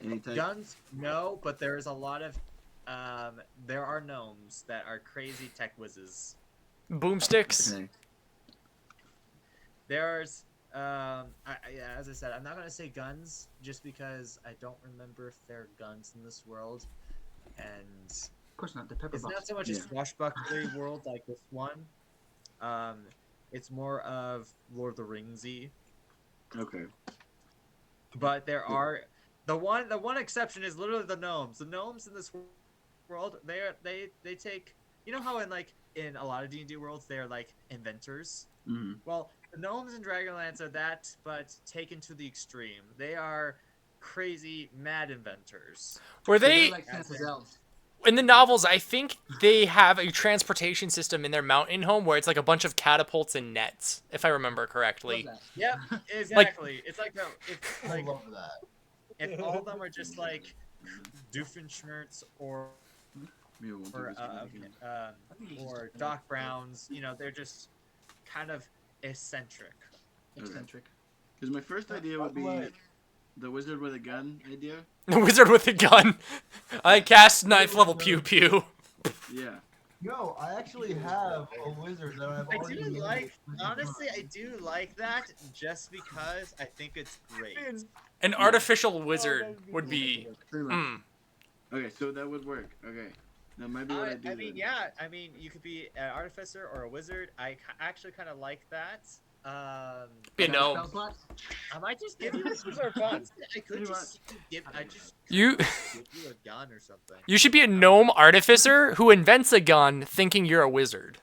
Any type. Guns, no, but there is a lot of there are gnomes that are crazy tech whizzes. Boomsticks. Okay. There's yeah, as I said, I'm not gonna say guns just because I don't remember if there are guns in this world, and Of course not. The pepper it's box. not so much a Yeah. swashbuckling world like this one. It's more of Lord of the Ringsy, Okay. but there are the one exception is literally the gnomes. The gnomes in this world, they take, you know how in a lot of D&D worlds they are like inventors. Mm-hmm. Well, the gnomes in Dragonlance are that, but taken to the extreme. They are crazy, mad inventors. Were So they're they like Santa's elves. in the novels? I think they have a transportation system in their mountain home where it's like a bunch of catapults and nets, if I remember correctly. Love that. Yep, exactly. It's like if I like love that. if all of them are just like Doofenshmirtz or Maybe I won't do or this one again. or Doc Browns, you know, they're just kind of eccentric. Eccentric. Because my first idea would be the wizard with a gun idea. The wizard with a gun. I cast knife level pew pew. Yeah. No, I actually have a wizard that I've I already do made. like, honestly, I do like that just because I think it's great. An artificial wizard would be. Pretty much. Mm. Okay, so that would work. Okay. That might be what I do. I mean, then. yeah, I mean, you could be an artificer or a wizard. Actually kind of like that. Be a Spell gnome. slots? I might just give you this for fun. I could Pretty just give You you a gun or something. you should be a gnome artificer who invents a gun thinking you're a wizard.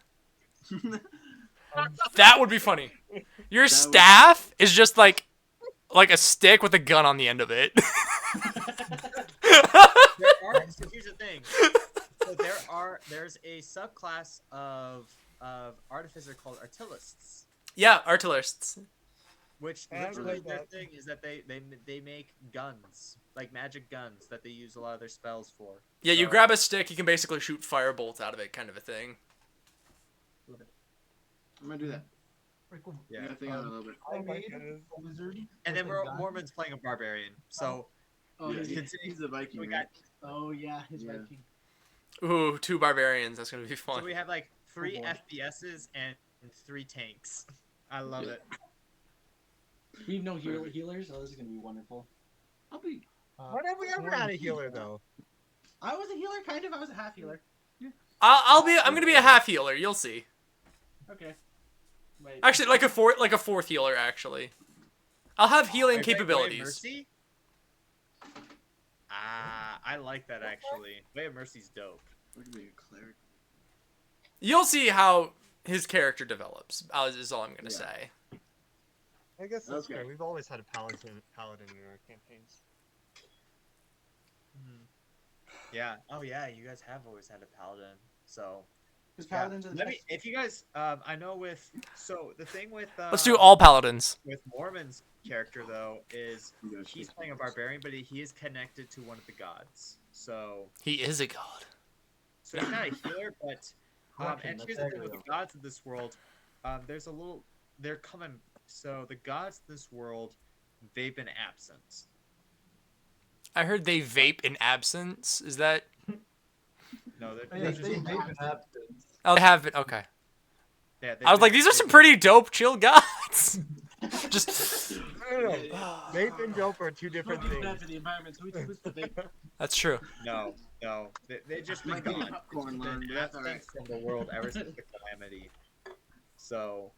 That would be funny. Your staff is just like a stick with a gun on the end of it. So here's the thing. So there's a subclass of artificer called artillerists, Yeah, artillerists. which I literally like their that. thing is that they make guns, like magic guns that they use a lot of their spells for. Yeah, you So- grab a stick, you can basically shoot fire bolts out of it, kind of a thing. I'm gonna do that. Pretty cool. Yeah. Yeah. I think on a little bit. I Oh my made goodness. a wizard. And then with a gun. Mormon's playing a barbarian. So Oh, Yeah, he's- he's a Viking. we right? got oh yeah, his Yeah. Viking. Ooh, 2 barbarians. That's gonna be so fun. we have like 3 boy. FPSs and 3 tanks. I love Yeah. it. We have no healers, so this is gonna be wonderful. I'll be. When have we ever had a healer though? I was a healer, kind of. I was a half healer. I'm gonna be a half healer. You'll see. Okay. Wait. Actually, like a fourth healer. Actually, I'll have healing Wait, Way of capabilities. Mercy? I like that actually. Way of Mercy's dope. I could be a cleric. You'll see how his character develops. Is all I'm gonna Yeah. say. I guess that's Okay. fair. We've always had a paladin in our campaigns. Yeah. Oh yeah, you guys have always had a paladin. So Because yeah. paladins are the Let me, best. if you guys, I know the thing with Let's do all paladins. with Mormon's character though is You guys he's should- playing a barbarian, but he is connected to one of the gods. So He is a god. he's not a healer, but Correction, and that's here's the thing with accurate. the gods of this world, they're coming. So the gods of this world, they've been absent. I heard they vape in absence. Is that? No, they're, Oh, yeah, they're they just made an absence. Oh, they have been. Okay. yeah, I was like, these are some pretty dope, chill gods. Just. No. Vape and dope are two different Smoking is bad things. for the environment, so we switch to vape. That's true. No, they just been Might be a gone. popcorn They've line, been but that's absent from the world ever since the calamity. So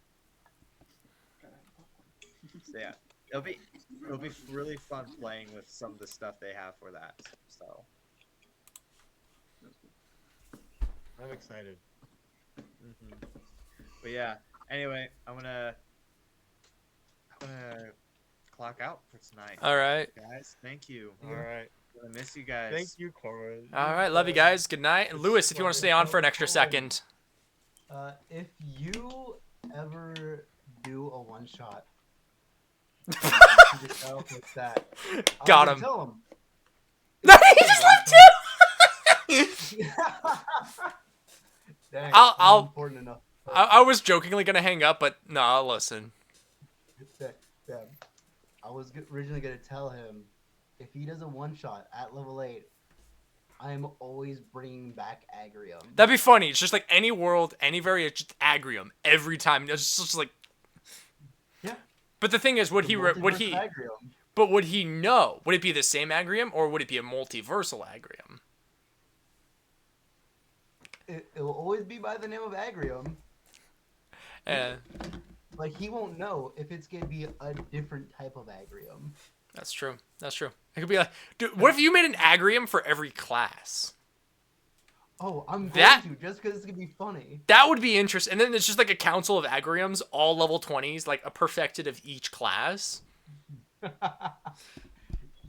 yeah, it'll be really fun playing with some of the stuff they have for that. So I'm excited. but yeah. Anyway, I'm gonna clock out for tonight. All right. Guys, thank you. All right. I miss you guys. Thank you, Corin. All right. Love you guys. Good night. And Lewis, if you want to stay on for an extra second. If you ever do a one shot, just tell us like that. Got him. Tell him. No, he just left too. Dang, I'll- I'm important enough. I was jokingly gonna hang up, but no, I'll listen. Dang. Yeah. I was originally gonna tell him if he does a one shot at level 8, I am always bringing back Agrium. That'd be funny. It's just like any world, any variant, just Agrium every time. It's just like. Yeah. But the thing is, would The he multiverse Agrium. But would he know? Would it be the same Agrium or would it be a multiversal Agrium? It will always be by the name of Agrium. Like, he won't know if it's gonna be a different type of Agrium. That's true. That's true. It could be like, dude, what if you made an Agrium for every class? Oh, I'm going That- to, just because it's gonna be funny. That would be interesting. And then it's just like a council of Agriums, all level 20s, like a perfected of each class.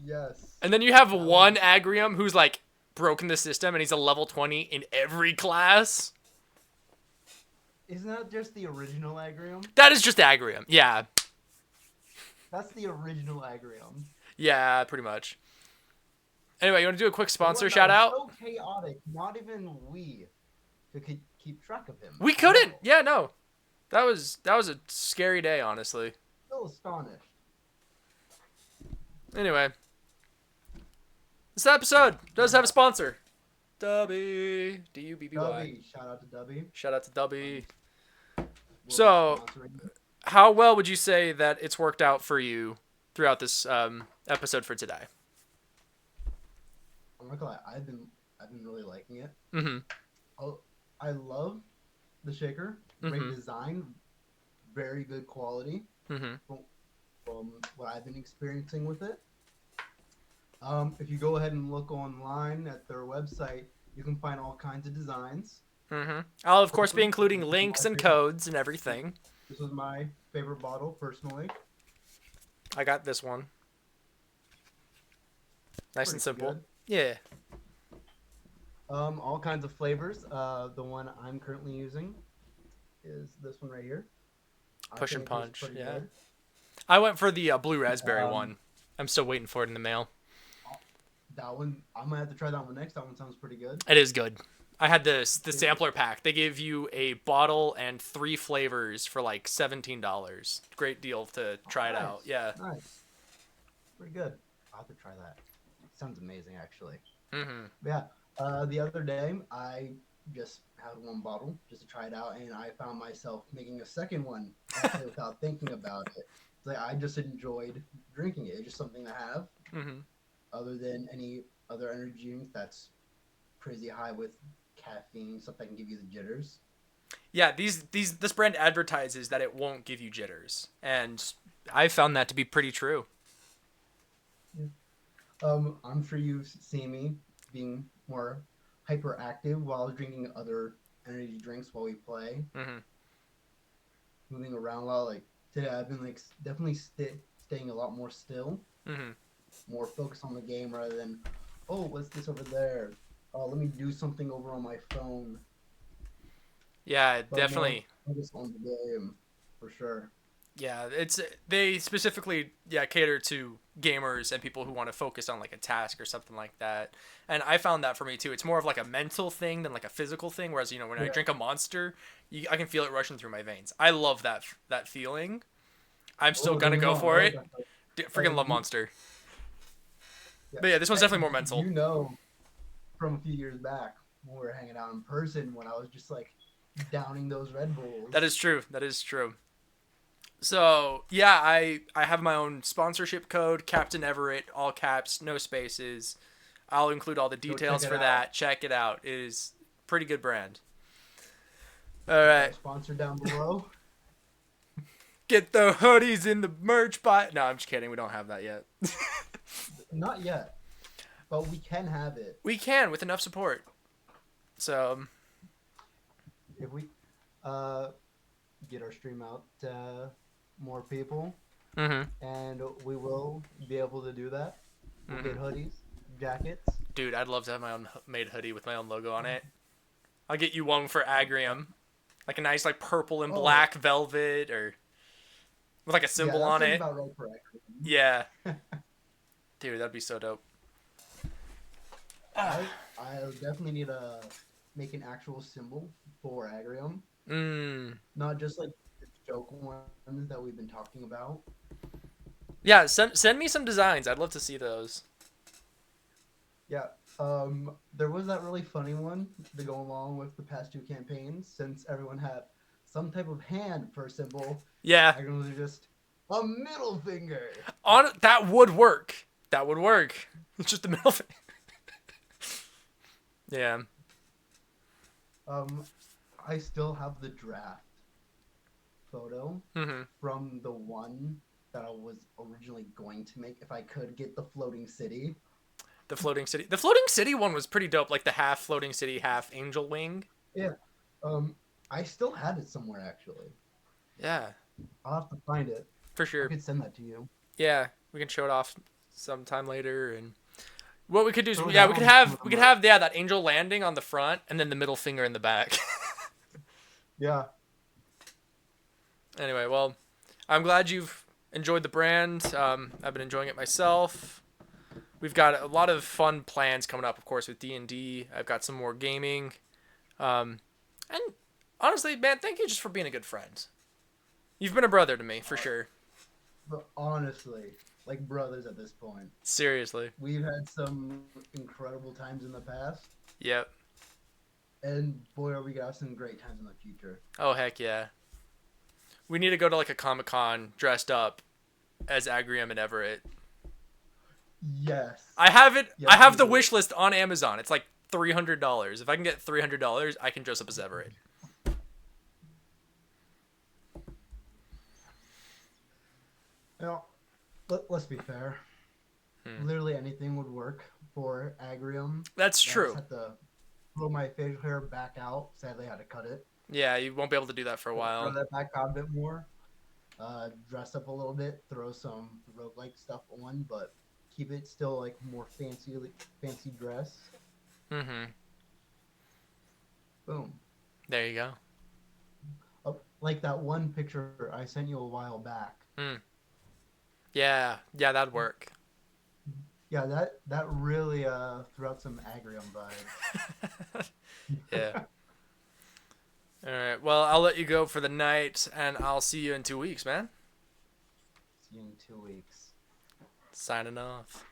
Yes. And then you have one Agrium who's like broken the system and he's a level 20 in every class. Isn't that just the original Agrium? That is just Agrium. Yeah. That's the original Agrium. Yeah, pretty much. Anyway, you want to do a quick The sponsor one that shout was out? So chaotic, not even we could keep track of him. We couldn't. Yeah, no. That was a scary day, honestly. Still astonished. Anyway. This episode does have a sponsor. Dubby. D-U-B-B-Y. Dubby, shout out to Dubby. Shout out to Dubby. We'll be So- sponsoring. How well would you say that it's worked out for you throughout this episode for today? I'm not gonna lie, I've been really liking it. Mm-hmm. Oh, I love the shaker. Great Mhm. design, very good quality Mm-hmm. from what I've been experiencing with it. If you go ahead and look online at their website, you can find all kinds of designs. Mm-hmm. I'll, of course, be including links and codes and everything. This was my favorite bottle, personally. I got this one. Nice and Pretty simple. good. Yeah. All kinds of flavors. The one I'm currently using is this one right here. I Push and think it tastes punch, pretty yeah. good. I went for the blue raspberry Um, one. I'm still waiting for it in the mail. That one, I'm gonna have to try that one next. That one sounds pretty good. It is good. I had the sampler pack. They give you a bottle and 3 flavors for like $17. Great deal to try it Nice. out. Yeah. Nice. Pretty good. I'll have to try that. Sounds amazing, actually. Mm-hmm. Yeah. The other day, I just had one bottle just to try it out, and I found myself making a second one actually without thinking about it. It's like I just enjoyed drinking it. It's just something to have, Mm-hmm. other than any other energy drink that's crazy high with caffeine, stuff that can give you the jitters. Yeah, this brand advertises that it won't give you jitters, and I found that to be pretty true. I'm sure you've seen me being more hyperactive while drinking other energy drinks while we play. Mm-hmm. Moving around a lot. Like today, I've been like definitely staying a lot more still, Mm-hmm. more focused on the game rather than, oh, what's this over there? Oh, let me do something over on my phone. Yeah, But definitely. more focused on the game, for sure. Yeah, they specifically cater to gamers and people who want to focus on like a task or something like that. And I found that for me too. It's more of like a mental thing than like a physical thing. Whereas when I Yeah. drink a Monster, I can feel it rushing through my veins. I love that feeling. I'm still Oh, gonna no, go no, for I it. like that. Freaking love you- Monster. Yeah. But yeah, this one's definitely more mental. You know, from a few years back when we were hanging out in person, when I was just like downing those Red Bulls. That is true. That is true. So yeah, I have my own sponsorship code, Captain Everett, all caps, no spaces. I'll include all the details check for it that. Check it out. It is a pretty good brand. All right, Sponsor down below. get the hoodies in the merch buy. No, I'm just kidding. We don't have that yet. Not yet, but we can have it We can with enough support. So if we get our stream out to more people, and we will be able to do that. We'll get hoodies, jackets. dude, I'd love to have my own made hoodie with my own logo on it. I'll get you one for Agrium, like a nice like purple and Oh. black velvet or with like a symbol on it. About right for Agrium. Yeah. Dude, that'd be so dope. I definitely need to make an actual symbol for Agrium, not just like the joke ones that we've been talking about. Yeah, send me some designs. I'd love to see those. Yeah. There was that really funny one to go along with the past two campaigns, since everyone had some type of hand for a symbol. Yeah, Everyone was just a middle finger. that would work. That would work. It's just the middle thing. Yeah. I still have the draft photo Mm-hmm. from the one that I was originally going to make if I could get the floating city. The floating city. The floating city one was pretty dope. Like the half floating city, half angel wing. Yeah. I still had it somewhere actually. Yeah, I'll have to find it. for I sure. could send that to you. Yeah, we can show it off sometime later. And what we could do is, Throw yeah, that we could on have some we could of have that angel landing on the front and then the middle finger in the back. Yeah. Anyway, well, I'm glad you've enjoyed the brand. I've been enjoying it myself. We've got a lot of fun plans coming up, of course, with D&D. I've got some more gaming. And honestly, man, thank you just for being a good friend. You've been a brother to me, for sure. But honestly, like brothers at this point. Seriously. We've had some incredible times in the past, Yep. and boy, are we gonna have some great times in the future. Oh, heck yeah. We need to go to like a Comic-Con dressed up as Agrium and Everett. Yes. I have it. Yes, I have we the do. wish list on Amazon. It's like $300. If I can get $300, I can dress up as Everett. You know, let's be fair. Hmm. Literally anything would work for Agrium. That's I just true. had to grow my facial hair back out. Sadly, I had to cut it. Yeah, you won't be able to do that for a Grow while. that back out a bit more. Dress up a little bit. Throw some roguelike stuff on, but keep it still like more fancy dress. Mm-hmm. Boom. There you go. Like that one picture I sent you a while back. Yeah, that'd work. Yeah, that really threw out some Agrium vibes. Yeah. All right. Well, I'll let you go for the night, and I'll see you in 2 weeks, man. See you in 2 weeks. Signing off.